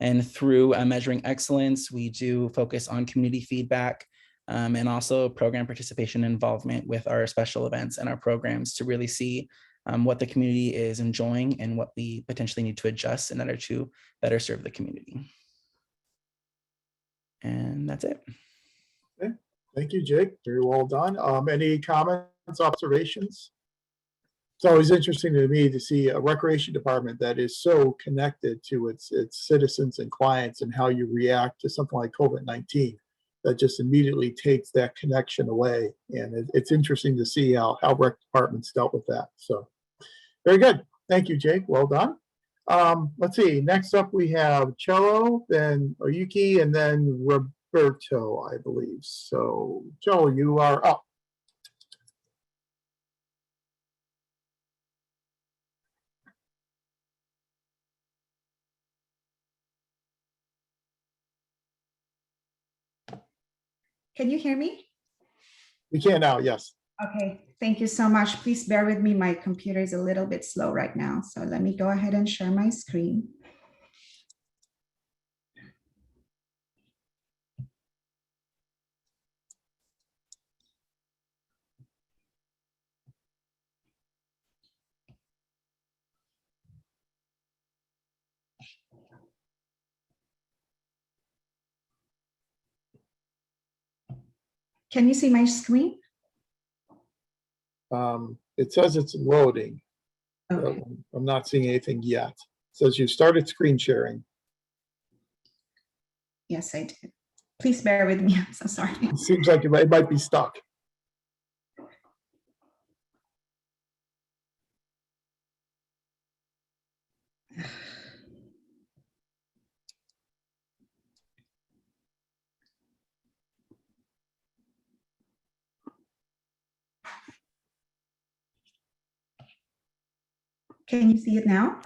And through measuring excellence, we do focus on community feedback and also program participation and involvement with our special events and our programs to really see what the community is enjoying and what we potentially need to adjust in order to better serve the community. And that's it. Okay. Thank you, Jake. Very well done. Any comments, observations? It's always interesting to me to see a recreation department that is so connected to its citizens and clients, and how you react to something like COVID-19 that just immediately takes that connection away. And it's interesting to see how rec departments dealt with that. So very good. Thank you, Jake. Well done. Let's see. Next up, we have Cello, then Oyuki, and then Roberto, I believe. So Cello, you are up. Can you hear me? We can now, yes. Okay, thank you so much. Please bear with me. My computer is a little bit slow right now. So let me go ahead and share my screen. Can you see my screen? It says it's loading. Okay. I'm not seeing anything yet. It says you started screen sharing. Yes, I did. Please bear with me. I'm so sorry. It seems like it might be stuck. Can you see it now?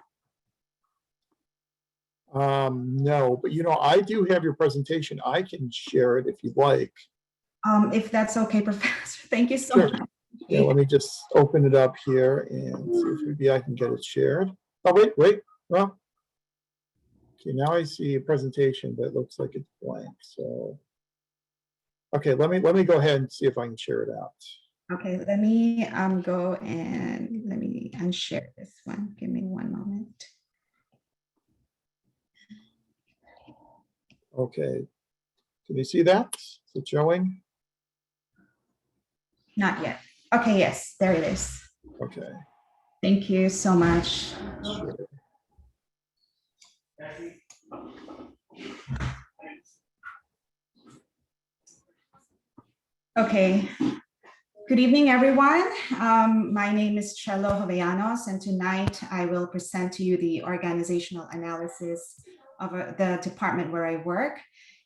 No, but I do have your presentation. I can share it if you'd like. If that's okay, Professor. Thank you so Sure. much. Yeah, let me just open it up here and see if maybe I can get it shared. Oh, wait. Well, okay, now I see a presentation that looks like it's blank. So, okay, let me go ahead and see if I can share it out. Okay, let me go and let me unshare this one. Give me one moment. Okay, can you see that? Is it showing? Not yet. Okay, yes, there it is. Okay. Thank you so much. Sure. Okay. Good evening, everyone. My name is Cello Jovellanos, and tonight I will present to you the organizational analysis of the department where I work.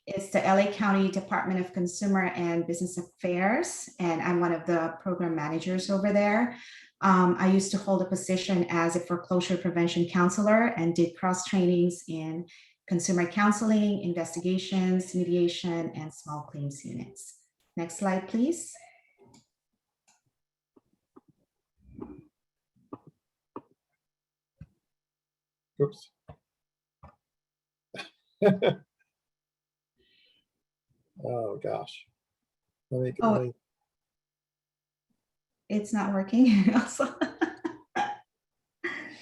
It's the LA County Department of Consumer and Business Affairs, and I'm one of the program managers over there. I used to hold a position as a foreclosure prevention counselor and did cross trainings in consumer counseling, investigations, mediation, and small claims units. Next slide, please. Oops. Oh, gosh. Oh. It's not working also.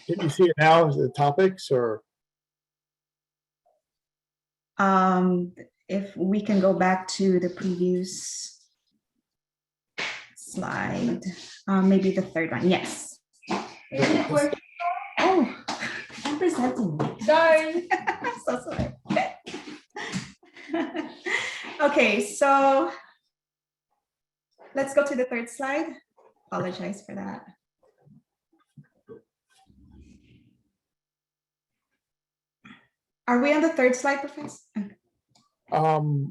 Can you see it now as the topics or? If we can go back to the previous slide, maybe the third one. Yes. Oh, I'm presenting. Sorry. I'm so sorry. Okay, so let's go to the third slide. Apologize for that. Are we on the third slide, Professor? Okay.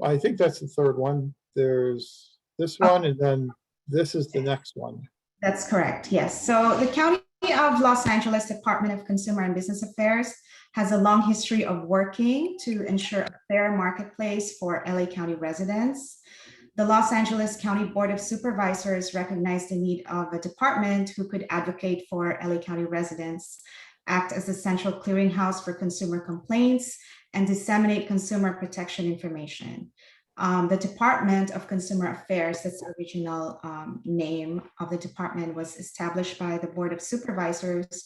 I think that's the third one. There's this one, and then this is the next one. That's correct, yes. So the County of Los Angeles Department of Consumer and Business Affairs has a long history of working to ensure a fair marketplace for LA County residents. The Los Angeles County Board of Supervisors recognized the need of a department who could advocate for LA County residents, act as a central clearinghouse for consumer complaints, and disseminate consumer protection information. The Department of Consumer Affairs, that's the original name of the department, was established by the Board of Supervisors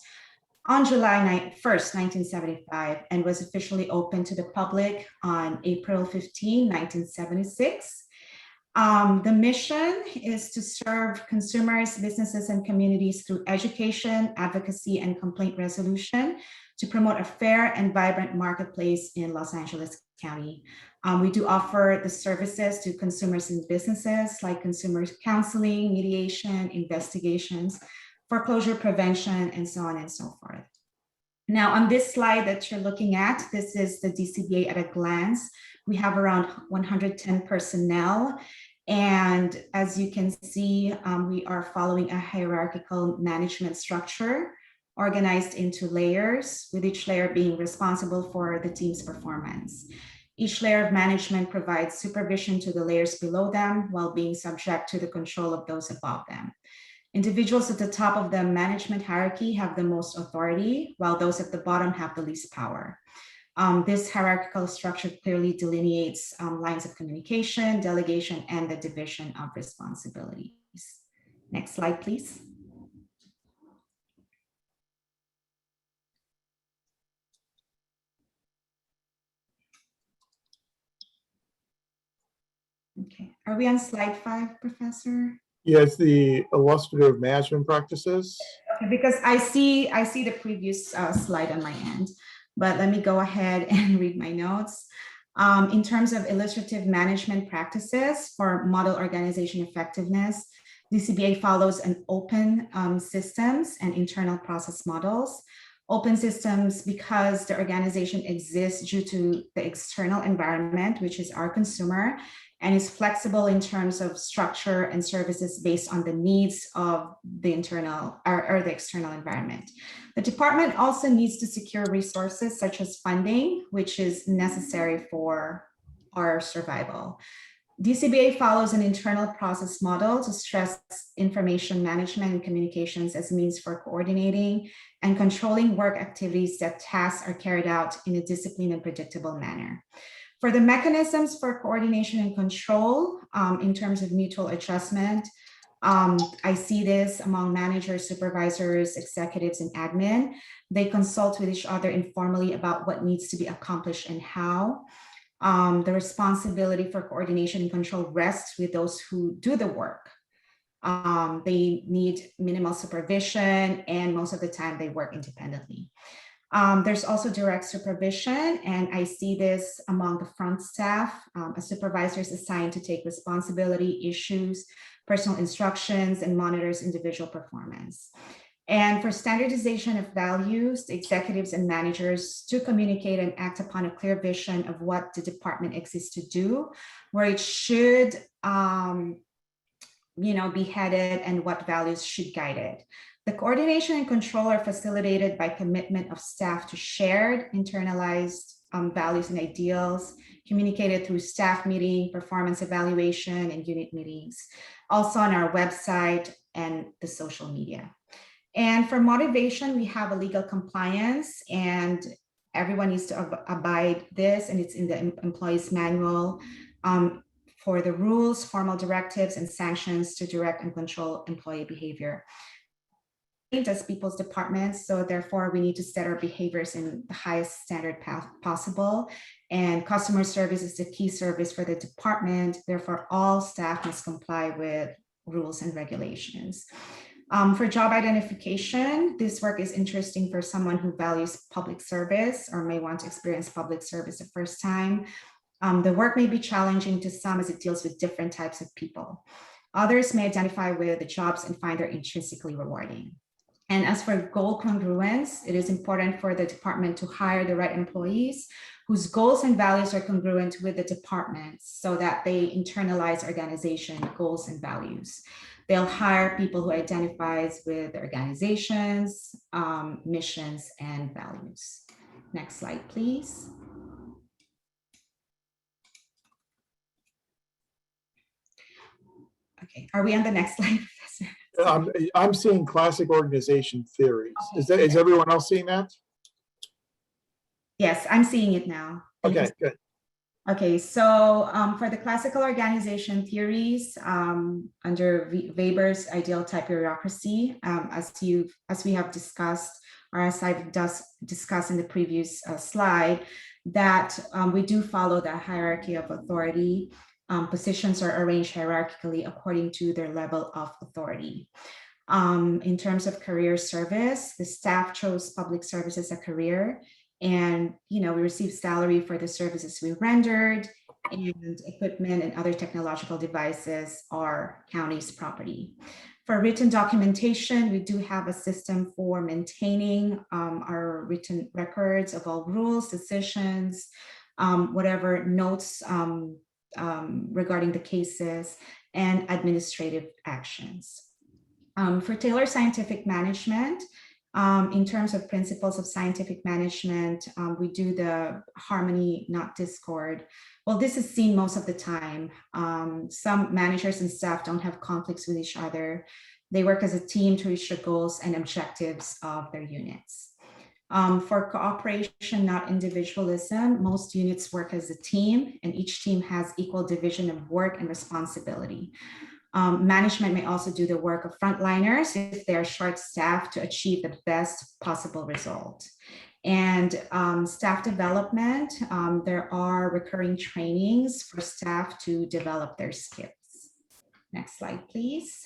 on July 1st, 1975, and was officially open to the public on April 15, 1976. The mission is to serve consumers, businesses, and communities through education, advocacy, and complaint resolution to promote a fair and vibrant marketplace in Los Angeles County. We do offer the services to consumers and businesses like consumer counseling, mediation, investigations, foreclosure prevention, and so on and so forth. Now, on this slide that you're looking at, this is the DCBA at a glance. We have around 110 personnel. And as you can see, we are following a hierarchical management structure organized into layers, with each layer being responsible for the team's performance. Each layer of management provides supervision to the layers below them while being subject to the control of those above them. Individuals at the top of the management hierarchy have the most authority, while those at the bottom have the least power. This hierarchical structure clearly delineates lines of communication, delegation, and the division of responsibilities. Next slide, please. Okay, are we on slide 5, Professor? Yes, the illustrative management practices. Okay, because I see the previous slide on my end, but let me go ahead and read my notes. In terms of illustrative management practices for model organization effectiveness, DCBA follows an open systems and internal process models. Open systems because the organization exists due to the external environment, which is our consumer, and is flexible in terms of structure and services based on the needs of the internal or the external environment. The department also needs to secure resources such as funding, which is necessary for our survival. DCBA follows an internal process model to stress information management and communications as means for coordinating and controlling work activities that tasks are carried out in a disciplined and predictable manner. For the mechanisms for coordination and control in terms of mutual adjustment, I see this among managers, supervisors, executives, and admin. They consult with each other informally about what needs to be accomplished and how. The responsibility for coordination and control rests with those who do the work. They need minimal supervision, and most of the time they work independently. There's also direct supervision, and I see this among the front staff. A supervisor is assigned to take responsibility, issues, personal instructions, and monitors individual performance. And for standardization of values, the executives and managers to communicate and act upon a clear vision of what the department exists to do, where it should be headed, and what values should guide it. The coordination and control are facilitated by commitment of staff to shared, internalized values and ideals, communicated through staff meeting, performance evaluation, and unit meetings, also on our website and the social media. And for motivation, we have a legal compliance, and everyone needs to abide this, and it's in the employee's manual for the rules, formal directives, and sanctions to direct and control employee behavior. As people's departments, so therefore we need to set our behaviors in the highest standard possible. And customer service is the key service for the department. Therefore, all staff must comply with rules and regulations. For job identification, this work is interesting for someone who values public service or may want to experience public service the first time. The work may be challenging to some as it deals with different types of people. Others may identify with the jobs and find they're intrinsically rewarding. And as for goal congruence, it is important for the department to hire the right employees whose goals and values are congruent with the department so that they internalize organization goals and values. They'll hire people who identifies with the organizations, missions, and values. Next slide, please. Okay, are we on the next slide, Professor? I'm seeing classic organization theories. Is everyone else seeing that? Yes, I'm seeing it now. Okay, good. Okay, so for the classical organization theories, under Weber's ideal type bureaucracy, as we have discussed, or as I've discussed in the previous slide, that we do follow the hierarchy of authority. Positions are arranged hierarchically according to their level of authority. In terms of career service, the staff chose public service as a career, and we receive salary for the services we rendered, and equipment and other technological devices are county's property. For written documentation, we do have a system for maintaining our written records of all rules, decisions, whatever notes regarding the cases, and administrative actions. For Taylor Scientific Management, in terms of principles of scientific management, we do the harmony, not discord. Well, this is seen most of the time. Some managers and staff don't have conflicts with each other. They work as a team to reach the goals and objectives of their units. For cooperation, not individualism, most units work as a team, and each team has equal division of work and responsibility. Management may also do the work of frontliners if they are short-staffed to achieve the best possible result. And staff development, there are recurring trainings for staff to develop their skills. Next slide, please.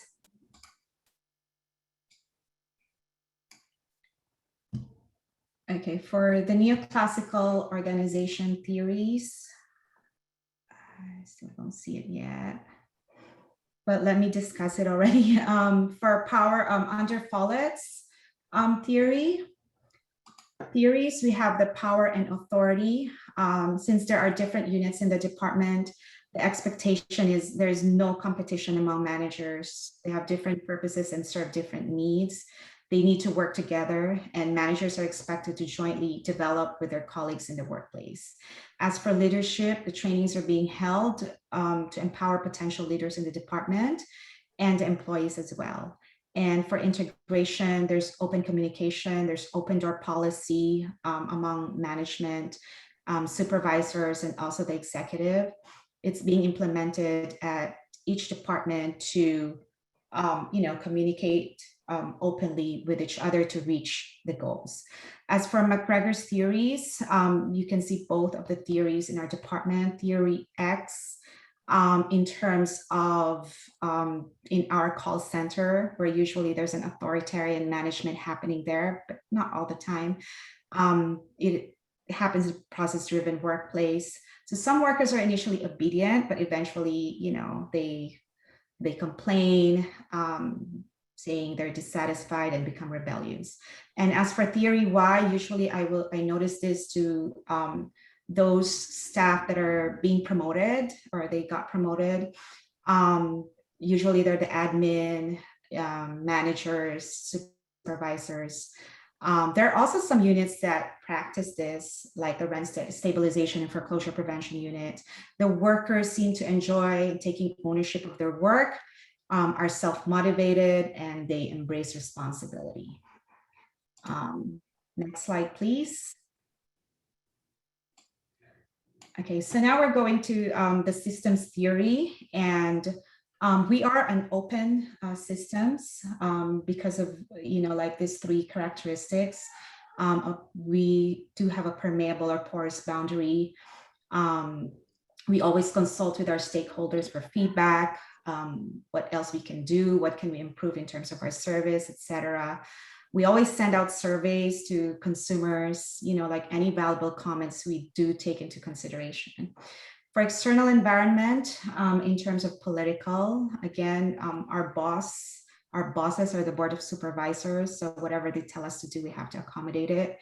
Okay, for the neoclassical organization theories, I still don't see it yet, but let me discuss it already. For power, under Follett's theories, we have the power and authority. Since there are different units in the department, the expectation is there is no competition among managers. They have different purposes and serve different needs. They need to work together, and managers are expected to jointly develop with their colleagues in the workplace. As for leadership, the trainings are being held to empower potential leaders in the department and employees as well. And for integration, there's open communication, there's open door policy among management, supervisors, and also the executive. It's being implemented at each department to communicate openly with each other to reach the goals. As for McGregor's theories, you can see both of the theories in our department. Theory X, in terms of in our call center, where usually there's an authoritarian management happening there, but not all the time. It happens in a process-driven workplace. So some workers are initially obedient, but eventually, they complain, saying they're dissatisfied and become rebellious. And as for theory Y, usually I notice this to those staff that are being promoted or they got promoted. Usually they're the admin, managers, supervisors. There are also some units that practice this, like the rent stabilization and foreclosure prevention unit. The workers seem to enjoy taking ownership of their work. are self-motivated, and they embrace responsibility. Next slide, please. Okay, so now we're going to the systems theory, and we are an open systems because of, like these three characteristics. We do have a permeable or porous boundary. We always consult with our stakeholders for feedback, what else we can do, what can we improve in terms of our service, etc. We always send out surveys to consumers, like any valuable comments we do take into consideration. For external environment, in terms of political, again, our bosses are the board of supervisors, so whatever they tell us to do, we have to accommodate it.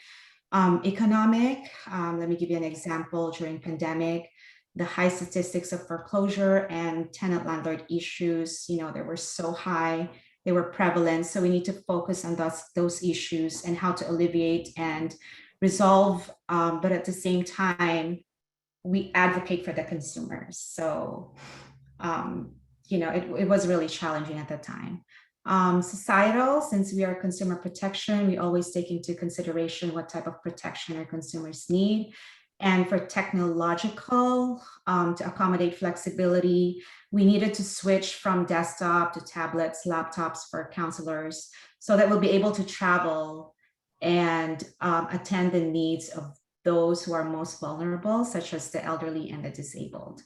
Economic, let me give you an example. During pandemic, the high statistics of foreclosure and tenant landlord issues, they were so high, they were prevalent. So we need to focus on those issues and how to alleviate and resolve. But at the same time, we advocate for the consumers. So, it was really challenging at the time. Societal, since we are consumer protection, we always take into consideration what type of protection our consumers need. And for technological, to accommodate flexibility, we needed to switch from desktop to tablets, laptops for counselors, so that we'll be able to travel and attend the needs of those who are most vulnerable, such as the elderly and the disabled.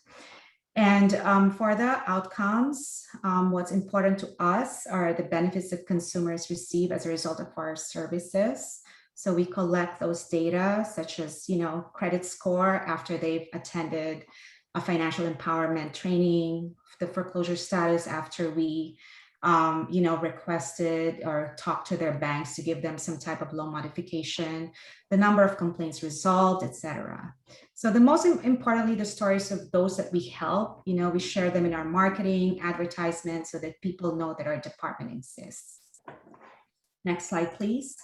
And for the outcomes, what's important to us are the benefits that consumers receive as a result of our services. So we collect those data, such as, credit score after they've attended a financial empowerment training, the foreclosure status after we, requested or talked to their banks to give them some type of loan modification, the number of complaints resolved, etc. So the most importantly, the stories of those that we help, we share them in our marketing, advertisements, so that people know that our department exists. Next slide, please.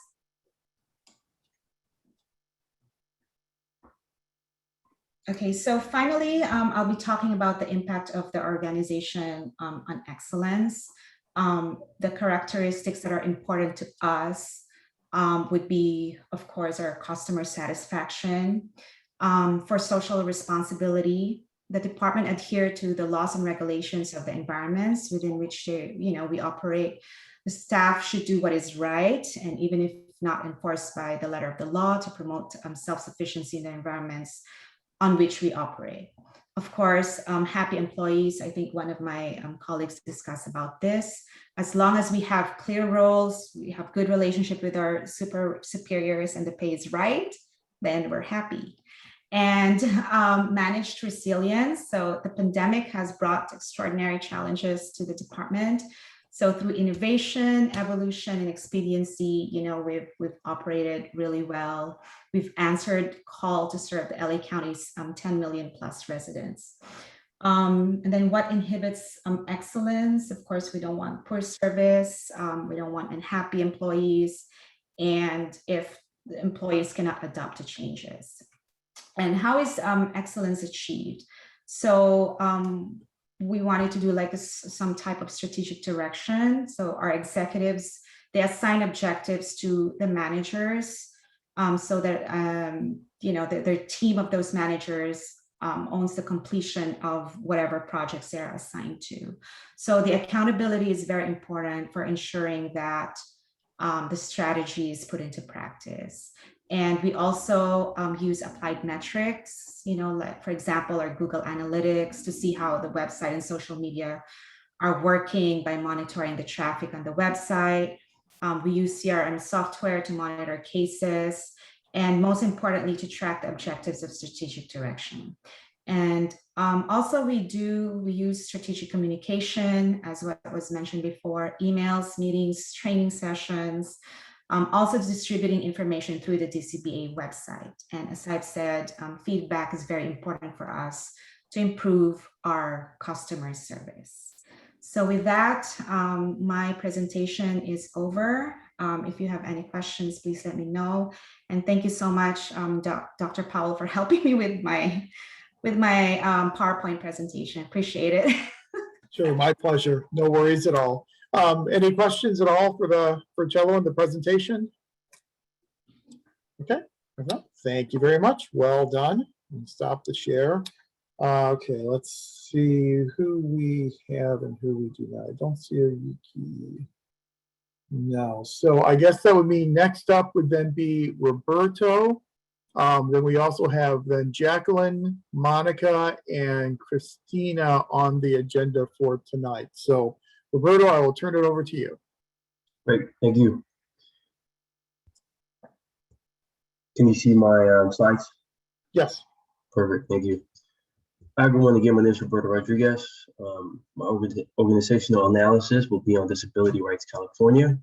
Okay, so finally, I'll be talking about the impact of the organization on excellence. The characteristics that are important to us would be, of course, our customer satisfaction. For social responsibility, the department adhere to the laws and regulations of the environments within which we operate. The staff should do what is right, and even if not enforced by the letter of the law, to promote self-sufficiency in the environments on which we operate. Of course, happy employees, I think one of my colleagues discussed about this. As long as we have clear roles, we have good relationship with our superiors, and the pay is right, then we're happy. And managed resilience. So the pandemic has brought extraordinary challenges to the department. So through innovation, evolution, and expediency, we've operated really well. We've answered call to serve the LA County's 10 million plus residents. And then what inhibits excellence? Of course, we don't want poor service. We don't want unhappy employees. And if the employees cannot adapt to changes. And how is excellence achieved? So we wanted to do like some type of strategic direction. So our executives, they assign objectives to the managers so that, their team of those managers owns the completion of whatever projects they're assigned to. So the accountability is very important for ensuring that the strategy is put into practice. And we also use applied metrics, like for example, our Google Analytics to see how the website and social media are working by monitoring the traffic on the website. We use CRM software to monitor cases, and most importantly, to track the objectives of strategic direction. And also we use strategic communication, as what was mentioned before, emails, meetings, training sessions, also distributing information through the DCBA website. And as I've said, feedback is very important for us to improve our customer service. So with that, my presentation is over. If you have any questions, please let me know. And thank you so much, Dr. Powell, for helping me with my PowerPoint presentation. Appreciate it. Sure, my pleasure. No worries at all. Any questions at all for Cello in the presentation? Okay, thank you very much. Well done. Stop the share. Okay, let's see who we have and who we do not. I don't see a Yuki. No, so I guess that would mean next up would then be Roberto. Then we also have then Jacqueline, Monica, and Christina on the agenda for tonight. So Roberto, I will turn it over to you. Great, thank you. Can you see my slides? Yes. Perfect, thank you. Hi everyone, again, my name is Roberto Rodriguez. My organizational analysis will be on Disability Rights California,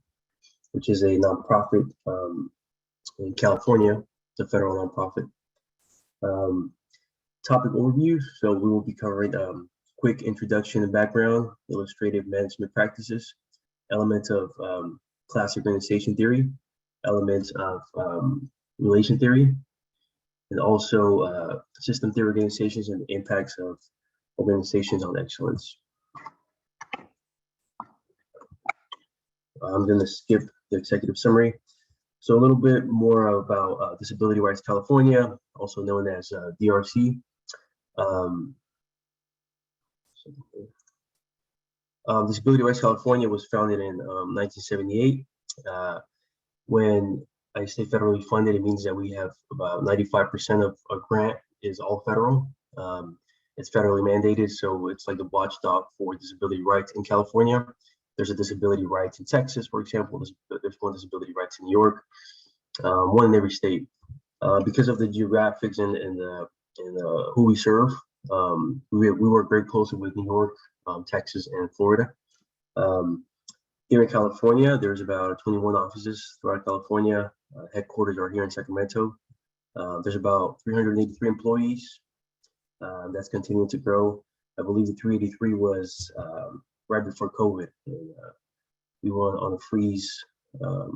which is a nonprofit in California. It's a federal nonprofit. Topic overview. So we will be covering quick introduction and background, illustrative management practices, elements of class organization theory, elements of relation theory, and also system theory organizations and the impacts of organizations on excellence. I'm going to skip the executive summary. So a little bit more about Disability Rights California, also known as DRC. Disability Rights California was founded in 1978. When I say federally funded, it means that we have about 95% of a grant is all federal. It's federally mandated, so it's like the watchdog for disability rights in California. There's a disability rights in Texas, for example. There's one disability rights in New York, one in every state. Because of the geographics and who we serve, we work very closely with New York, Texas, and Florida. Here in California, there's about 21 offices throughout California. Headquarters are here in Sacramento. There's about 383 employees. That's continuing to grow. I believe the 383 was right before COVID. And, we went on a freeze a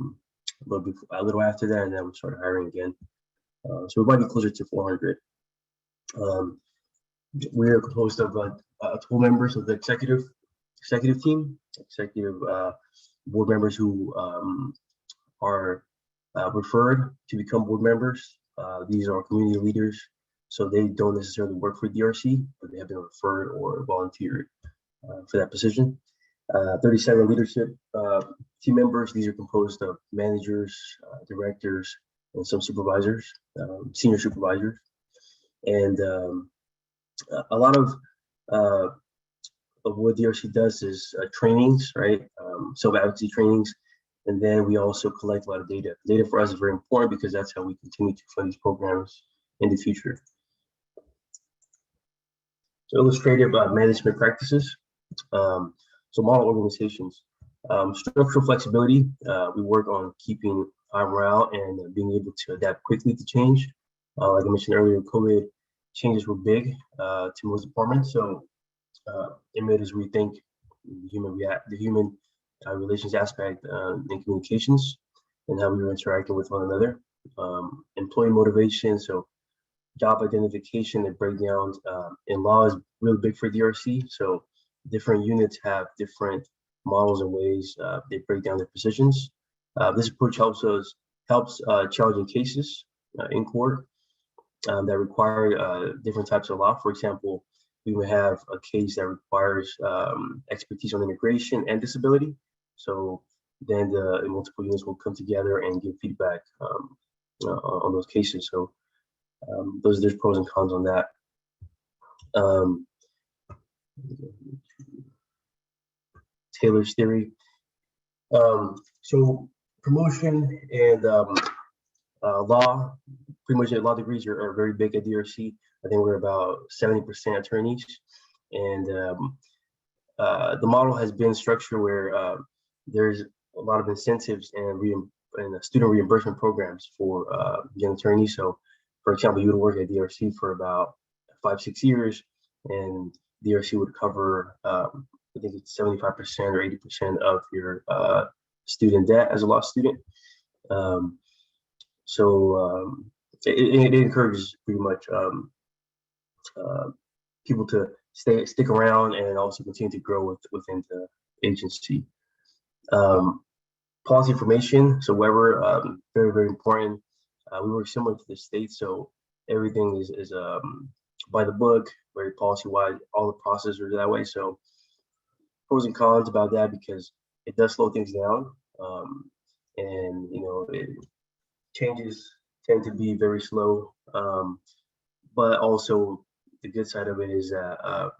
little after that, and then we started hiring again. So we might be closer to 400. We are composed of 12 members of the executive team, board members who are referred to become board members. These are community leaders, so they don't necessarily work for DRC, but they have been referred or volunteered for that position. 37 leadership team members. These are composed of managers, directors, and some supervisors, senior supervisors. And a lot of what DRC does is trainings, right? Self-advocacy trainings. And then we also collect a lot of data. Data for us is very important because that's how we continue to fund these programs in the future. So illustrative management practices. So model organizations. Structural flexibility. We work on keeping high morale and being able to adapt quickly to change. Like I mentioned earlier, COVID changes were big to most departments. So it made us rethink the human relations aspect in communications and how we were interacting with one another. Employee motivation, so job identification and breakdowns in law is really big for DRC. So different units have different models and ways they break down their positions. This approach helps challenging cases in court that require different types of law. For example, we would have a case that requires expertise on immigration and disability. So then the multiple units will come together and give feedback on those cases. So there's pros and cons on that. Taylor's theory. So promotion and law, pretty much law degrees are very big at DRC. I think we're about 70% attorneys. And the model has been structured where there's a lot of incentives and student reimbursement programs for young attorneys. So for example, you would work at DRC for about 5-6 years and DRC would cover, I think it's 75% or 80% of your student debt as a law student. It encourages pretty much people to stick around and also continue to grow within the agency. Policy information. So wherever, very, very important. We work similar to the state, so everything is by the book, very policy-wise. All the processes are that way. So pros and cons about that, because it does slow things down, and changes tend to be very slow. But also the good side of it is that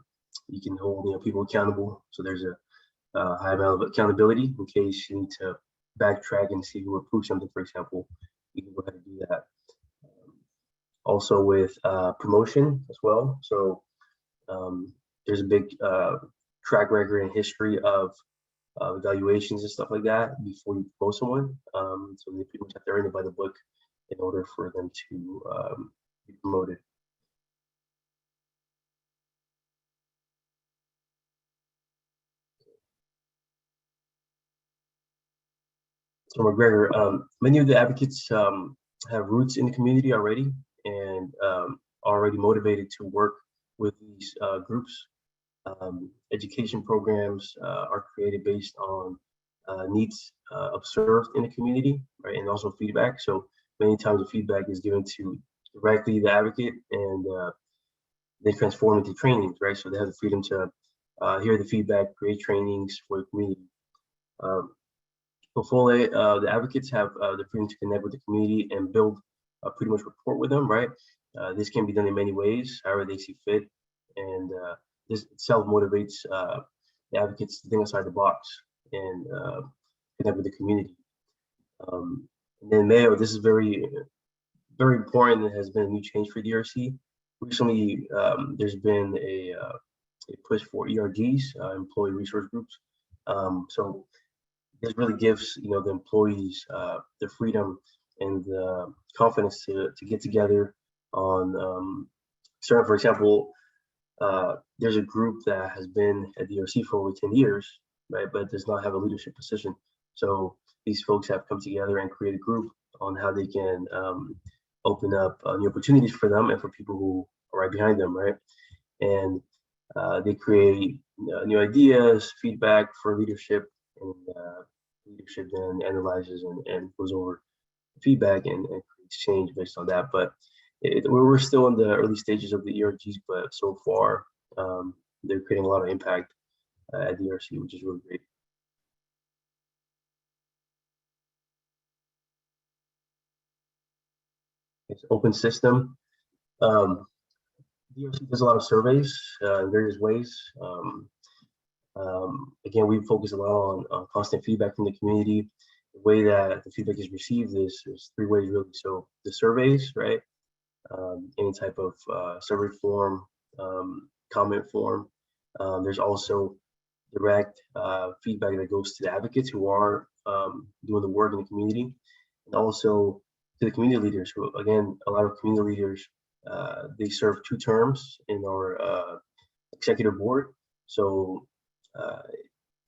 you can hold people accountable. So there's a high amount of accountability in case you need to backtrack and see who approved something, for example. You can go ahead and do that. Also with promotion as well. So there's a big track record and history of evaluations and stuff like that before you promote someone. So they pretty much have to earn it by the book in order for them to be promoted. So McGregor, many of the advocates have roots in the community already and already motivated to work with these groups. Education programs are created based on needs observed in the community, right? And also feedback. So many times the feedback is given to directly the advocate, and they transform into trainings, right? So they have the freedom to hear the feedback, create trainings for the community. Before the advocates have the freedom to connect with the community and build pretty much rapport with them, right? This can be done in many ways, however they see fit, and this itself motivates the advocates to think outside the box and connect with the community. And then Mayo, this is very, very important. It has been a new change for DRC. Recently, there's been a push for ERGs, employee resource groups. So this really gives the employees the freedom and the confidence to get together on certain, for example, there's a group that has been at DRC for over 10 years, right, but does not have a leadership position. So these folks have come together and create a group on how they can open up new opportunities for them and for people who are right behind them, right? And they create new ideas, feedback for leadership, and leadership then analyzes and goes over feedback and creates change based on that. But we're still in the early stages of the ERGs, but so far they're creating a lot of impact at DRC, which is really great. It's open system. DRC does a lot of surveys in various ways. Again, we focus a lot on constant feedback from the community. The way that the feedback is received is three ways really. So the surveys, right? Any type of survey form, comment form. There's also direct feedback that goes to the advocates who are doing the work in the community, and also to the community leaders who, again, a lot of community leaders, they serve 2 terms in our executive board. So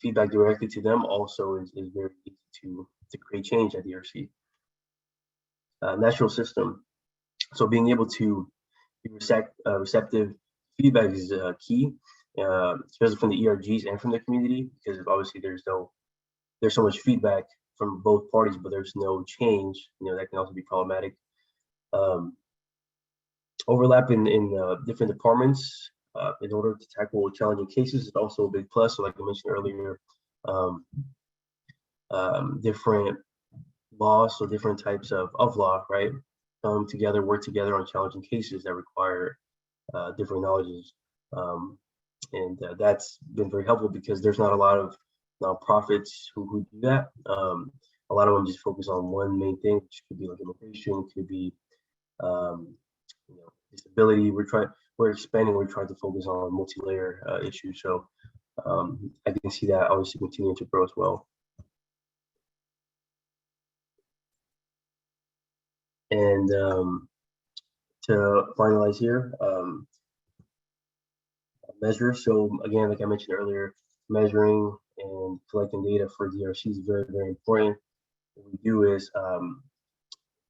feedback directly to them also is very easy to create change at DRC. Natural system. So being able to be receptive feedback is key, especially from the ERGs and from the community, because obviously there's so much feedback from both parties, but there's no change. That can also be problematic. Overlap in different departments in order to tackle challenging cases is also a big plus. So like I mentioned earlier, different laws, so different types of law, right? Come together, work together on challenging cases that require different knowledges. And that's been very helpful because there's not a lot of nonprofits who do that. A lot of them just focus on one main thing, which could be like immigration, could be disability. We're expanding. We're trying to focus on multi-layer issues. So I can see that obviously continuing to grow as well. And to finalize here, measures. So again, like I mentioned earlier, measuring and collecting data for DRC is very, very important. What we do is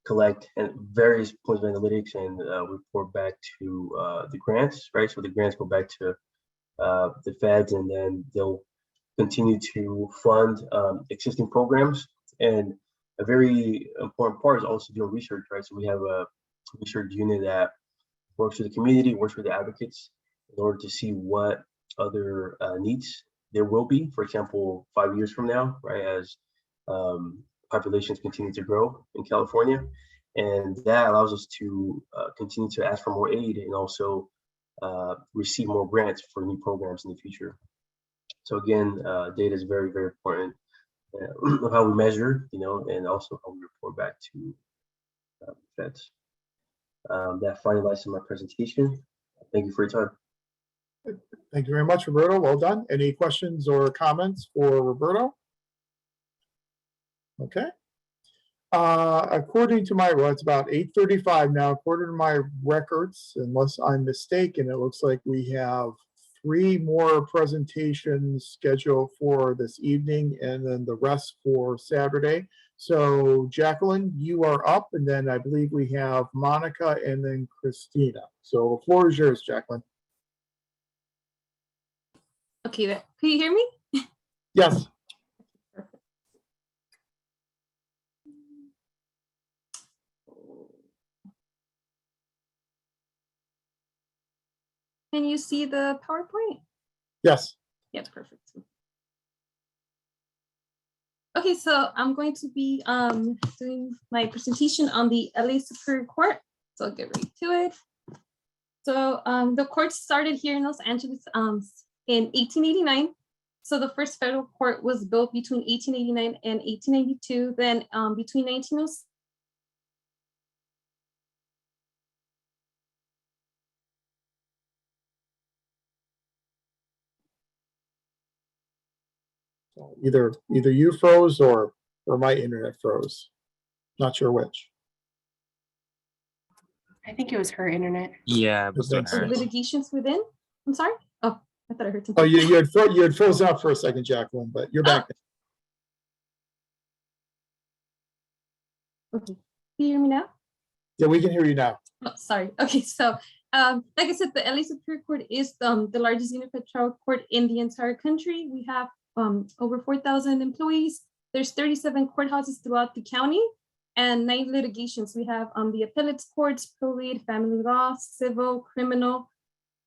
collect various points of analytics and report back to the grants, right? So the grants go back to the feds, and then they'll continue to fund existing programs. And a very important part is also doing research, right? So we have a research unit that works with the community, works with the advocates in order to see what other needs there will be, for example, 5 years from now, right, as populations continue to grow in California. And that allows us to continue to ask for more aid and also receive more grants for new programs in the future. So again, data is very, very important of how we measure, and also how we report back to feds. That finalizes my presentation. Thank you for your time. Thank you very much, Roberto. Well done. Any questions or comments for Roberto? Okay. According to my, well, it's about 8:35 now. According to my records, unless I'm mistaken, it looks like we have 3 more presentations scheduled for this evening and then the rest for Saturday. So Jacqueline, you are up, and then I believe we have Monica and then Christina. So the floor is yours, Jacqueline. Okay, can you hear me? Yes. Can you see the PowerPoint? Yes. Yes, perfect. Okay, so I'm going to be doing my presentation on the LA Superior Court. So I'll get right to it. So the court started here in Los Angeles in 1889. So the first federal court was built between 1889 and 1892. Then between 1906. So either you froze or my internet froze. Not sure which. I think it was her internet. Yeah, but then Litigations within. I'm sorry. Oh, I thought I heard something. Oh, you had frozen up for a second, Jacqueline, but you're back. Okay. Can you hear me now? Yeah, we can hear you now. Oh, sorry. Okay, so like I said, the LA Superior Court is the largest unified trial court in the entire country. We have over 4,000 employees. There's 37 courthouses throughout the county and 9 litigations. We have the appellate courts, probate, family law, civil, criminal,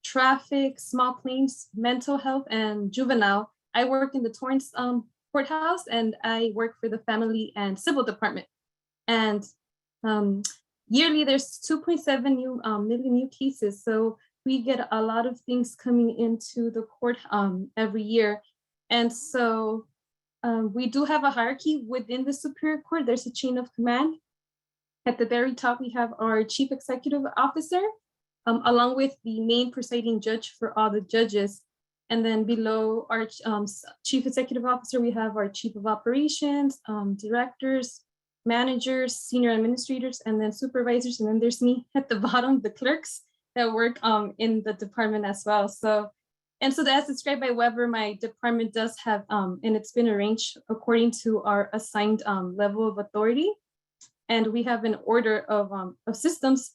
traffic, small claims, mental health, and juvenile. I work in the Torrance courthouse, and I work for the family and civil department. And yearly, there's 2.7 million new cases. So we get a lot of things coming into the court every year. And so we do have a hierarchy within the Superior Court. There's a chain of command. At the very top, we have our chief executive officer, along with the main presiding judge for all the judges. And then below our chief executive officer, we have our chief of operations, directors, managers, senior administrators, and then supervisors. And then there's me at the bottom, the clerks that work in the department as well. So as described by Weber, my department does have, and it's been arranged according to our assigned level of authority. And we have an order of systems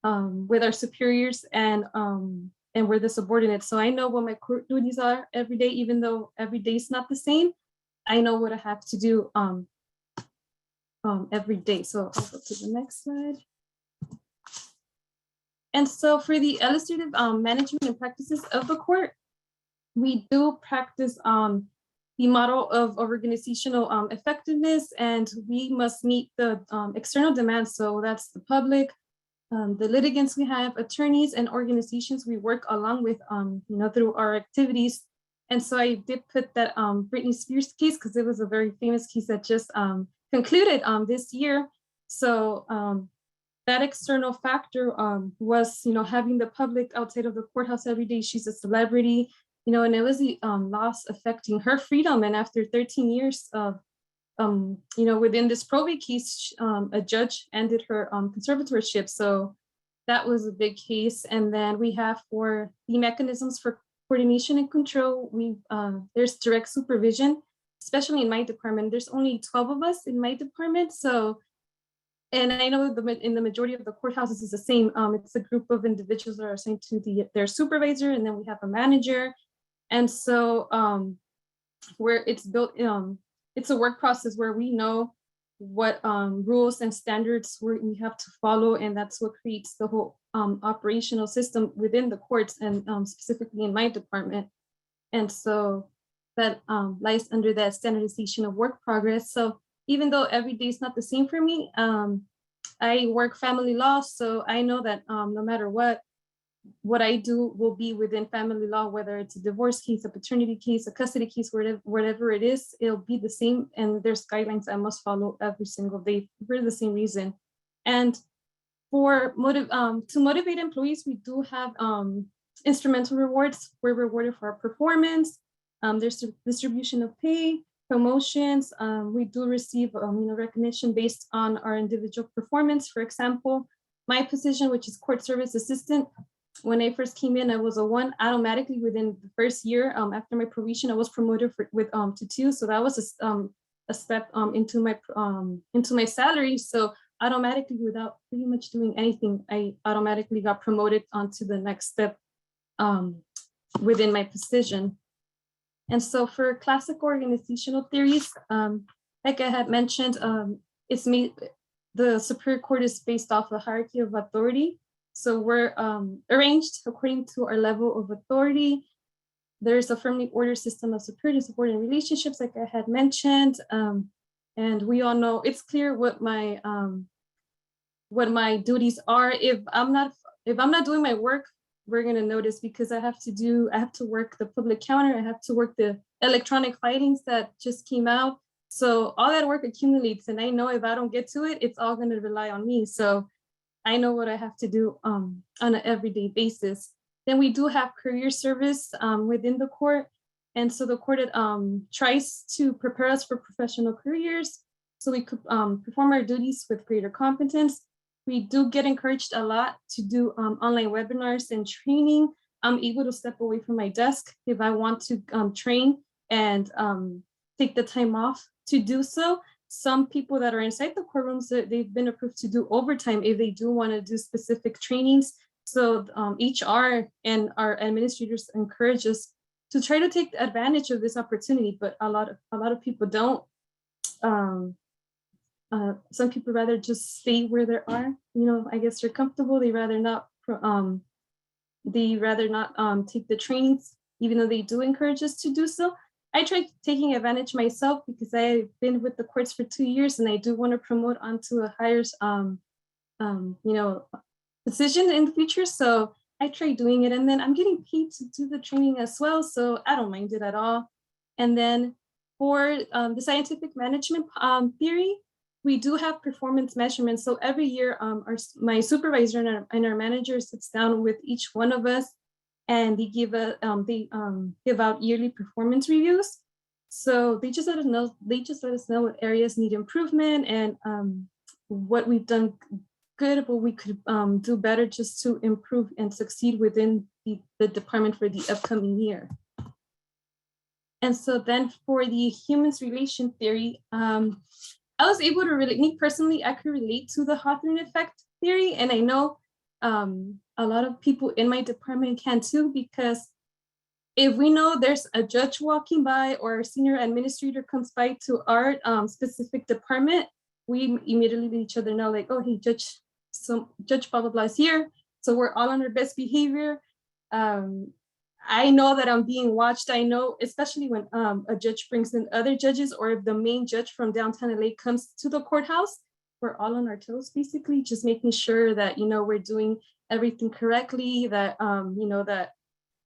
with our superiors and we're the subordinates. So I know what my court duties are every day, even though every day is not the same. I know what I have to do every day. So I'll go to the next slide. And so for the illustrative management and practices of the court, we do practice the model of organizational effectiveness, and we must meet the external demands. So that's the public, the litigants we have, attorneys, and organizations we work along with, through our activities. And so I did put that Britney Spears case because it was a very famous case that just concluded this year. So that external factor was, having the public outside of the courthouse every day. She's a celebrity, and it was the loss affecting her freedom. And after 13 years of, within this probate case, a judge ended her conservatorship. So that was a big case. And then we have for the mechanisms for coordination and control, there's direct supervision, especially in my department. There's only 12 of us in my department. So, and I know in the majority of the courthouses is the same. It's a group of individuals that are assigned to their supervisor, and then we have a manager, And so where it's built, it's a work process where we know what rules and standards we have to follow, and that's what creates the whole operational system within the courts, and specifically in my department. And so that lies under that standardization of work progress. So even though every day is not the same for me, I work family law, so I know that no matter what I do will be within family law, whether it's a divorce case, a paternity case, a custody case, whatever it is, it'll be the same. And there's guidelines I must follow every single day for the same reason. And for to motivate employees, we do have instrumental rewards. We're rewarded for our performance. There's distribution of pay, promotions. We do receive recognition based on our individual performance. For example, my position, which is court service assistant, when I first came in, I was a 1. Automatically within the first year after my probation, I was promoted to 2. So that was a step into my salary. So automatically, without pretty much doing anything, I automatically got promoted onto the next step within my position. And so for classic organizational theories, like I had mentioned, the Superior Court is based off a hierarchy of authority. So we're arranged according to our level of authority. There's a firmly ordered system of superior subordinate relationships, like I had mentioned. And we all know it's clear what my duties are. If I'm not doing my work, we're gonna notice, because I have to work the public counter, I have to work the electronic filings that just came out. So all that work accumulates, and I know if I don't get to it, it's all gonna rely on me. So I know what I have to do on an everyday basis. Then we do have career service within the court. And so the court tries to prepare us for professional careers so we could perform our duties with greater competence. We do get encouraged a lot to do online webinars and training. I'm able to step away from my desk if I want to train and take the time off to do so. Some people that are inside the courtrooms, they've been approved to do overtime if they do want to do specific trainings. So HR and our administrators encourage us to try to take advantage of this opportunity, but a lot of people don't. Some people rather just stay where they are. I guess they're comfortable. They rather not take the trainings, even though they do encourage us to do so. I tried taking advantage myself because I've been with the courts for 2 years, and I do want to promote onto a higher, position in the future. So I tried doing it, and then I'm getting paid to do the training as well. So I don't mind it at all. And then for the scientific management theory, we do have performance measurements. So every year, my supervisor and our manager sits down with each one of us, and they give out yearly performance reviews. So they just let us know. What areas need improvement, and what we've done good, but we could do better just to improve and succeed within the department for the upcoming year. And so then for the humans relation theory, I was able to me personally, I could relate to the Hawthorne effect theory, and I know a lot of people in my department can too, because if we know there's a judge walking by or a senior administrator comes by to our specific department, we immediately let each other know, like, oh, hey, Judge blah, blah, blah is here. So we're all on our best behavior. I know that I'm being watched. I know, especially when a judge brings in other judges, or if the main judge from downtown LA comes to the courthouse, we're all on our toes, basically, just making sure that, we're doing everything correctly, that, that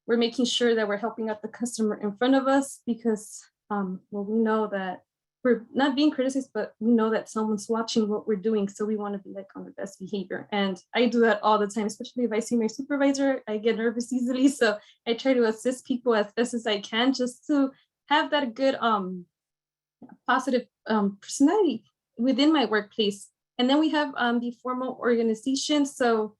we're making sure that we're helping out the customer in front of us, because, we know that we're not being criticized, but we know that someone's watching what we're doing. So we want to be like on the best behavior. And I do that all the time, especially if I see my supervisor, I get nervous easily. So I try to assist people as best as I can, just to have that good, positive personality within my workplace. And then we have the formal organization. So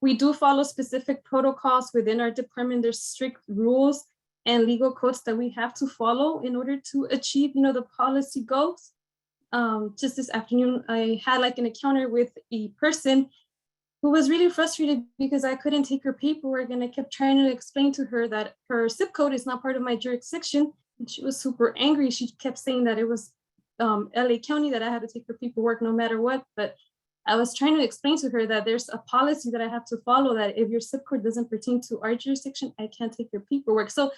we do follow specific protocols within our department. There's strict rules and legal codes that we have to follow in order to achieve, the policy goals. Just this afternoon, I had like an encounter with a person, who was really frustrated because I couldn't take her paperwork, and I kept trying to explain to her that her zip code is not part of my jurisdiction. And she was super angry. She kept saying that it was LA County that I had to take her paperwork no matter what. But I was trying to explain to her that there's a policy that I have to follow, that if your zip code doesn't pertain to our jurisdiction, I can't take your paperwork. So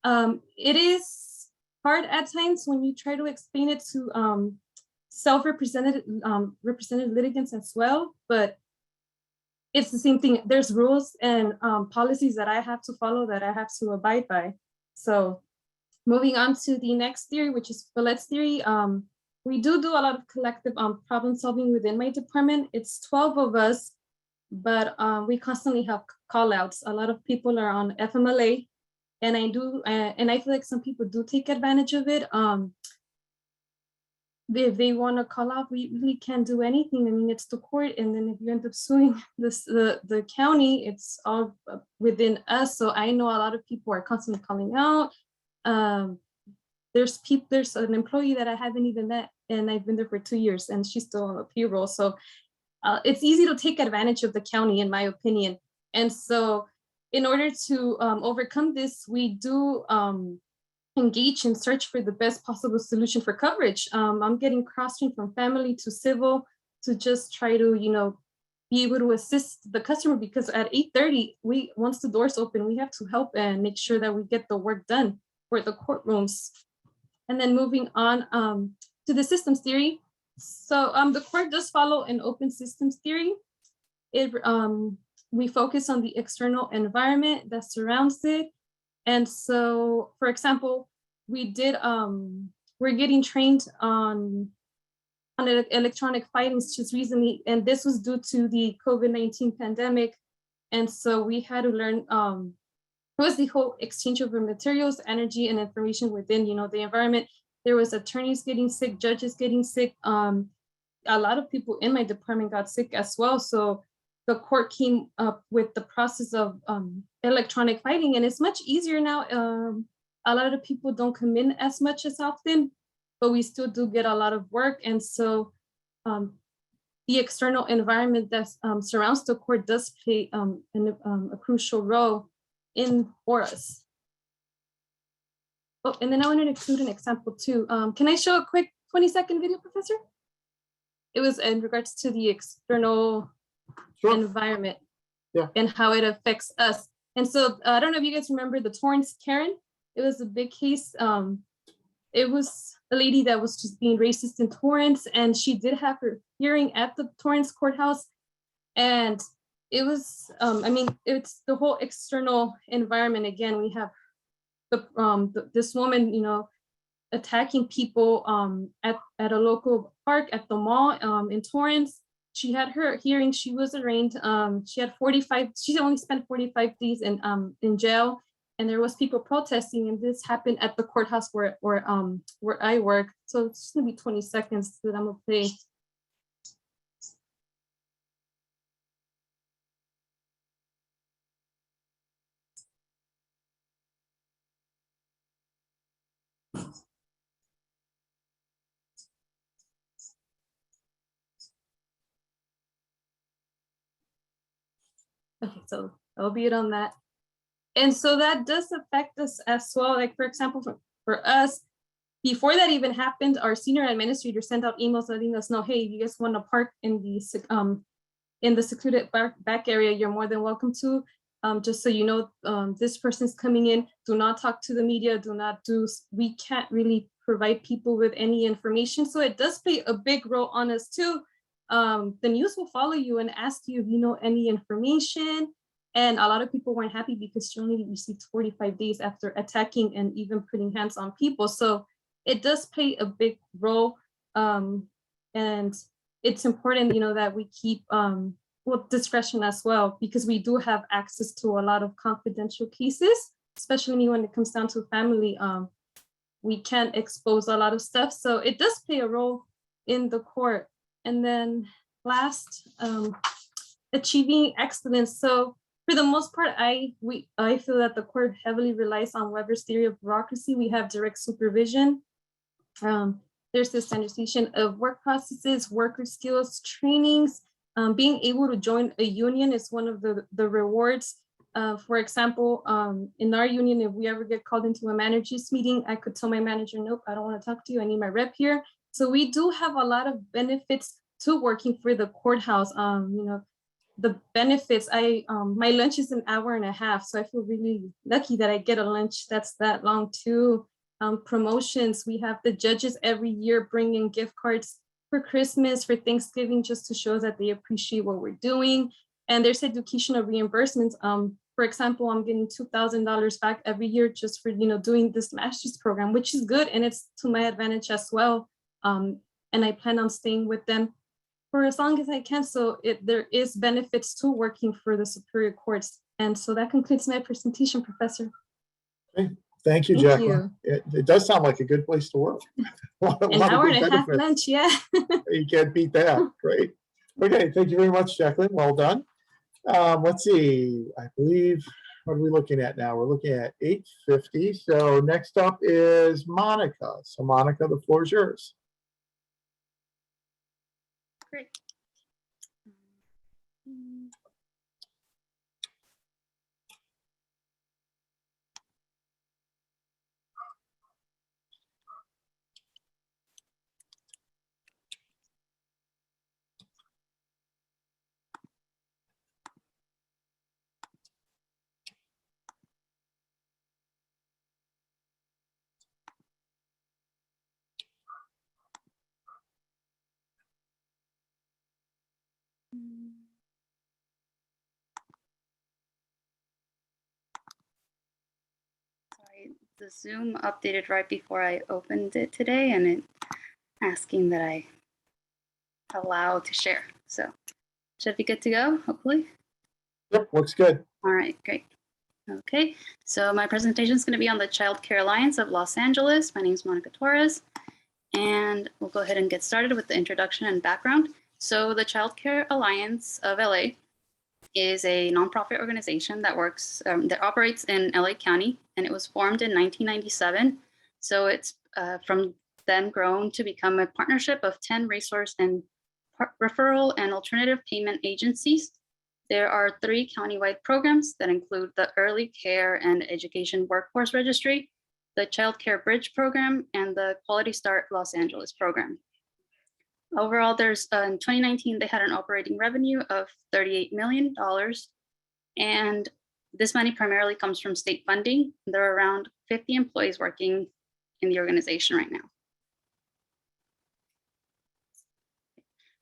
it is hard at times when you try to explain it to self-represented represented litigants as well, but it's the same thing. There's rules and policies that I have to follow, that I have to abide by. So moving on to the next theory, which is Billet's theory. We do a lot of collective problem solving within my department. It's 12 of us, but we constantly have call outs. A lot of people are on FMLA, and I feel like some people do take advantage of it. If they want to call out, we really can't do anything. I mean, it's the court, and then if you end up suing the county, it's all within us. So I know a lot of people are constantly calling out. There's an employee that I haven't even met, and I've been there for 2 years, and she's still on the payroll. So it's easy to take advantage of the county, in my opinion. And so in order to overcome this, we do engage and search for the best possible solution for coverage. I'm getting cross-trained from family to civil to just try to, be able to assist the customer, because at 8:30, once the doors open, we have to help and make sure that we get the work done for the courtrooms. And then moving on to the systems theory. So the court does follow an open systems theory. We focus on the external environment that surrounds it. And so, for example, we're getting trained on electronic filings just recently, and this was due to the COVID-19 pandemic. And so we had to learn it was the whole exchange of materials, energy, and information within, the environment. There was attorneys getting sick, judges getting sick. A lot of people in my department got sick as well. So the court came up with the process of electronic filing, and it's much easier now. A lot of people don't come in as much as often, but we still do get a lot of work. And so the external environment that surrounds the court does play a crucial role for us. Oh, and then I wanted to include an example too. Can I show a quick 20-second video, Professor? It was in regards to the external environment and how it affects us. And so I don't know if you guys remember the Torrance Karen. It was a big case. It was a lady that was just being racist in Torrance, and she did have her hearing at the Torrance courthouse. And it was, it's the whole external environment. Again, we have this woman, attacking people at a local park at the mall in Torrance. She had her hearing. She was arraigned. She only spent 45 days in jail, and there was people protesting, and this happened at the courthouse where I work. So it's just gonna be 20 seconds that I'm gonna play. Okay, so I'll be it on that. And so that does affect us as well. Like, for example, for us, before that even happened, our senior administrator sent out emails letting us know, hey, you guys want to park in the secluded back area, you're more than welcome to. Just so you know, this person's coming in, do not talk to the media, we can't really provide people with any information. So it does play a big role on us too. The news will follow you and ask you if you know any information. And a lot of people weren't happy because she only received 45 days after attacking and even putting hands on people. So it does play a big role. And it's important, that we keep discretion as well, because we do have access to a lot of confidential cases, especially when it comes down to family. We can't expose a lot of stuff. So it does play a role in the court. And then last, achieving excellence. So for the most part, I feel that the court heavily relies on Weber's theory of bureaucracy. We have direct supervision. There's the standardization of work processes, worker skills, trainings, Being able to join a union is one of the rewards. For example, in our union, if we ever get called into a manager's meeting, I could tell my manager, nope, I don't want to talk to you. I need my rep here. So we do have a lot of benefits to working for the courthouse. The benefits, my lunch is an hour and a half. So I feel really lucky that I get a lunch that's that long too. Promotions, we have the judges every year bringing gift cards for Christmas, for Thanksgiving, just to show that they appreciate what we're doing. And there's educational reimbursements. For example, I'm getting $2,000 back every year just for doing this master's program, which is good, and it's to my advantage as well. And I plan on staying with them for as long as I can. So there is benefits to working for the Superior Courts. And so that concludes my presentation, Professor. Okay. Thank you, Jacqueline. It does sound like a good place to work. An hour and a half lunch, yeah. You can't beat that. Great. Okay, thank you very much, Jacqueline. Well done. Let's see. I believe, what are we looking at now? We're looking at 8:50. So next up is Monica. So Monica, the floor is yours. Great. Sorry, the Zoom updated right before I opened it today, and it asking that I allow to share. So should be good to go, hopefully. Yep, looks good. All right, great. Okay, so my presentation is going to be on the Child Care Alliance of Los Angeles. My name is Monica Torres, and we'll go ahead and get started with the introduction and background. So the Child Care Alliance of LA is a nonprofit organization that works, that operates in LA County, and it was formed in 1997. So it's from then grown to become a partnership of 10 resource and referral and alternative payment agencies. There are 3 countywide programs that include the Early Care and Education Workforce Registry, the Child Care Bridge Program, and the Quality Start Los Angeles program. Overall, there's in 2019, they had an operating revenue of $38 million. And this money primarily comes from state funding. There are around 50 employees working in the organization right now.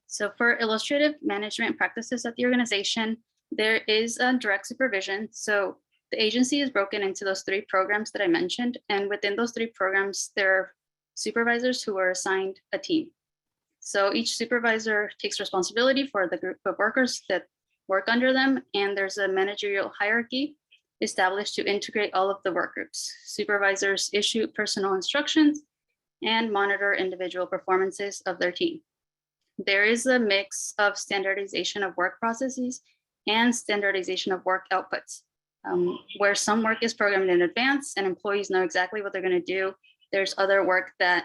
So for illustrative management practices at the organization, there is a direct supervision. So the agency is broken into those 3 programs that I mentioned. And within those 3 programs, there are supervisors who are assigned a team. So each supervisor takes responsibility for the group of workers that work under them, and there's a managerial hierarchy established to integrate all of the work groups. Supervisors issue personal instructions and monitor individual performances of their team. There is a mix of standardization of work processes and standardization of work outputs, where some work is programmed in advance and employees know exactly what they're going to do. There's other work that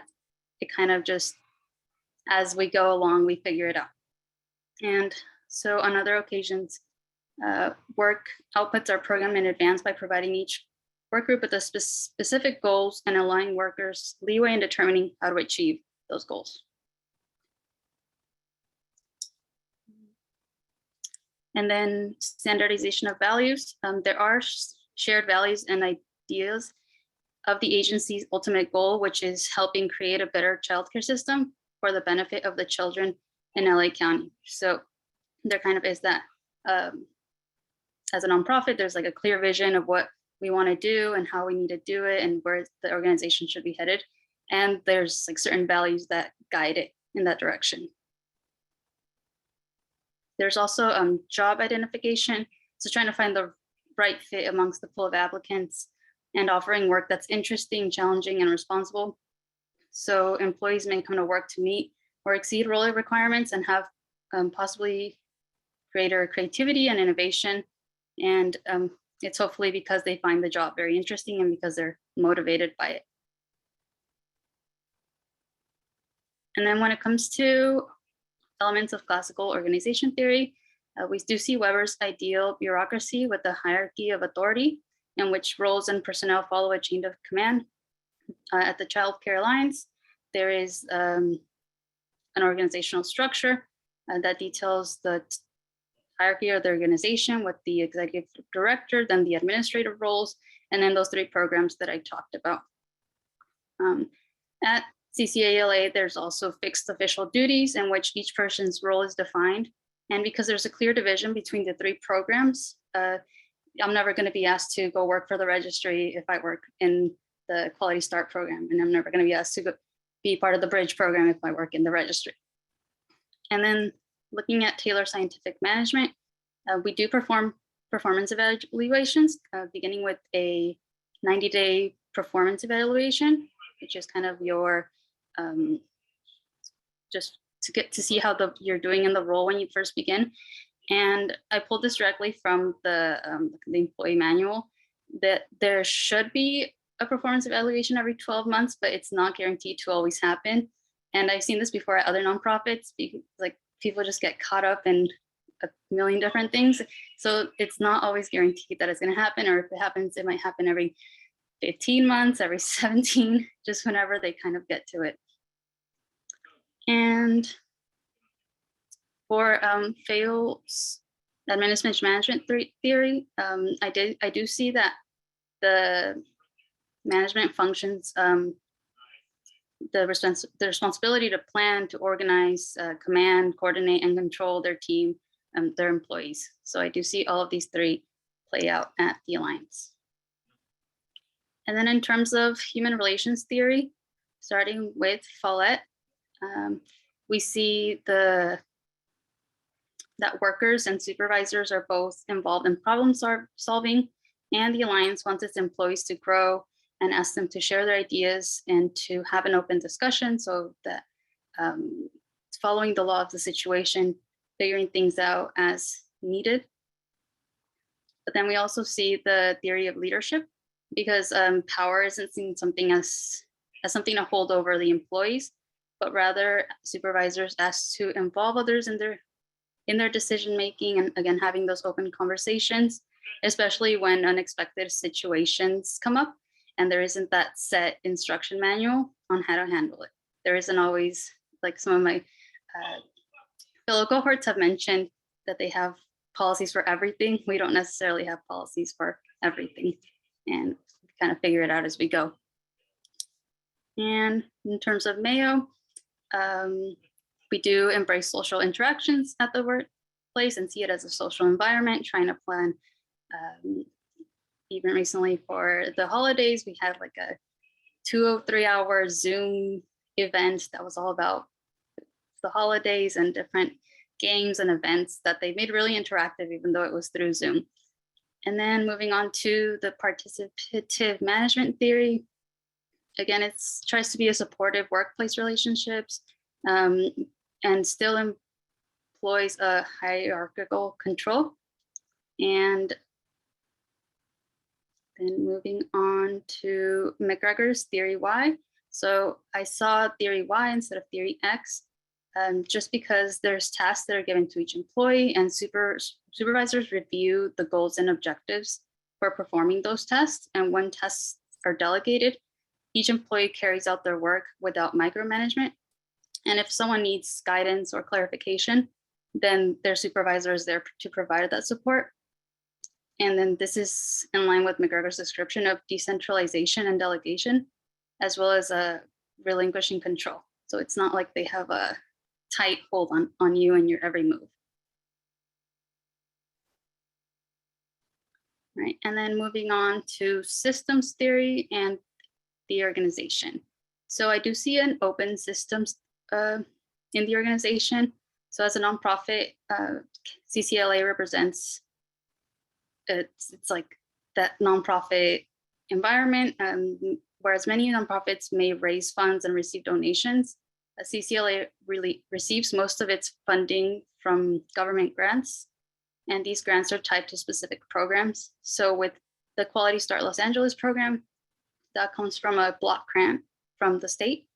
it kind of just, as we go along, we figure it out. And so on other occasions, work outputs are programmed in advance by providing each work group with the specific goals and allowing workers leeway in determining how to achieve those goals. And then standardization of values. There are shared values and ideas of the agency's ultimate goal, which is helping create a better childcare system for the benefit of the children in LA County. So there kind of is that, as a nonprofit, there's like a clear vision of what we want to do and how we need to do it and where the organization should be headed. And there's like certain values that guide it in that direction. There's also job identification. So trying to find the right fit amongst the pool of applicants and offering work that's interesting, challenging, and responsible. So employees may come to work to meet or exceed role requirements and have possibly greater creativity and innovation. And it's hopefully because they find the job very interesting and because they're motivated by it. And then when it comes to elements of classical organization theory. We do see Weber's ideal bureaucracy with the hierarchy of authority, in which roles and personnel follow a chain of command. At the Child Care Alliance, there is an organizational structure that details the hierarchy of the organization with the executive director, then the administrative roles, and then those 3 programs that I talked about. At CCALA, there's also fixed official duties in which each person's role is defined. And because there's a clear division between the 3 programs, I'm never going to be asked to go work for the registry if I work in the Quality Start program, and I'm never going to be asked to be part of the Bridge program if I work in the registry. And then looking at Taylor Scientific Management, we do perform performance evaluations, beginning with a 90-day performance evaluation, which is kind of your, just to get to see how you're doing in the role when you first begin. And I pulled this directly from the employee manual, that there should be a performance evaluation every 12 months, but it's not guaranteed to always happen. And I've seen this before at other nonprofits, because like people just get caught up in a million different things. So it's not always guaranteed that it's going to happen, or if it happens, it might happen every 15 months, every 17, just whenever they kind of get to it. And for FAIL's administration management theory, I do see that the management functions, the responsibility to plan, to organize, command, coordinate, and control their team, their employees. So I do see all of these 3 play out at the Alliance. And then in terms of human relations theory, starting with Follett, we see that workers and supervisors are both involved in problem solving, and the Alliance wants its employees to grow and ask them to share their ideas and to have an open discussion, so that following the law of the situation, figuring things out as needed. But then we also see the theory of leadership, because power isn't seen something as something to hold over the employees, but rather supervisors asked to involve others in their decision making, and again having those open conversations, especially when unexpected situations come up and there isn't that set instruction manual on how to handle it. There isn't always, like some of my fellow cohorts have mentioned, that they have policies for everything. We don't necessarily have policies for everything, and kind of figure it out as we go. And in terms of Mayo, we do embrace social interactions at the workplace and see it as a social environment, trying to plan. Even recently for the holidays, we had like a 2 or 3 hour Zoom event that was all about the holidays and different games and events that they made really interactive, even though it was through Zoom. And then moving on to the participative management theory. Again, it tries to be a supportive workplace relationships, and still employs a hierarchical control. And then moving on to McGregor's theory Y. So I saw theory Y instead of theory X, just because there's tasks that are given to each employee, and supervisors review the goals and objectives for performing those tests. And when tests are delegated, each employee carries out their work without micromanagement. And if someone needs guidance or clarification, then their supervisor is there to provide that support. And then this is in line with McGregor's description of decentralization and delegation, as well as relinquishing control. So it's not like they have a tight hold on you and your every move. Right, and then moving on to systems theory and the organization. So I do see an open systems in the organization. So as a nonprofit, CCLA represents, it's like that nonprofit environment, whereas many nonprofits may raise funds and receive donations. CCLA really receives most of its funding from government grants, and these grants are tied to specific programs. So with the Quality Start Los Angeles program, that comes from a block grant from the state.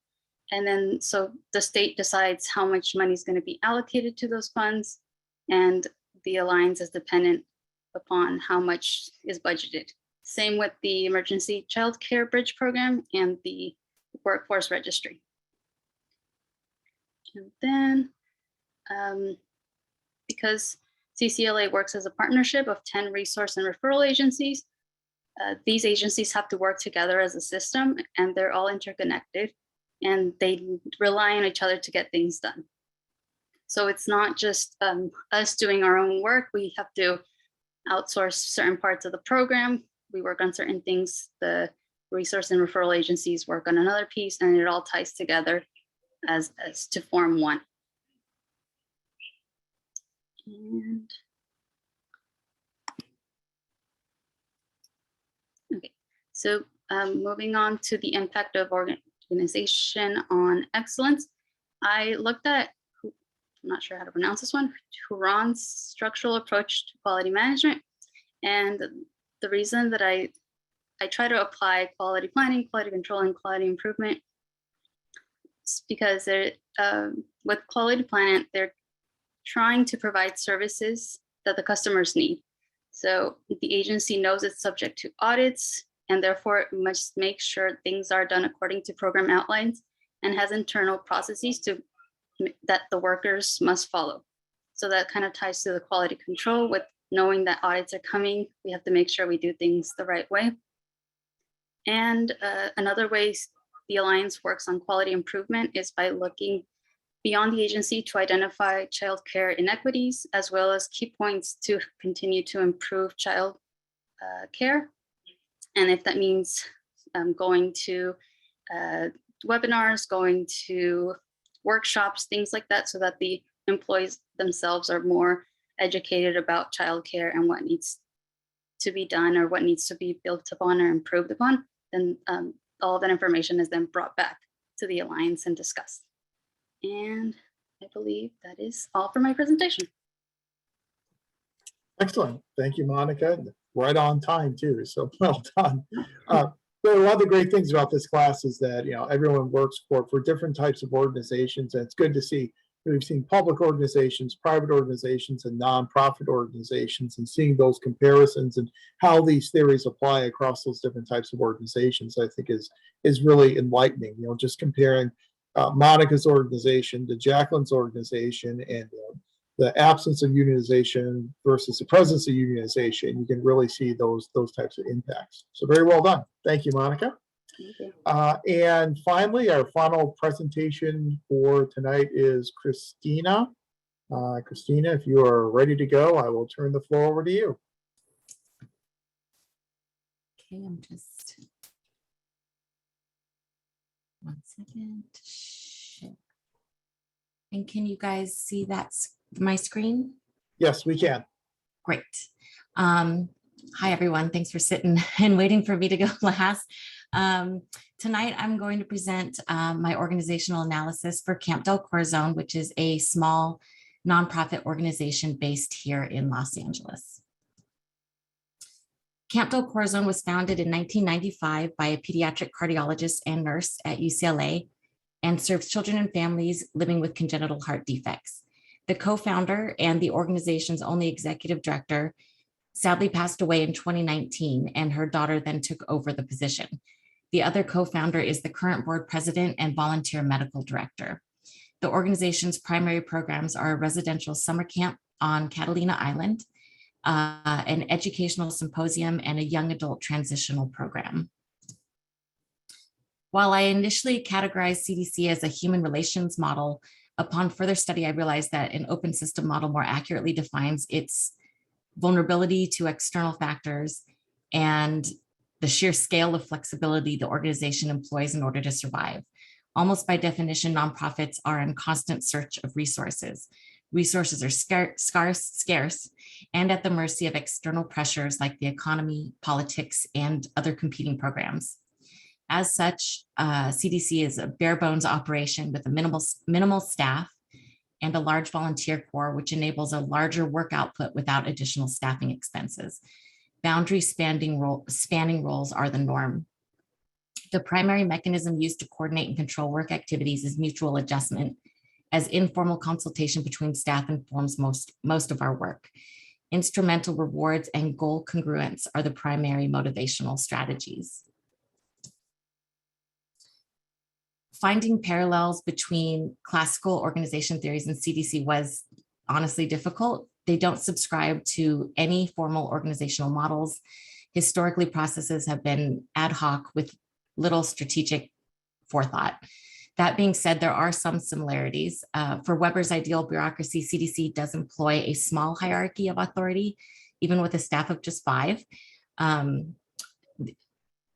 And then, so the state decides how much money is going to be allocated to those funds, and the alliance is dependent upon how much is budgeted. Same with the Emergency Child Care Bridge Program and the Workforce Registry. And then, because CCLA works as a partnership of 10 resource and referral agencies, these agencies have to work together as a system, and they're all interconnected, and they rely on each other to get things done. So it's not just us doing our own work. We have to outsource certain parts of the program. We work on certain things. The resource and referral agencies work on another piece, and it all ties together as to form one. And okay, so moving on to the impact of organization on excellence. I looked at, I'm not sure how to pronounce this one, Huron's structural approach to quality management. And the reason that I try to apply quality planning, quality control, and quality improvement is because with quality planning, they're trying to provide services that the customers need. So the agency knows it's subject to audits, and therefore it must make sure things are done according to program outlines, and has internal processes that the workers must follow. So that kind of ties to the quality control. With knowing that audits are coming, we have to make sure we do things the right way. And another way the Alliance works on quality improvement is by looking beyond the agency to identify childcare inequities, as well as key points to continue to improve child care. And if that means going to webinars, going to workshops, things like that, so that the employees themselves are more educated about childcare and what needs to be done, or what needs to be built upon or improved upon, then all of that information is then brought back to the Alliance and discussed. And I believe that is all for my presentation. Excellent. Thank you, Monica. Right on time too, so well done. But one of the great things about this class is that, you know, everyone works for different types of organizations, and it's good to see. We've seen public organizations, private organizations, and nonprofit organizations, and seeing those comparisons and how these theories apply across those different types of organizations, I think is really enlightening. You know, just comparing Monica's organization to Jacqueline's organization, and the absence of unionization versus the presence of unionization, you can really see those types of impacts. So very well done. Thank you, Monica. And finally, our final presentation for tonight is Christina. Christina, if you are ready to go, I will turn the floor over to you. Okay, I'm just, one second. And can you guys see my screen? Yes, we can. Great. Hi, everyone. Thanks for sitting and waiting for me to go last. Tonight, I'm going to present my organizational analysis for Camp Del Corazon, which is a small nonprofit organization based here in Los Angeles. Camp Del Corazon was founded in 1995 by a pediatric cardiologist and nurse at UCLA, and serves children and families living with congenital heart defects. The co-founder and the organization's only executive director sadly passed away in 2019, and her daughter then took over the position. The other co-founder is the current board president and volunteer medical director. The organization's primary programs are a residential summer camp on Catalina Island, an educational symposium, and a young adult transitional program. While I initially categorized CDC as a human relations model, upon further study, I realized that an open system model more accurately defines its vulnerability to external factors and the sheer scale of flexibility the organization employs in order to survive. Almost by definition, nonprofits are in constant search of resources. Resources are scarce, and at the mercy of external pressures like the economy, politics, and other competing programs. As such, CDC is a bare bones operation with a minimal staff and a large volunteer corps, which enables a larger work output without additional staffing expenses. Boundary spanning roles are the norm. The primary mechanism used to coordinate and control work activities is mutual adjustment, as informal consultation between staff informs most of our work. Instrumental rewards and goal congruence are the primary motivational strategies. Finding parallels between classical organization theories and CDC was honestly difficult. They don't subscribe to any formal organizational models. Historically, processes have been ad hoc with little strategic forethought. That being said, there are some similarities. For Weber's ideal bureaucracy, CDC does employ a small hierarchy of authority, even with a staff of just 5.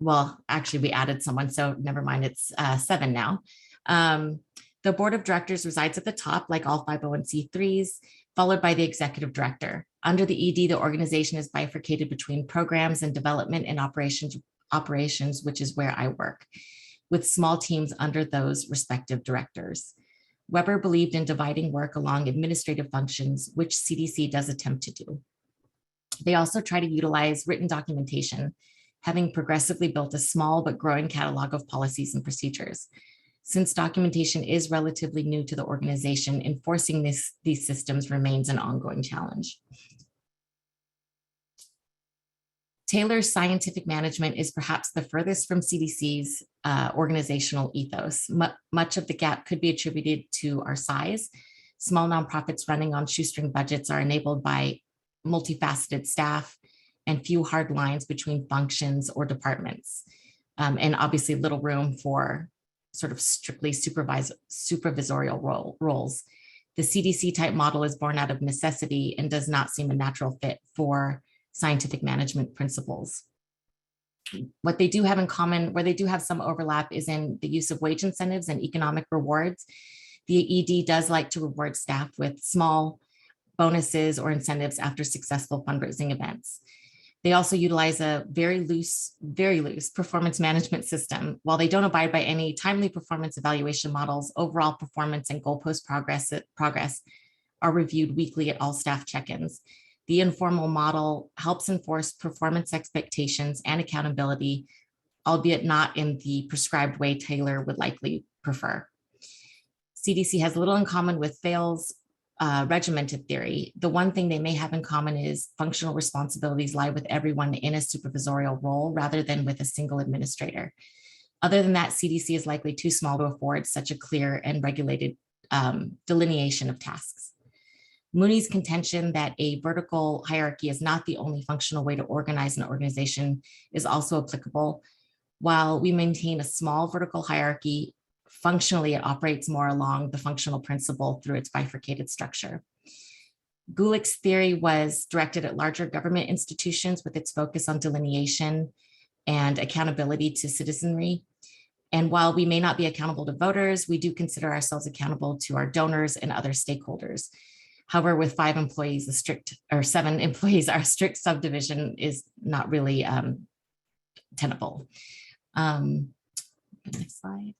Well, actually, we added someone, so never mind, it's 7 now. The board of directors resides at the top, like all 501c3s, followed by the executive director. Under the ED, the organization is bifurcated between programs and development and operations, which is where I work, with small teams under those respective directors. Weber believed in dividing work along administrative functions, which CDC does attempt to do. They also try to utilize written documentation, having progressively built a small but growing catalog of policies and procedures. Since documentation is relatively new to the organization, enforcing these systems remains an ongoing challenge. Taylor's scientific management is perhaps the furthest from CDC's organizational ethos. Much of the gap could be attributed to our size. Small nonprofits running on shoestring budgets are enabled by multifaceted staff and few hard lines between functions or departments, and obviously little room for sort of strictly supervisorial roles. The CDC type model is born out of necessity and does not seem a natural fit for scientific management principles. What they do have in common, where they do have some overlap, is in the use of wage incentives and economic rewards. The ED does like to reward staff with small bonuses or incentives after successful fundraising events. They also utilize a very loose performance management system. While they don't abide by any timely performance evaluation models, overall performance and goalpost progress are reviewed weekly at all staff check-ins. The informal model helps enforce performance expectations and accountability, albeit not in the prescribed way Taylor would likely prefer. CDC has little in common with Vail's regimented theory. The one thing they may have in common is functional responsibilities lie with everyone in a supervisorial role rather than with a single administrator. Other than that, CDC is likely too small to afford such a clear and regulated delineation of tasks. Mooney's contention that a vertical hierarchy is not the only functional way to organize an organization is also applicable. While we maintain a small vertical hierarchy, functionally, it operates more along the functional principle through its bifurcated structure. Gulick's theory was directed at larger government institutions with its focus on delineation and accountability to citizenry. And while we may not be accountable to voters, we do consider ourselves accountable to our donors and other stakeholders. However, with 7 employees, our strict subdivision is not really tenable. Next slide.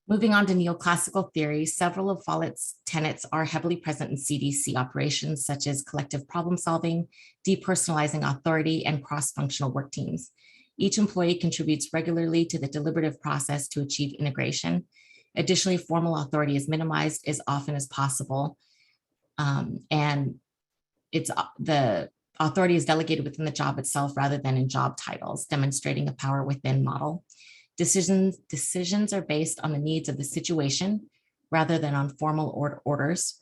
Moving on to neoclassical theory, several of Follett's tenets are heavily present in CDC operations, such as collective problem solving, depersonalizing authority, and cross-functional work teams. Each employee contributes regularly to the deliberative process to achieve integration. Additionally, formal authority is minimized as often as possible, and the authority is delegated within the job itself rather than in job titles, demonstrating a power within model. Decisions are based on the needs of the situation rather than on formal orders.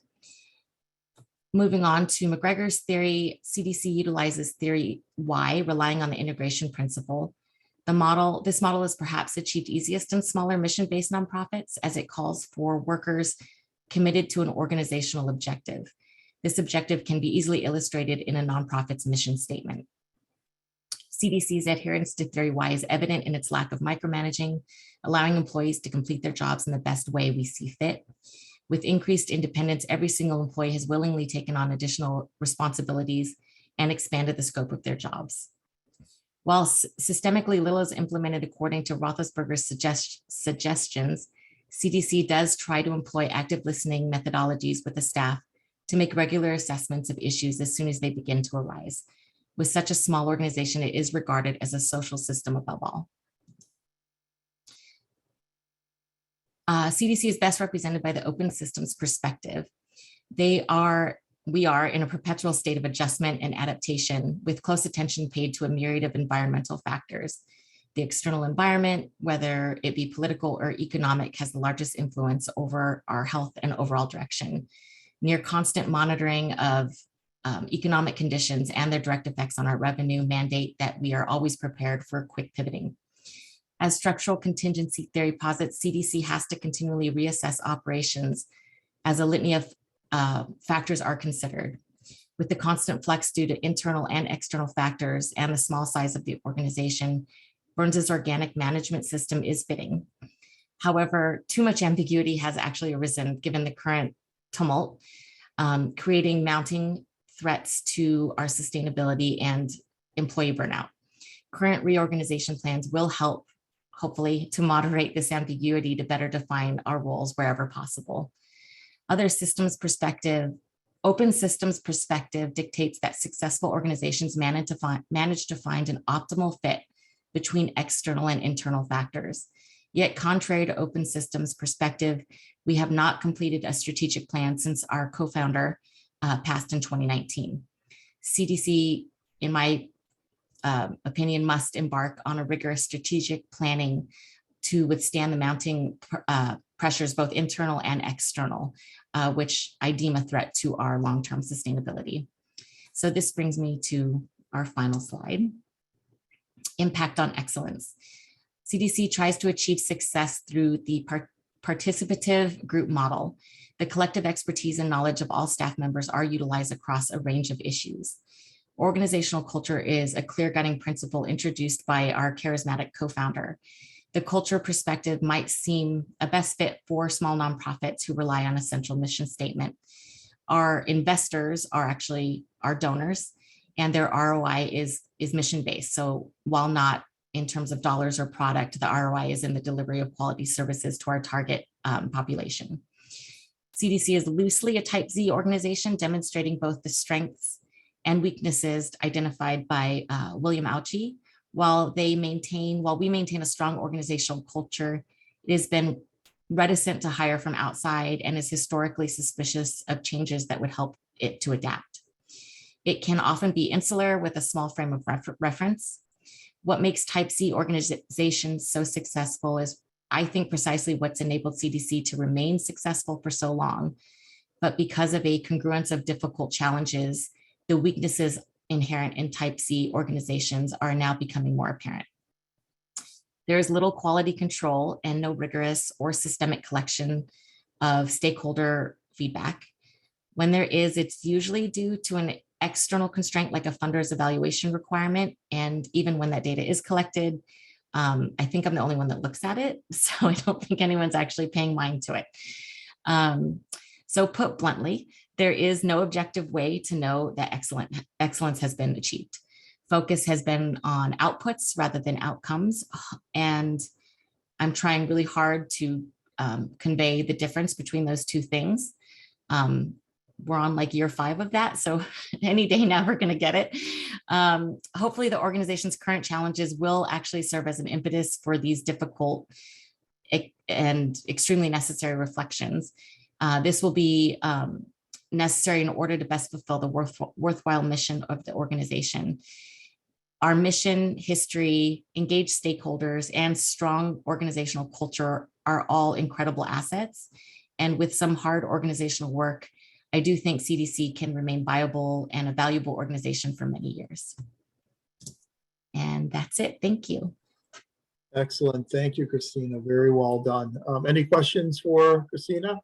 Moving on to McGregor's theory, CDC utilizes theory Y, relying on the integration principle. This model is perhaps achieved easiest in smaller mission-based nonprofits, as it calls for workers committed to an organizational objective. This objective can be easily illustrated in a nonprofit's mission statement. CDC's adherence to theory Y is evident in its lack of micromanaging, allowing employees to complete their jobs in the best way we see fit. With increased independence, every single employee has willingly taken on additional responsibilities and expanded the scope of their jobs. While systemically little is implemented according to Roethlisberger's suggestions, CDC does try to employ active listening methodologies with the staff to make regular assessments of issues as soon as they begin to arise. With such a small organization, it is regarded as a social system above all. CDC is best represented by the open systems perspective. We are in a perpetual state of adjustment and adaptation with close attention paid to a myriad of environmental factors. The external environment, whether it be political or economic, has the largest influence over our health and overall direction. Near constant monitoring of economic conditions and their direct effects on our revenue mandate that we are always prepared for quick pivoting. As structural contingency theory posits, CDC has to continually reassess operations as a litany of factors are considered. With the constant flux due to internal and external factors and the small size of the organization, Burns's organic management system is fitting. However, too much ambiguity has actually arisen given the current tumult, creating mounting threats to our sustainability and employee burnout. Current reorganization plans will help, hopefully, to moderate this ambiguity to better define our roles wherever possible. Open systems perspective dictates that successful organizations manage to find an optimal fit between external and internal factors. Yet contrary to open systems perspective, we have not completed a strategic plan since our co-founder passed in 2019. CDC, in my opinion, must embark on a rigorous strategic planning to withstand the mounting pressures, both internal and external, which I deem a threat to our long-term sustainability. So this brings me to our final slide. Impact on excellence. CDC tries to achieve success through the participative group model. The collective expertise and knowledge of all staff members are utilized across a range of issues. Organizational culture is a clear guiding principle introduced by our charismatic co-founder. The culture perspective might seem a best fit for small nonprofits who rely on a central mission statement. Our investors are actually our donors, and their ROI is mission-based. So while not in terms of dollars or product, the ROI is in the delivery of quality services to our target population. CDC is loosely a type Z organization, demonstrating both the strengths and weaknesses identified by William Auchi. While we maintain a strong organizational culture, it has been reticent to hire from outside and is historically suspicious of changes that would help it to adapt. It can often be insular with a small frame of reference. What makes type C organizations so successful is, I think, precisely what's enabled CDC to remain successful for so long. But because of a congruence of difficult challenges, the weaknesses inherent in type C organizations are now becoming more apparent. There is little quality control and no rigorous or systemic collection of stakeholder feedback. When there is, it's usually due to an external constraint like a funder's evaluation requirement. And even when that data is collected, I think I'm the only one that looks at it. So I don't think anyone's actually paying mind to it. So put bluntly, there is no objective way to know that excellence has been achieved. Focus has been on outputs rather than outcomes. And I'm trying really hard to convey the difference between those two things. We're on like year 5 of that. So any day now we're going to get it. Hopefully the organization's current challenges will actually serve as an impetus for these difficult and extremely necessary reflections. This will be necessary in order to best fulfill the worthwhile mission of the organization. Our mission, history, engaged stakeholders, and strong organizational culture are all incredible assets. And with some hard organizational work, I do think CDC can remain viable and a valuable organization for many years. And that's it. Thank you. Excellent. Thank you, Christina. Very well done. Any questions for Christina?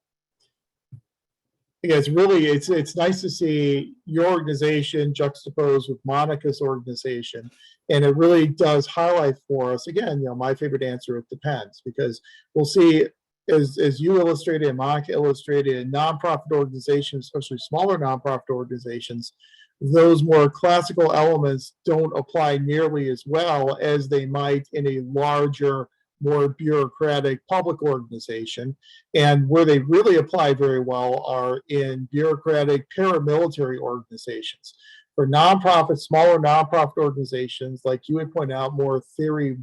It's really, it's nice to see your organization juxtaposed with Monica's organization. And it really does highlight for us, again, my favorite answer, it depends, because we'll see, as you illustrated and Monica illustrated, in nonprofit organizations, especially smaller nonprofit organizations, those more classical elements don't apply nearly as well as they might in a larger, more bureaucratic public organization. And where they really apply very well are in bureaucratic paramilitary organizations. For nonprofit, smaller nonprofit organizations, like you would point out, more theory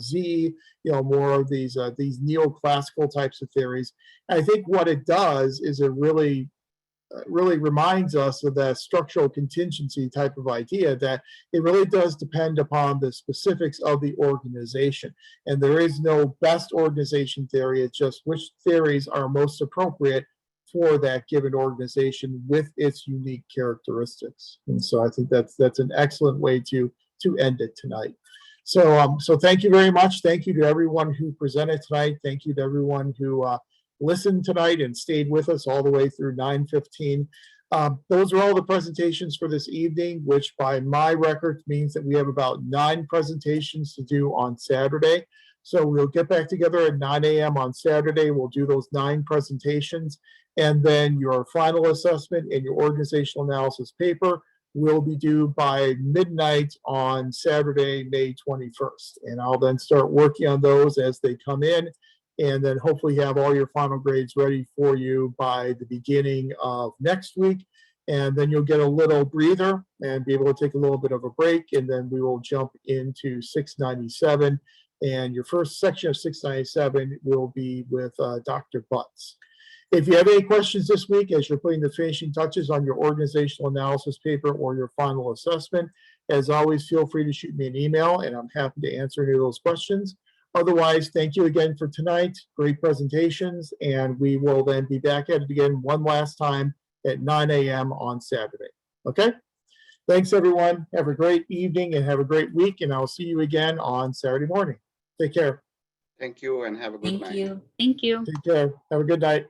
Z, more of these neoclassical types of theories. And I think what it does is it really reminds us of that structural contingency type of idea, that it really does depend upon the specifics of the organization. And there is no best organization theory. It's just which theories are most appropriate for that given organization with its unique characteristics. And so I think that's an excellent way to end it tonight. So thank you very much. Thank you to everyone who presented tonight. Thank you to everyone who listened tonight and stayed with us all the way through 9:15. Those are all the presentations for this evening, which by my record means that we have about 9 presentations to do on Saturday. So we'll get back together at 9 a.m. on Saturday. We'll do those 9 presentations. And then your final assessment and your organizational analysis paper will be due by midnight on Saturday, May 21st. And I'll then start working on those as they come in, and then hopefully have all your final grades ready for you by the beginning of next week. And then you'll get a little breather and be able to take a little bit of a break, and then we will jump into 697. And your first section of 697 will be with Dr. Butts. If you have any questions this week as you're putting the finishing touches on your organizational analysis paper or your final assessment, as always, feel free to shoot me an email and I'm happy to answer any of those questions. Otherwise, thank you again for tonight. Great presentations, and we will then be back at it again one last time at 9 a.m. on Saturday. Okay? Thanks, everyone. Have a great evening and have a great week, and I'll see you again on Saturday morning. Take care. Thank you and have a good night. Thank you. Take care. Have a good night.